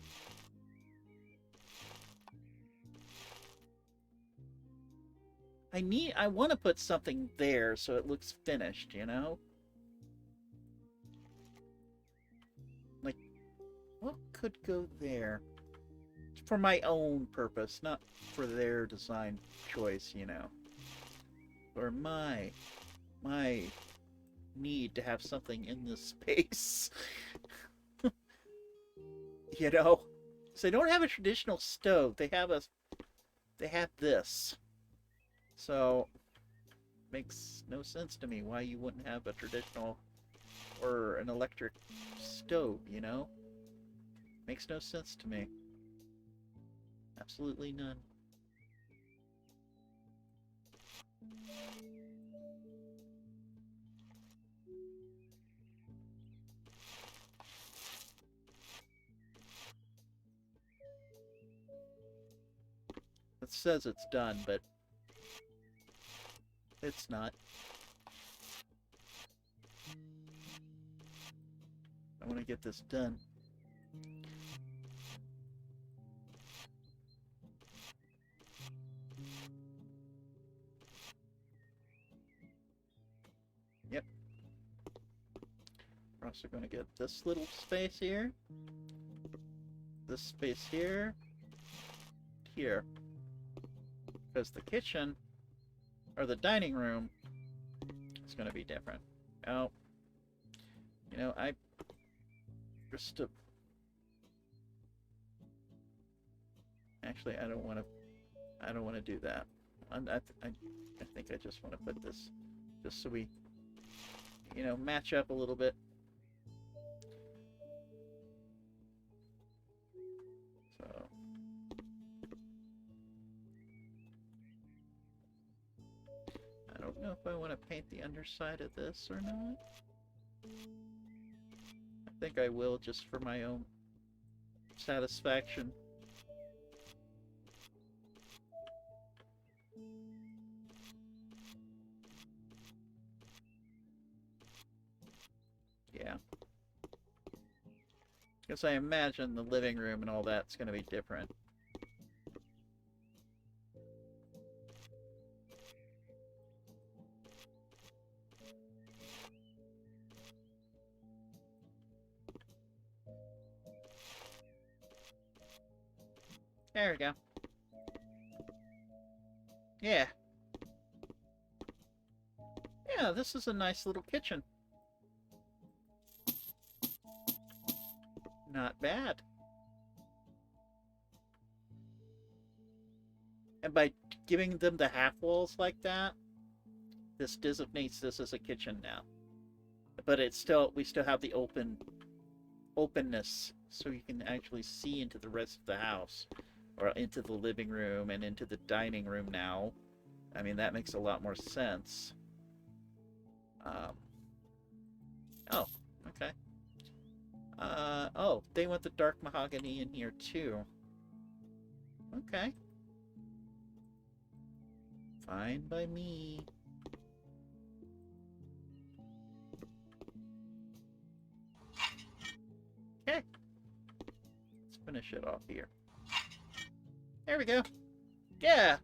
I want to put something there so it looks finished, you know? Like, what could go there? For my own purpose, not for their design choice, you know. Or my need to have something in this space. You know? So they don't have a traditional stove. They have this. So makes no sense to me why you wouldn't have a traditional or an electric stove, you know? Makes no sense to me. Absolutely none. It says it's done, but it's not. I want to get this done. Yep. We're also going to get this little space here. This space here. Here. Because the kitchen, or the dining room, is going to be different. Oh. You know, I just... Actually, I don't want to do that. I think I just want to put this, just so we, you know, match up a little bit. So, I don't know if I want to paint the underside of this or not. I think I will, just for my own satisfaction. Yeah. Because I imagine the living room and all that's going to be different. There we go. Yeah. Yeah, this is a nice little kitchen. Not bad. And by giving them the half walls like that, this designates this as a kitchen now. But it's still, we still have the openness, so you can actually see into the rest of the house, or into the living room and into the dining room now. I mean, that makes a lot more sense. Oh, okay. Oh, they want the dark mahogany in here too. Okay. Fine by me. Okay. Let's finish it off here. There we go. Yeah.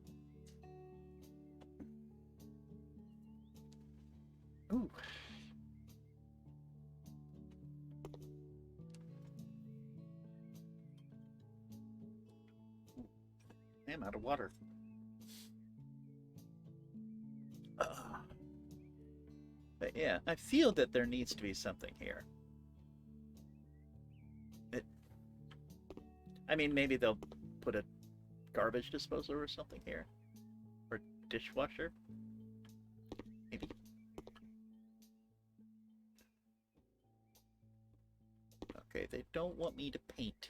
Ooh. I'm out of water. But yeah, I feel that there needs to be something here. I mean, maybe they'll put a garbage disposal or something here. Or dishwasher. Maybe. Okay, they don't want me to paint.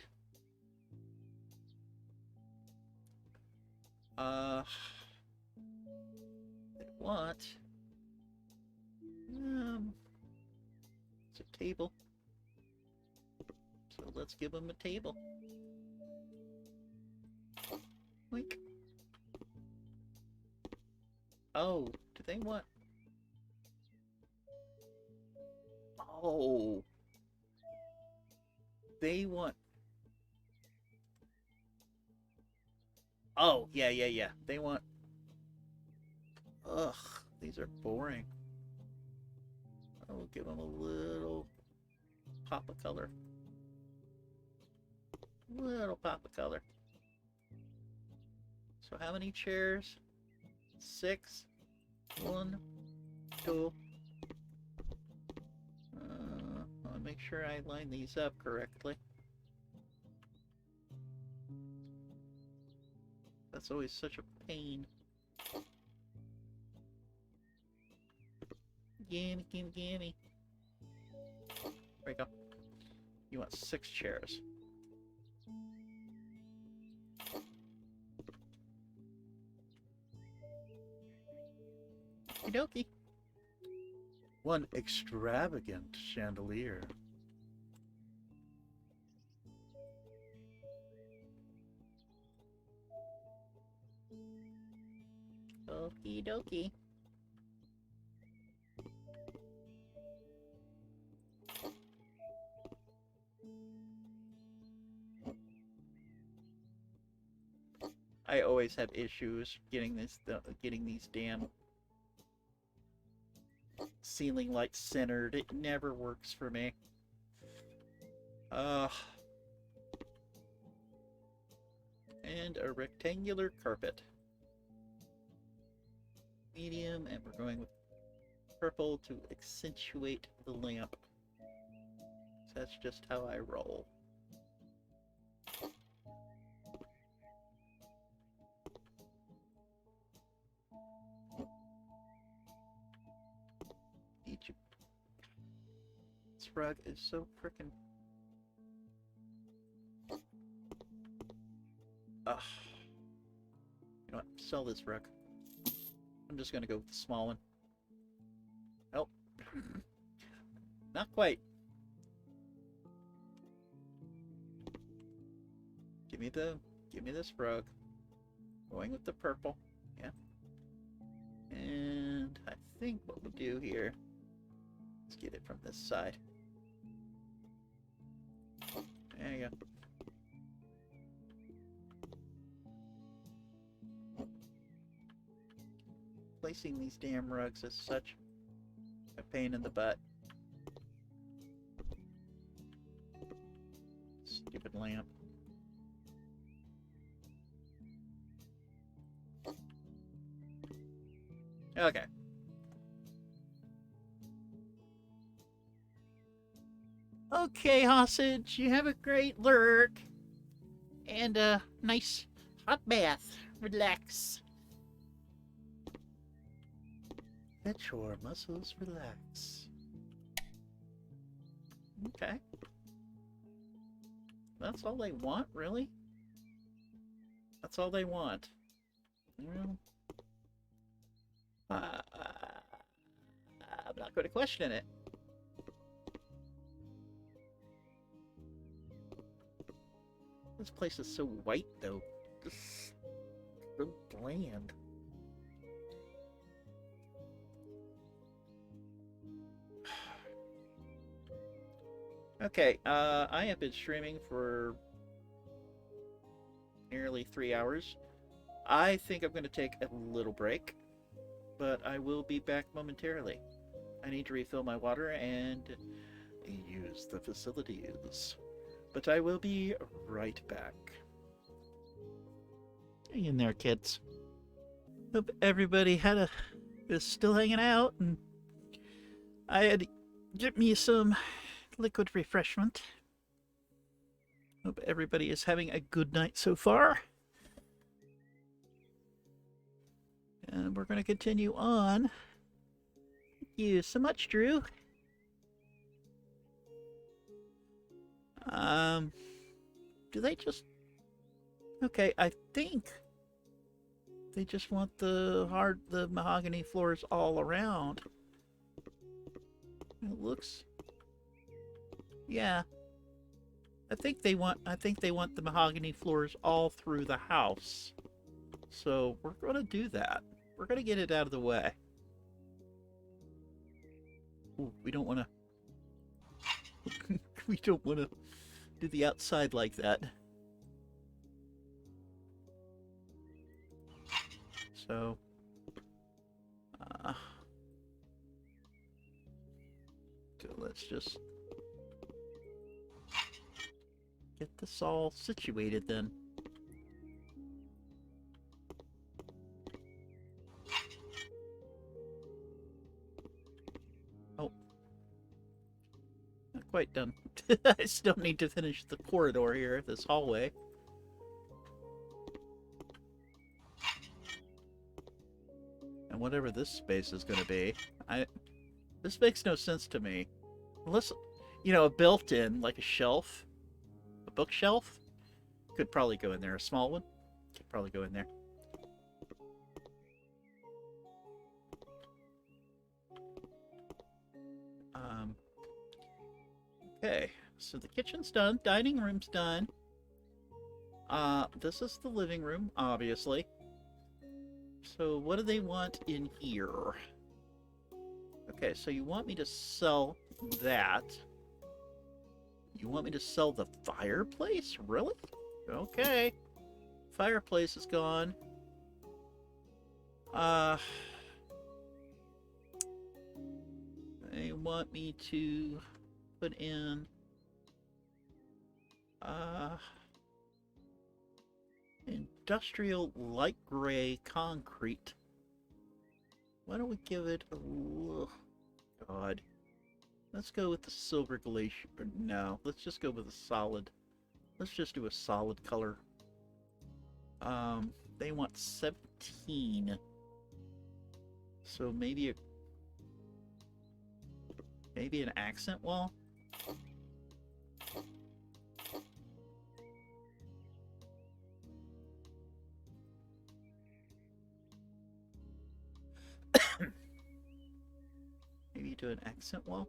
They want... it's a table. So let's give them a table. Wink. Oh, do they want... Oh. They want... Oh, yeah. They want... Ugh, these are boring. I'll give them a little pop of color. Little pop of color. So how many chairs? 6. 1, 2. I'll make sure I line these up correctly. That's always such a pain. Gimme. There we go. You want 6 chairs. Okie dokie. 1 extravagant chandelier. Okie dokie. I always have issues getting these damn ceiling lights centered. It never works for me. And a rectangular carpet. Medium, and we're going with purple to accentuate the lamp. So that's just how I roll. This rug is so frickin'... Ugh. You know what? Sell this rug. I'm just gonna go with the small one. Nope. Not quite. Give me this rug. Going with the purple. Yeah. And I think what we'll do here, let's get it from this side. There you go. Placing these damn rugs is such a pain in the butt. Stupid lamp. Okay. Okay, hostage, you have a great lurk. And a nice hot bath. Relax. Let your muscles relax. Okay. That's all they want, really? That's all they want. Well, I'm not going to question it. This place is so white, though. Just so bland. Okay, I have been streaming for nearly 3 hours. I think I'm going to take a little break, but I will be back momentarily. I need to refill my water and use the facilities. But I will be right back. Hang in there, kids. Hope everybody is still hanging out, and I had to get me some liquid refreshment. Hope everybody is having a good night so far. And we're going to continue on. Thank you so much, Drew. Do they just... Okay, I think they just want the mahogany floors all around. It looks... Yeah. I think they want the mahogany floors all through the house. So we're going to do that. We're going to get it out of the way. Ooh, we don't want to do the outside like that. So, so let's just get this all situated then. Oh, not quite done. I still need to finish the corridor here, this hallway. And whatever this space is going to be, this makes no sense to me. Unless, you know, a built-in, like a shelf, a bookshelf, could probably go in there. A small one could probably go in there. Okay, so the kitchen's done, dining room's done. This is the living room, obviously. So what do they want in here? Okay, so you want me to sell that. You want me to sell the fireplace? Really? Okay. Fireplace is gone. They want me to put in industrial light gray concrete. Why don't we give it a little... God. Let's go with the silver glacier. No, let's just go with a solid. Let's just do a solid color. They want 17. So maybe an accent wall? Maybe do an accent wall?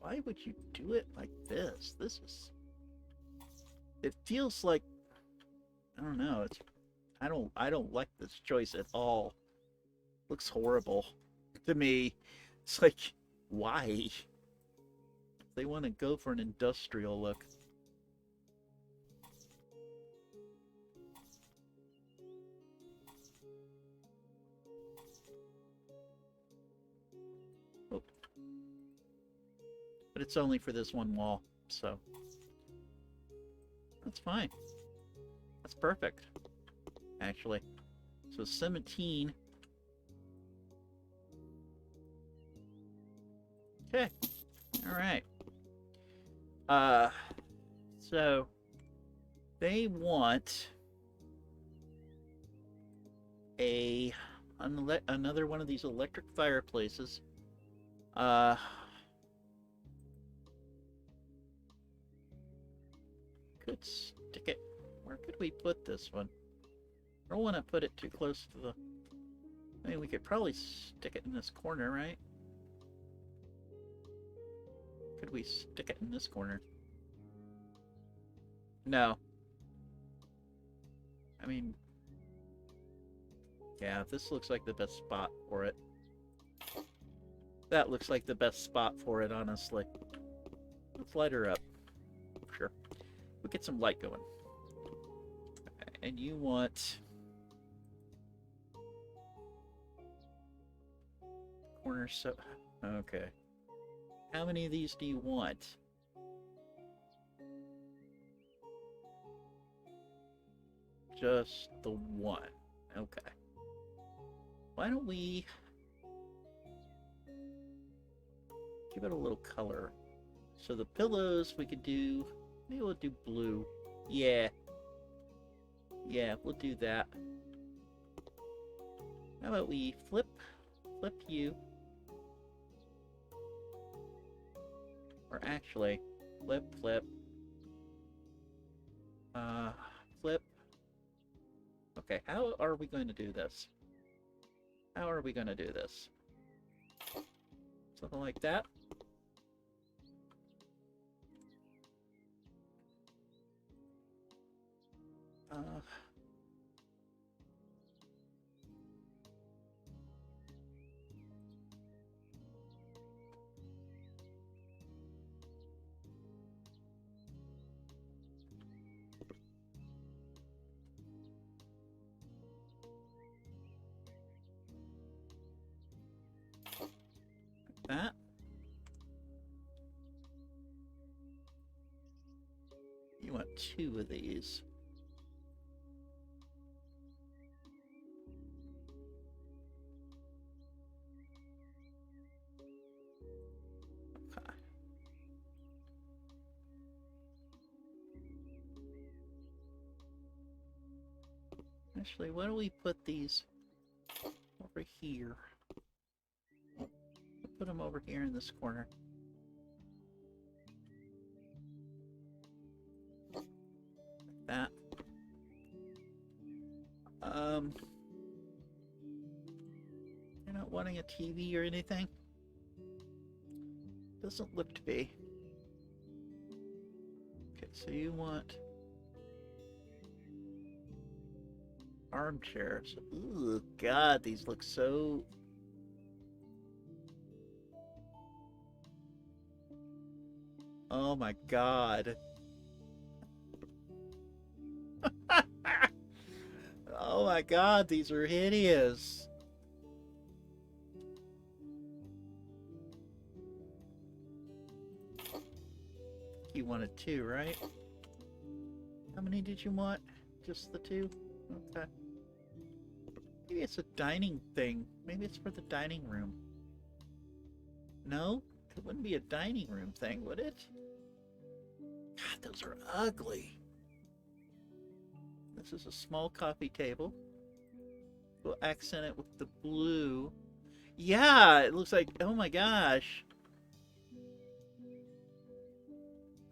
Why would you do it like this? It feels like, I don't know, I don't like this choice at all. Looks horrible to me. It's like, why? They want to go for an industrial look. Oh. But it's only for this one wall, so that's fine. That's perfect, actually. So 17. Okay. All right. So they want another one of these electric fireplaces. Could stick it. Where could we put this one? I don't want to put it too close to the... I mean, we could probably stick it in this corner, right? Could we stick it in this corner? No. I mean... Yeah, this looks like the best spot for it. That looks like the best spot for it, honestly. Let's light her up. Sure. We'll get some light going. Okay, and you want... corner so... Okay. How many of these do you want? Just the one. Okay. Why don't we give it a little color? So the pillows we could do... Maybe we'll do blue. Yeah. Yeah, we'll do that. How about we flip you? Or actually, flip. Flip. Okay, how are we going to do this? How are we going to do this? Something like that? that. You want 2 of these. Okay. Actually, why don't we put these over here? We'll put them over here in this corner. Like that. You're not wanting a TV or anything? Doesn't look to be. Okay, so you want armchairs. Ooh, God, these look so... Oh my God. Oh my God, these are hideous. You wanted 2, right? How many did you want? Just the 2? Okay. Maybe it's a dining thing. Maybe it's for the dining room. No? It wouldn't be a dining room thing, would it? God, those are ugly. This is a small coffee table. We'll accent it with the blue. Yeah, it looks like, oh my gosh.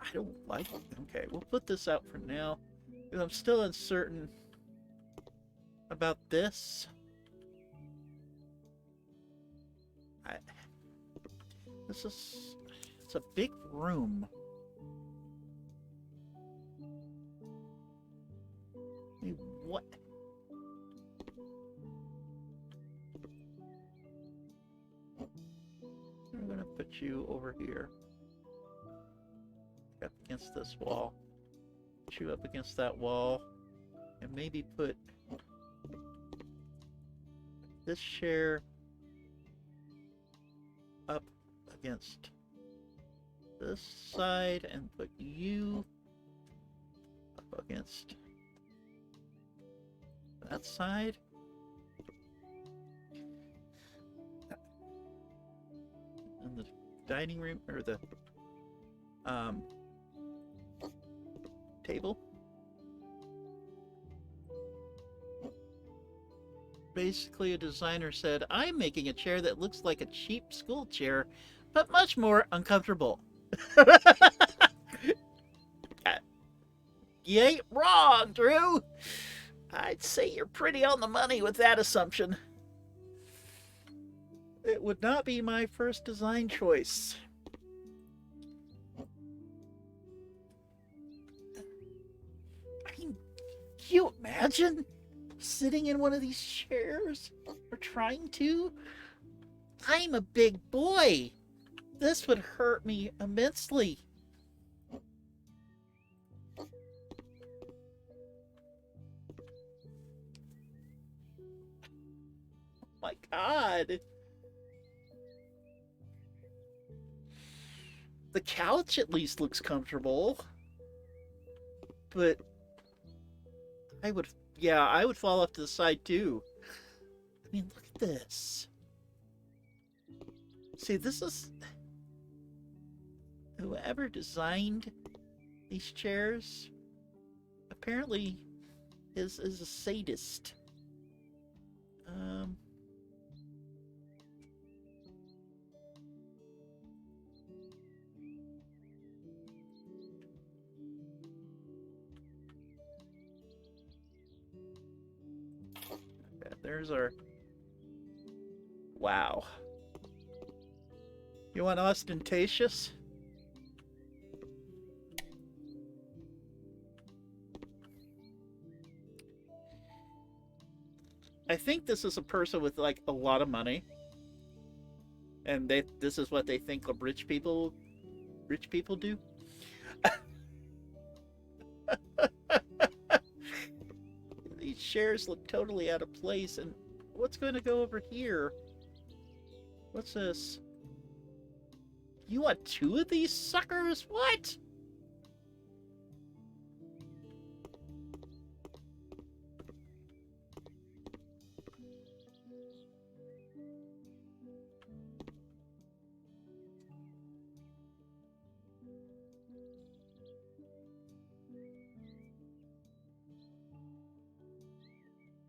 I don't like it. Okay, we'll put this out for now. Because I'm still uncertain about this. It's a big room. I mean, what? I'm gonna put you over here. Up against this wall. Put you up against that wall. And maybe put this chair up against this side and put you up against that side. And the dining room, or the table. Basically, a designer said, I'm making a chair that looks like a cheap school chair, but much more uncomfortable. You ain't wrong, Drew. I'd say you're pretty on the money with that assumption. It would not be my first design choice. I mean, can you imagine sitting in one of these chairs? Or trying to? I'm a big boy. This would hurt me immensely. My God. The couch at least looks comfortable. But I would fall off to the side too. I mean, look at this. See, this is... Whoever designed these chairs apparently is a sadist. Okay, there's our... Wow. You want ostentatious? I think this is a person with like a lot of money, and this is what they think rich people do. These chairs look totally out of place, and what's going to go over here? What's this? You want 2 of these suckers? What?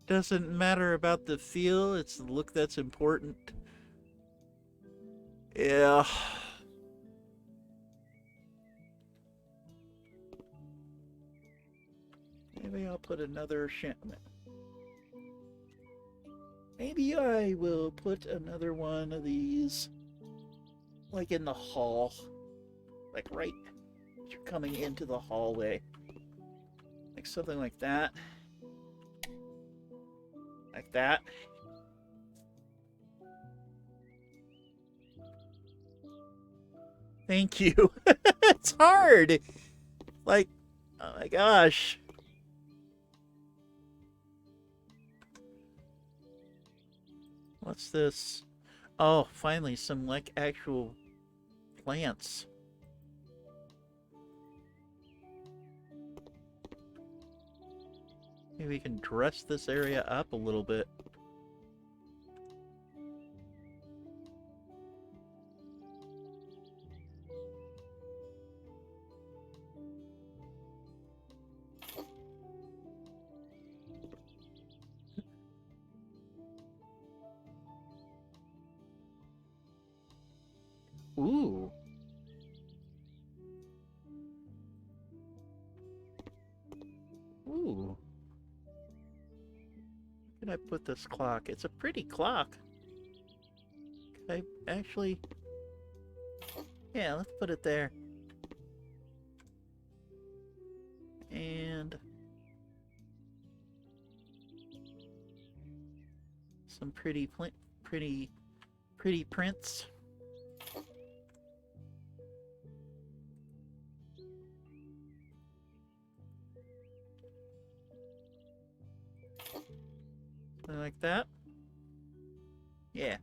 Doesn't matter about the feel, it's the look that's important. Yeah. Maybe I'll put another Maybe I will put another one of these, like in the hall. Like right as you're coming into the hallway. Like something like that. Like that. Thank you. It's hard. Like, oh my gosh. What's this? Oh, finally, some like actual plants. Maybe we can dress this area up a little bit. Ooh. Ooh. Where can I put this clock? It's a pretty clock. Can I actually... Yeah, let's put it there. And... some pretty prints. Something like that. Yeah.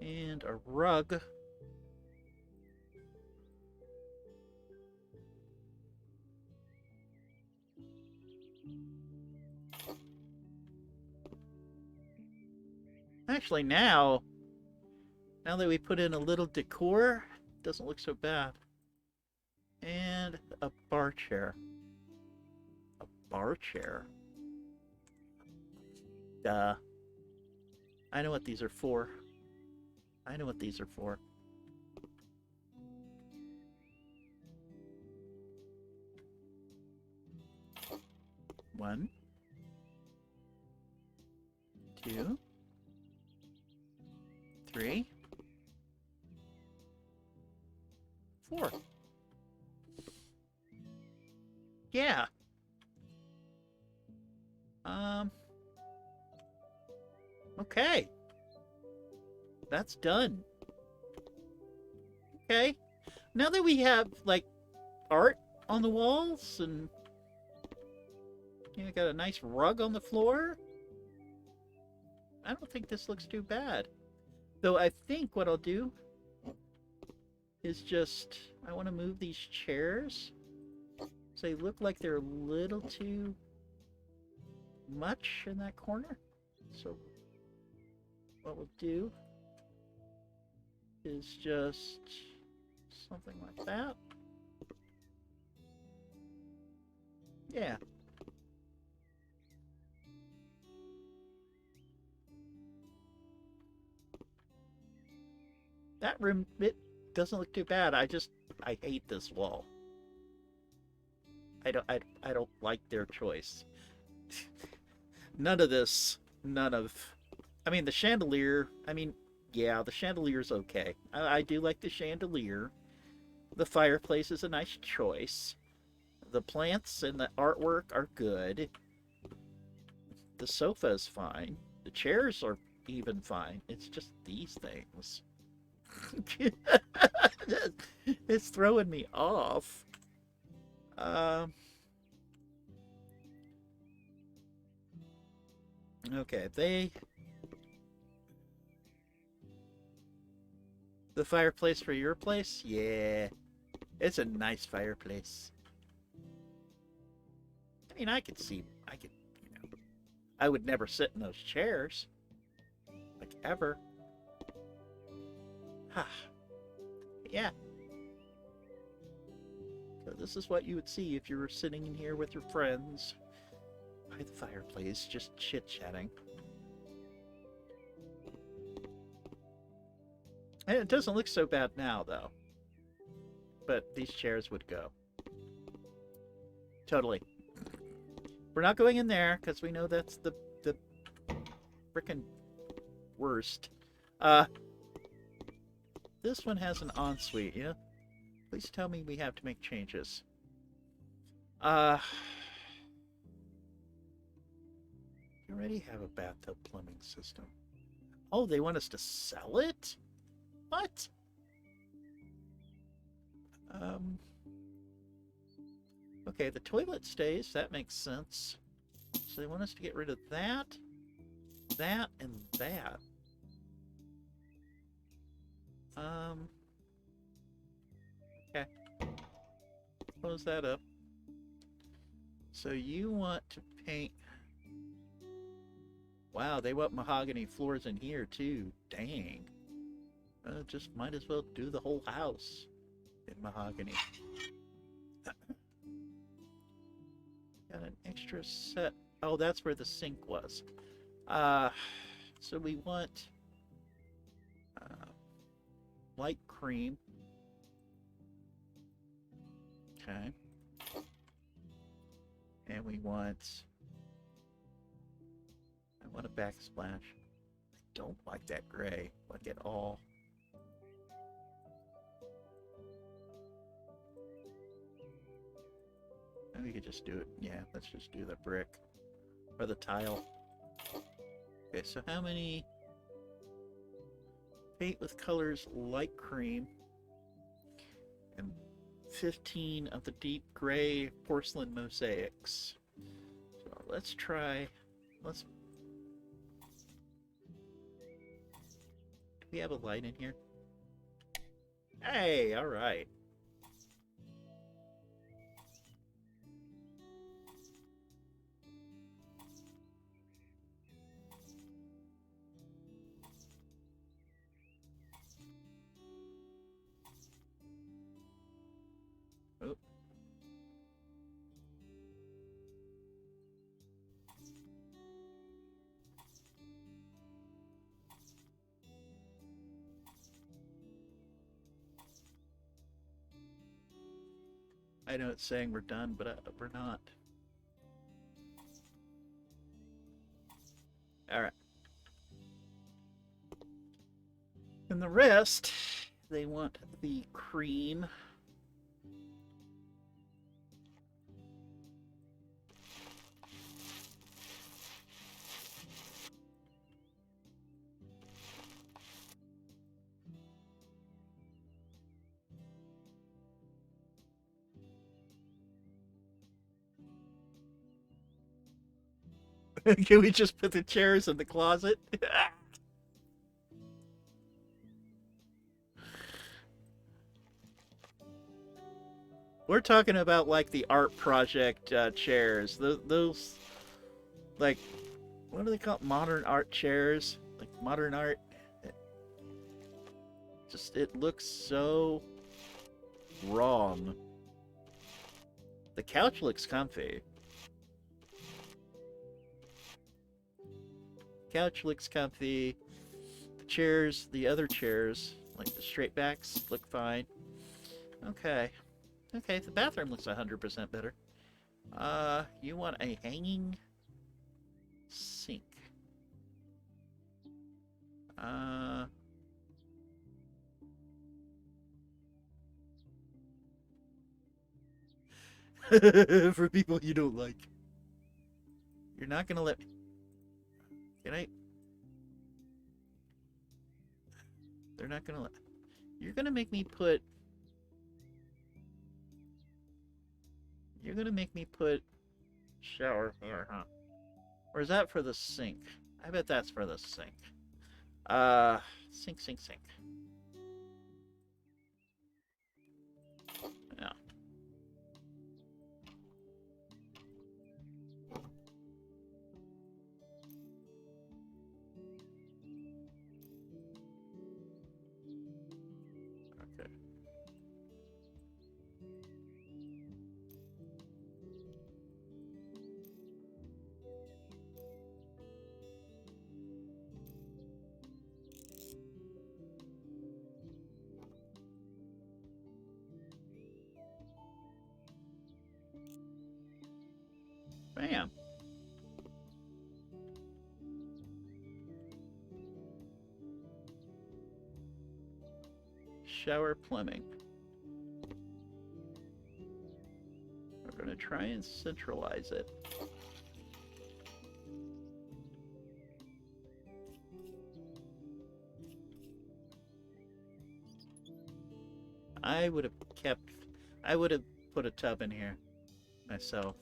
And a rug. Actually, now that we put in a little decor, it doesn't look so bad. And a bar chair. A bar chair. Duh. I know what these are for. I know what these are for. One. 2. 3. 4. Yeah. Okay. That's done. Okay. Now that we have, like, art on the walls and got a nice rug on the floor, I don't think this looks too bad. Though I think what I'll do is just, I want to move these chairs. So they look like they're a little too much in that corner. So what we'll do is just something like that. Yeah. That room, it doesn't look too bad. I hate this wall. I don't like their choice. None of this. I mean, the chandelier, yeah, the chandelier's okay. I do like the chandelier. The fireplace is a nice choice. The plants and the artwork are good. The sofa is fine. The chairs are even fine. It's just these things. It's throwing me off. Okay, the fireplace for your place? Yeah. It's a nice fireplace. I mean, I could, you know, I would never sit in those chairs. Like, ever. Yeah. So this is what you would see if you were sitting in here with your friends by the fireplace, just chit-chatting. And it doesn't look so bad now, though. But these chairs would go. Totally. We're not going in there, because we know that's the frickin' worst. This one has an ensuite, yeah? Please tell me we have to make changes. You already have a bathtub plumbing system. Oh, they want us to sell it? What? Okay, the toilet stays. That makes sense. So they want us to get rid of that, and that. Okay. Close that up. So you want to paint... Wow, they want mahogany floors in here too. Dang. Just might as well do the whole house in mahogany. Got an extra set. Oh, that's where the sink was. So we want light cream. Okay. And we want... I want a backsplash. I don't like that gray, like at all. And we could just do it. Yeah, let's just do the brick. Or the tile. Okay, so how many... Paint with colors light cream. And 15 of the deep gray porcelain mosaics. So let's try... Let's... Do we have a light in here? Hey, alright. Oh. I know it's saying we're done, but we're not. Alright. And the rest, they want the cream. Can we just put the chairs in the closet? We're talking about like the art project chairs. Those, like, what do they call it? Modern art chairs? Like modern art? Just, it looks so wrong. The couch looks comfy. Couch looks comfy. The chairs, the other chairs, like the straight backs, look fine. Okay. Okay, the bathroom looks 100% better. You want a hanging sink. For people you don't like. You're not gonna let me... Can I? They're not gonna let... You're gonna make me put... You're gonna make me put shower here, huh? Or is that for the sink? I bet that's for the sink. Sink. Yeah. Okay. Bam. Shower plumbing. We're going to try and centralize it. I would have put a tub in here myself.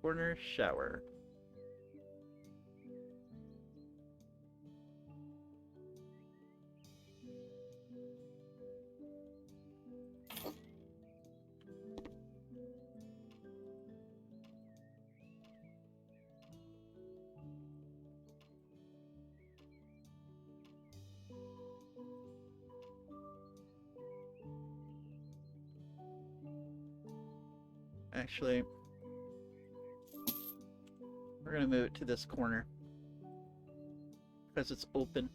Corner shower. Actually, we're going to move it to this corner because it's open.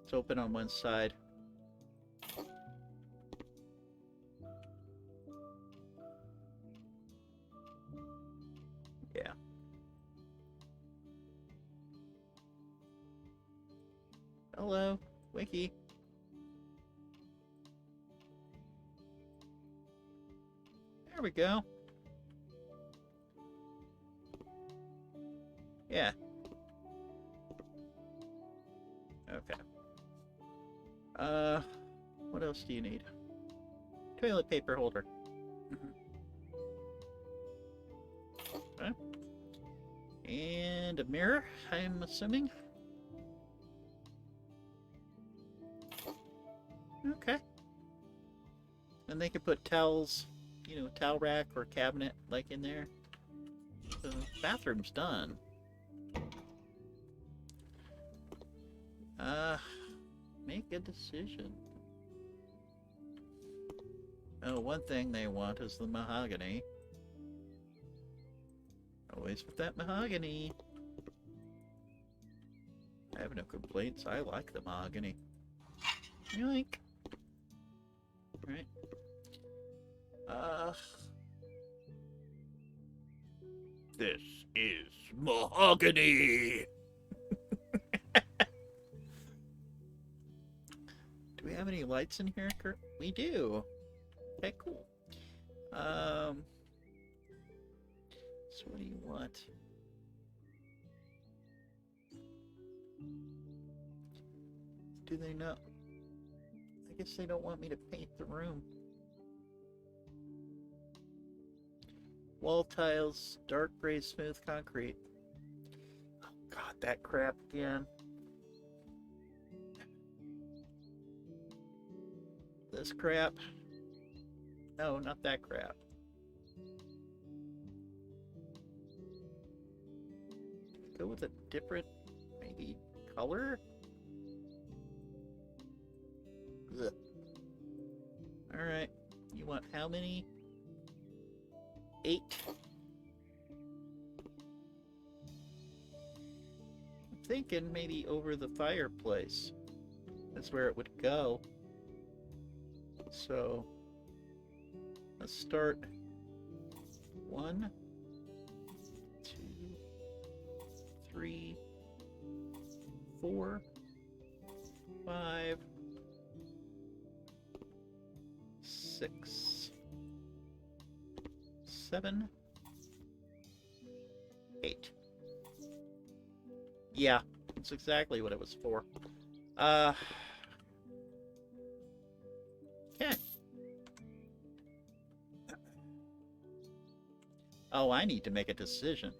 It's open on one side. Yeah. Hello, Wiki. There we go. Yeah. Okay. What else do you need? Toilet paper holder. Okay. And a mirror, I'm assuming. Okay. And they could put towels, you know, towel rack or cabinet like in there. The bathroom's done. Make a decision. Oh, one thing they want is the mahogany. Always with that mahogany. I have no complaints. I like the mahogany. Yoink. Right. This is mahogany. Do we have any lights in here, Kurt? We do. Okay, cool. So what do you want? Do they not? I guess they don't want me to paint the room. Wall tiles, dark gray smooth concrete. Oh god, that crap again. This crap. No, not that crap. Go with a different, maybe, color? Ugh. Alright, you want how many? 8. I'm thinking maybe over the fireplace. That's where it would go. So, let's start 1, 2, 3, 4, 5, 6, 7, 8. Yeah, that's exactly what it was for. Okay. Oh, I need to make a decision.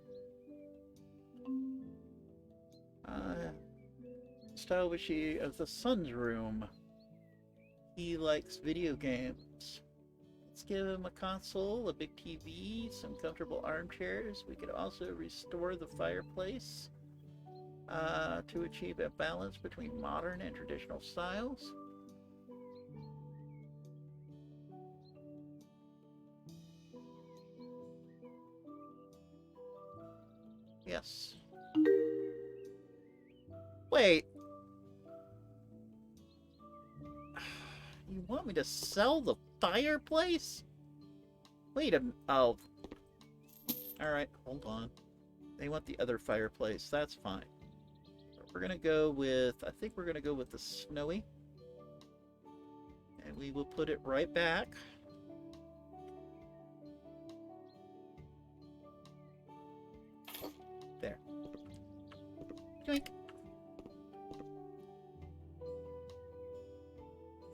Style was she of the son's room? He likes video games. Let's give him a console, a big TV, some comfortable armchairs. We could also restore the fireplace to achieve a balance between modern and traditional styles. Yes. Wait. You want me to sell the fireplace? Wait a minute. Oh. Alright, hold on. They want the other fireplace. That's fine. We're going to go with... I think we're going to go with the snowy. And we will put it right back. There. Doink.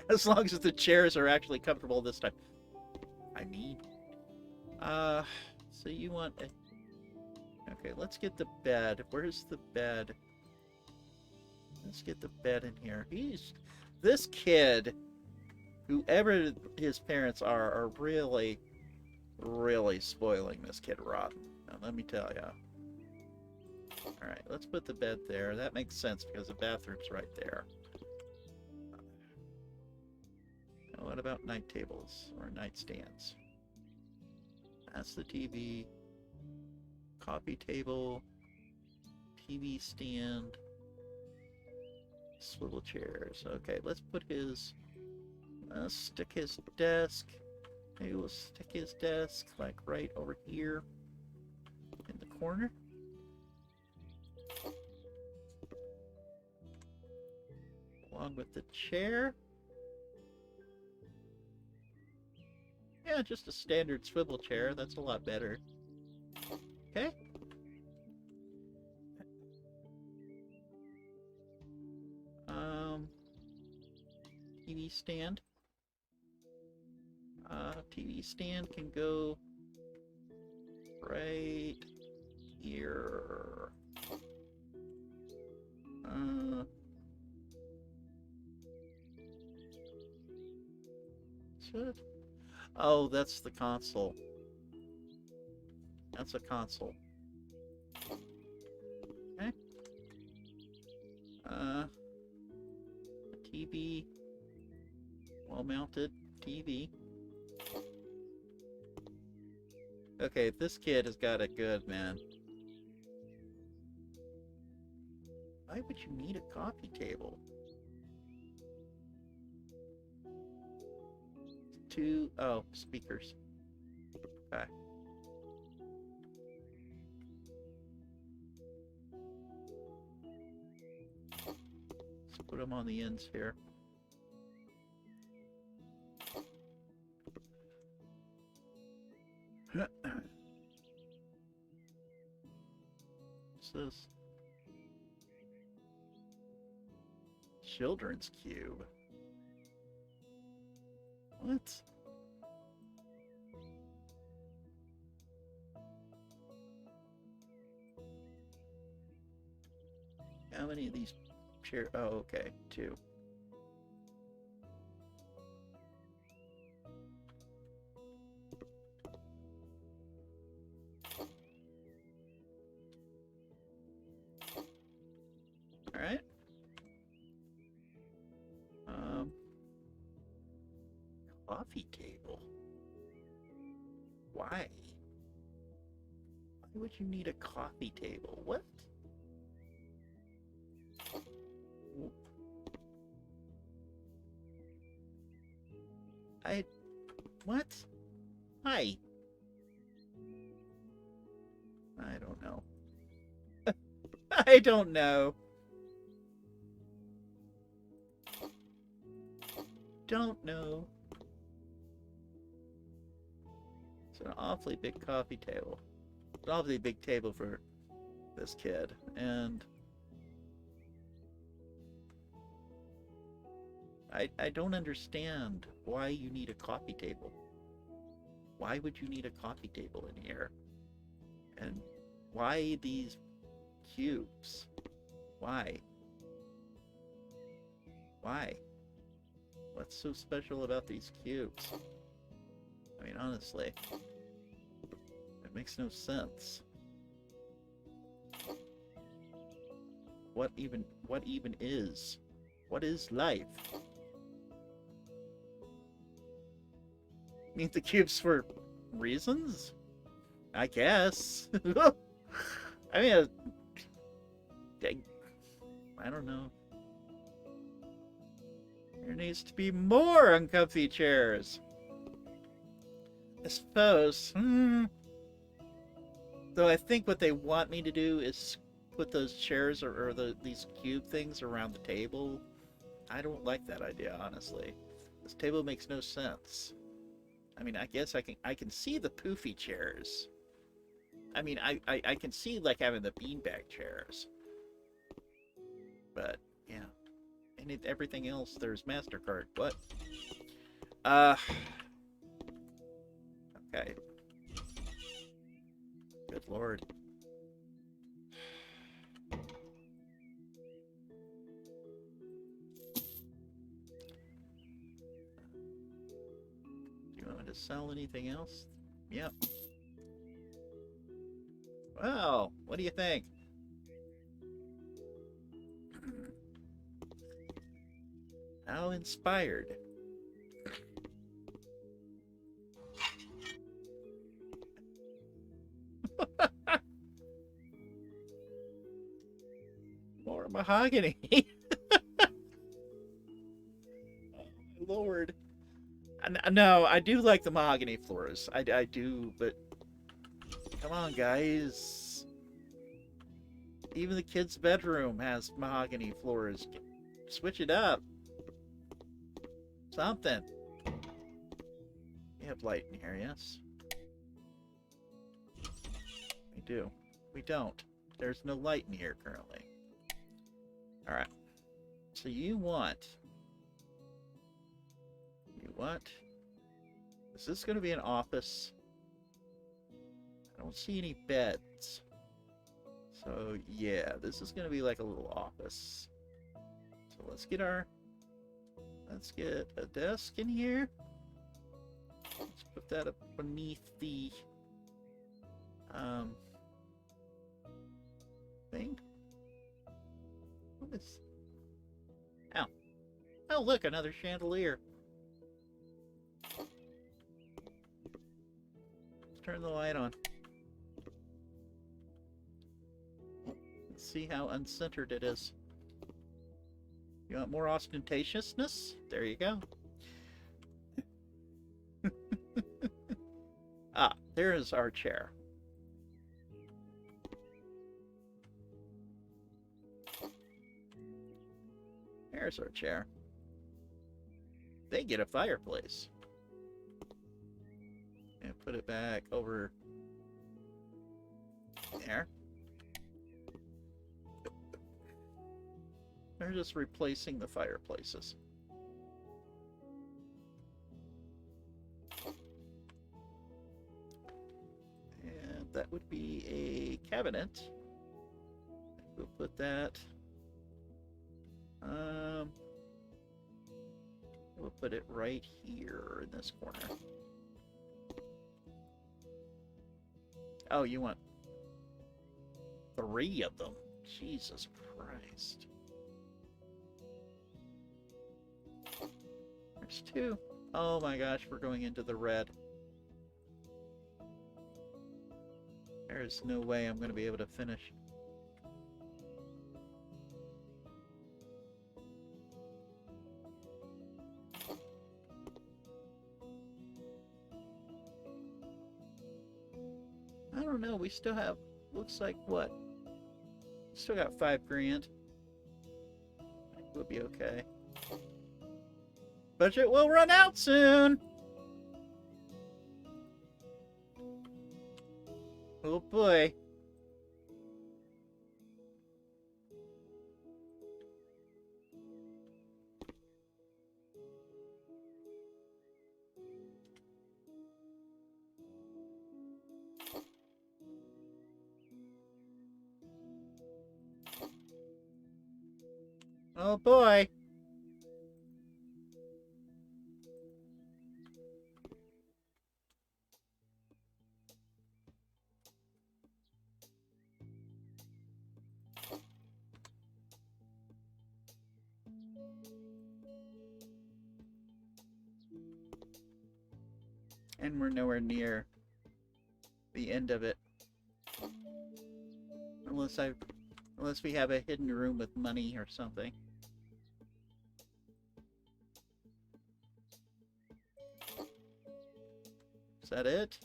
As long as the chairs are actually comfortable this time. I need... so you want... Okay, let's get the bed. Where's the bed? Let's get the bed in here. This kid, whoever his parents are really, really spoiling this kid rotten. Now, let me tell you. Alright, let's put the bed there. That makes sense because the bathroom's right there. Now, what about night tables or nightstands? That's the TV. Coffee table. TV stand. Swivel chairs. Okay, let's put his... stick his desk. Maybe we'll stick his desk like right over here in the corner. Along with the chair. Yeah, just a standard swivel chair. That's a lot better. Okay. TV stand. TV stand can go right here. Should... Oh, that's the console. That's a console. Okay. A TV. Well-mounted TV. Okay, this kid has got it good, man. Why would you need a coffee table? Oh, speakers. Okay. Let's put them on the ends here. What's this? Children's cube. What? How many of these chairs? Oh, okay, 2. All right. Coffee table. Why? Why would you need a coffee table? What? What? Hi. I don't know. I don't know. Don't know. an awfully big coffee table. It's an awfully big table for this kid. And I don't understand why you need a coffee table. Why would you need a coffee table in here? And why these cubes? Why? Why? What's so special about these cubes? I mean, honestly, it makes no sense. What even is? What is life? Need the cubes for reasons? I guess. I mean, I don't know. There needs to be more uncomfy chairs. I suppose. Though I think what they want me to do is put those chairs or these cube things around the table. I don't like that idea, honestly. This table makes no sense. I mean, I guess I can see the poofy chairs. I mean, I can see like having the beanbag chairs. But yeah, and everything else there's MasterCard. What? Okay. Good Lord. To sell anything else? Yep. Well, what do you think? How inspired. More mahogany. Oh, my Lord. No, I do like the mahogany floors. I do, but come on, guys. Even the kid's bedroom has mahogany floors. Switch it up. Something. We have light in here, yes? We do. We don't. There's no light in here currently. Alright. So you want... What? Is this going to be an office? I don't see any beds. So, yeah, this is going to be like a little office. So let's get a desk in here. Let's put that up beneath the thing. What is... Ow. Oh, look, another chandelier. Turn the light on. Let's see how uncentered it is. You want more ostentatiousness? There you go. Ah, there is our chair. There's our chair. They get a fireplace. And put it back over there. They're just replacing the fireplaces. And that would be a cabinet. We'll put that. We'll put it right here in this corner. Oh, you want 3 of them? Jesus Christ. There's 2. Oh my gosh, we're going into the red. There's no way I'm going to be able to finish. I don't know, we still have, looks like what? Still got $5 grand. We'll be okay. Budget will run out soon! Oh boy. Oh boy. And we're nowhere near the end of it. Unless we have a hidden room with money or something. Is that it?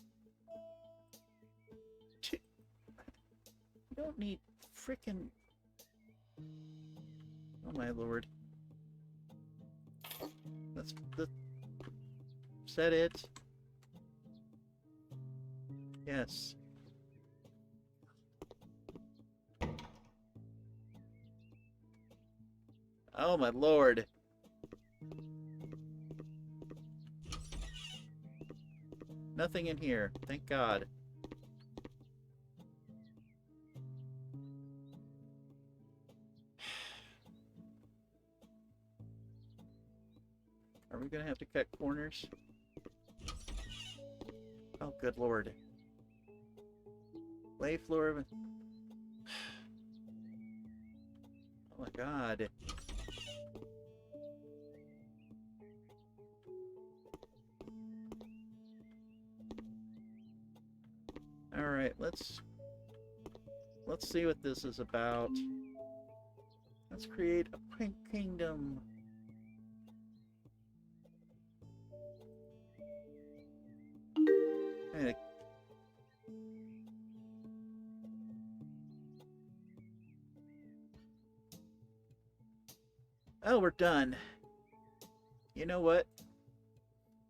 You don't need frickin'... Oh my lord. That's the... Is that it? Yes. Oh my lord. Nothing in here. Thank God. Are we gonna have to cut corners? Oh, good lord. Lay floor of... Oh my god. Alright, let's see what this is about. Let's create a pink kingdom. Hey. Oh, we're done. You know what?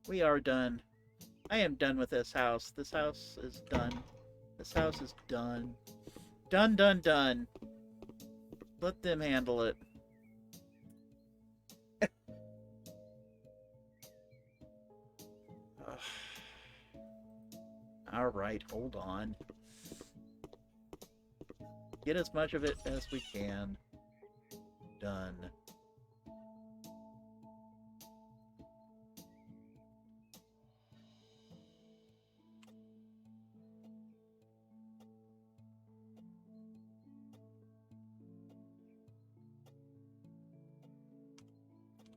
We are done. I am done with this house. This house is done. This house is done. Done, done, done. Let them handle it. Alright, hold on. Get as much of it as we can. Done.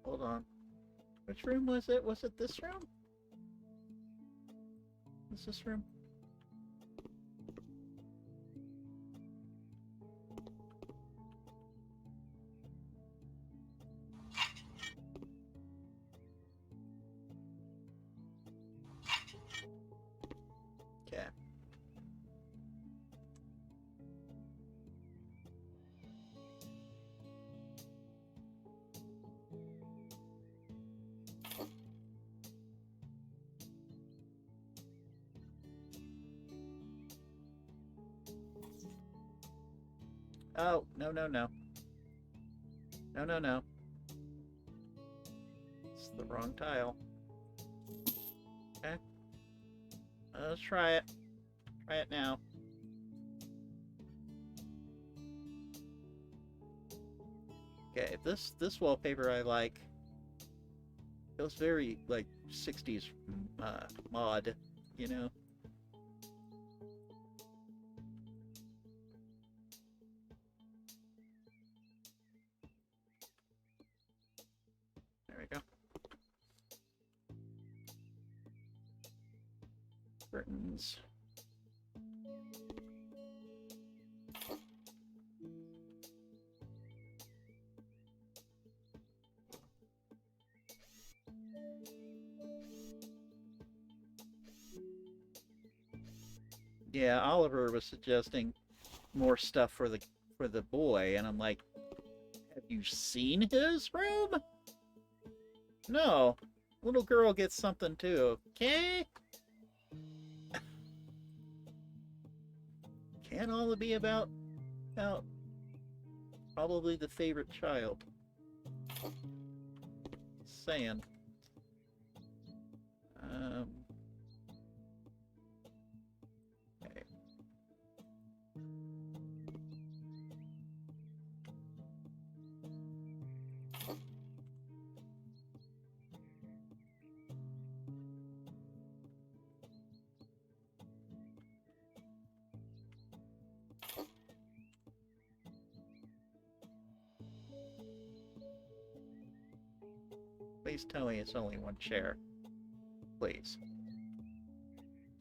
Hold on. Which room was it? Was it this room? Is this room? Okay. Oh, no, no, no. No, no, no. It's the wrong tile. Okay. Let's try it. Try it now. Okay, this wallpaper I like. It was very, like, 60s mod, you know? There we go. Curtains. Yeah, Oliver was suggesting more stuff for the boy, and I'm like, have you seen his room? No. Little girl gets something too, okay? can't all be about probably the favorite child. Saying. Okay. Please tell me it's only one chair. Please.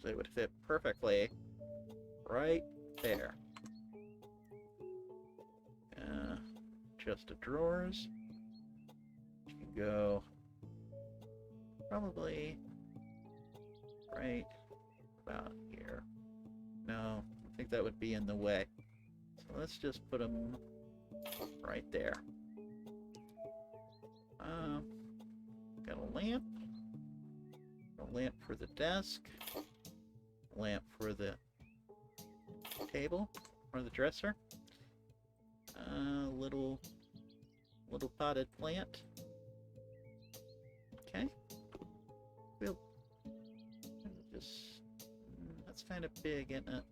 So it would fit perfectly right there. Chest of drawers. You can go probably right about here. No, I think that would be in the way. So let's just put them right there. Got a lamp. A lamp for the desk. A lamp for the table or the dresser. Little potted plant. Okay. We'll just that's kind of big, isn't it?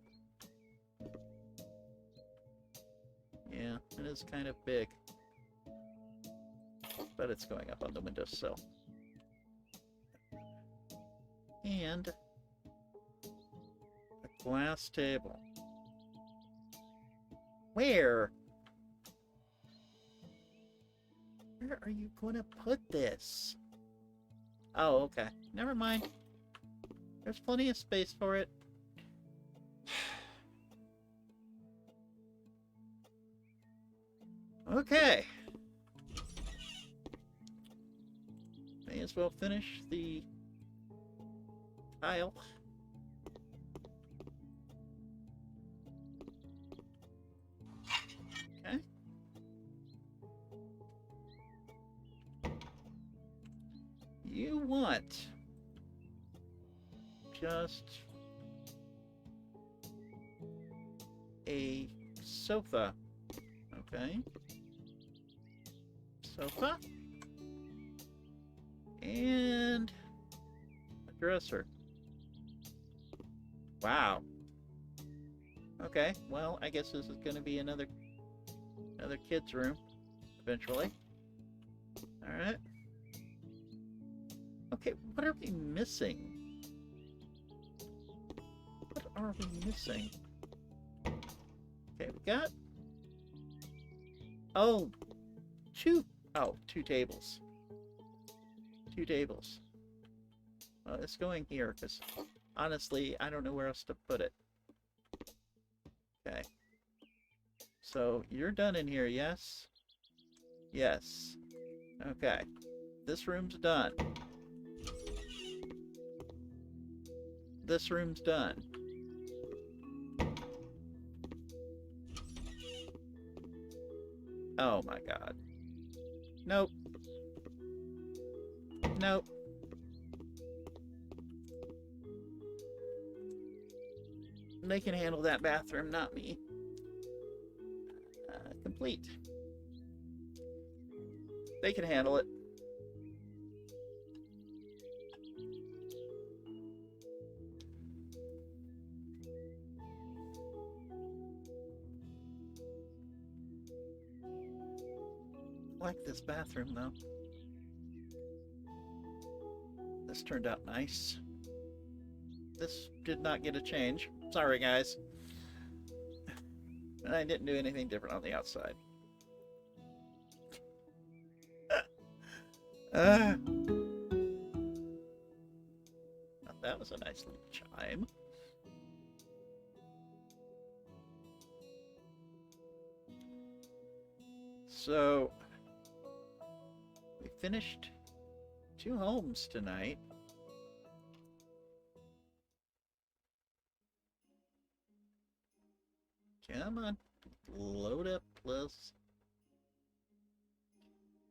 Yeah, it is kind of big. But it's going up on the windowsill. And a glass table. Where? Where are you going to put this? Oh, okay. Never mind. There's plenty of space for it. Okay. May as well finish the tile. Okay. You want just a sofa. Okay. Sofa. And a dresser. Wow. Okay, well, I guess this is going to be another kid's room eventually. All right. Okay, what are we missing? What are we missing? Okay, we got two tables. Two tables. Well, it's going here because honestly, I don't know where else to put it. Okay. So you're done in here, yes? Yes. Okay. This room's done. This room's done. Oh my god. Nope. Nope. They can handle that bathroom, not me. Complete. They can handle it. I like this bathroom, though. This turned out nice. This did not get a change. Sorry, guys. And I didn't do anything different on the outside. Now that was a nice little chime. So, we finished 2 homes tonight. Come on, load up, please.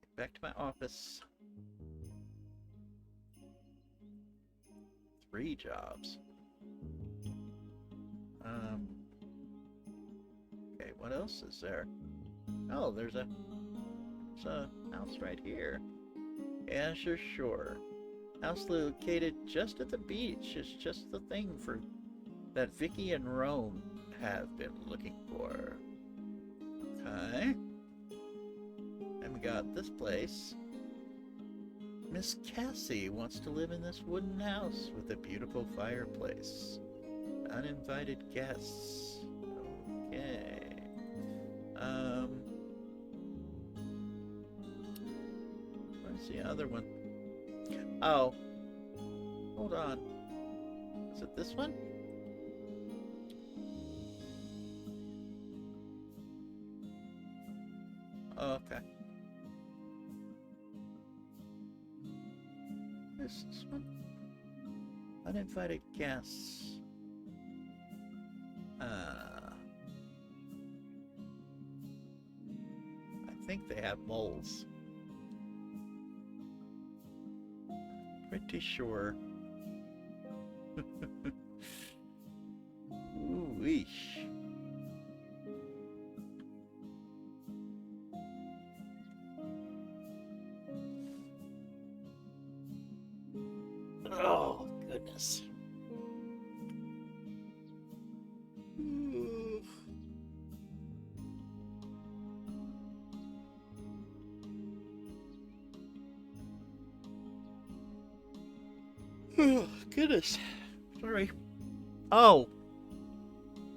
Get back to my office. 3 jobs. what else is there? Oh, there's a house right here. Asher Shore. House located just at the beach is just the thing for that Vicky and Rome have been looking for. Okay. And we got this place. Miss Cassie wants to live in this wooden house with a beautiful fireplace. Uninvited guests. Okay. Where's the other one? Oh. Hold on. Is it this one? Oh, okay. This one? Uninvited guests. I think they have moles. Pretty sure. Ooh-weesh. Oh, goodness. Oh, goodness. Sorry. Oh.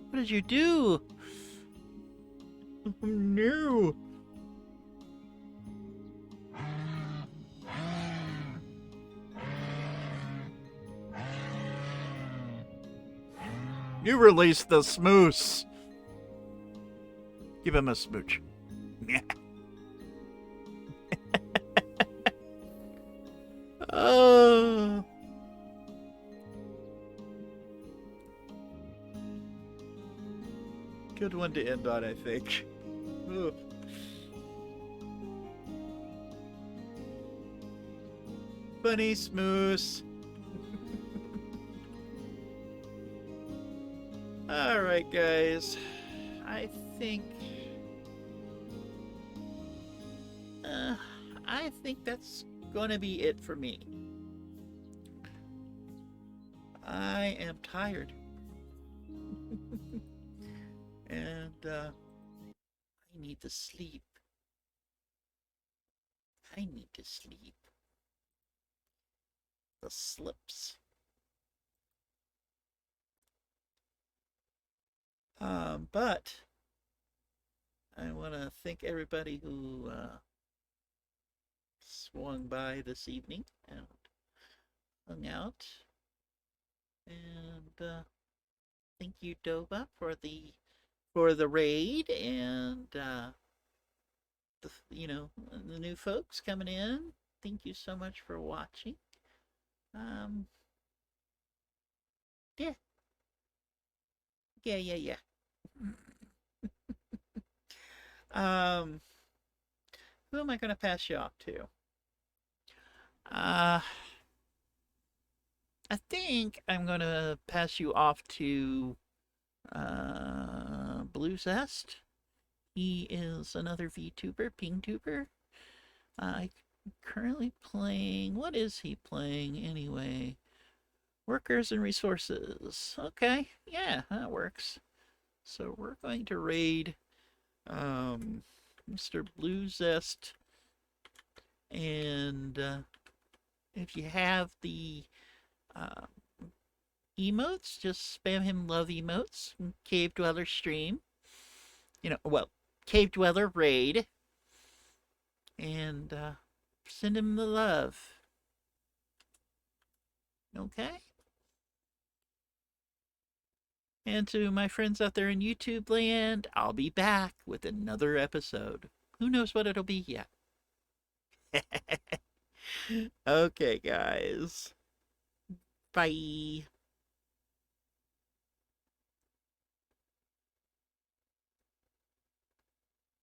What did you do? Oh, no. You released the smoose. Give him a smooch. Oh. Good one to end on, I think. Ugh. Funny smoose. Alright, guys. I think that's gonna be it for me. I am tired. And, I need to sleep. I need to sleep. The slips. But I want to thank everybody who swung by this evening and hung out. And thank you, Dova, for the raid and the new folks coming in. Thank you so much for watching. Yeah. Yeah. Who am I going to pass you off to? I think I'm going to pass you off to Blue Zest. He is another VTuber, PingTuber. Currently playing, what is he playing anyway? Workers and Resources. Okay, yeah, that works. So we're going to raid Mr. Blue Zest, and if you have the emotes, just spam him love emotes. Cave Dweller stream. Cave Dweller raid. And send him the love. Okay? And to my friends out there in YouTube land, I'll be back with another episode. Who knows what it'll be yet? Okay, guys. Bye.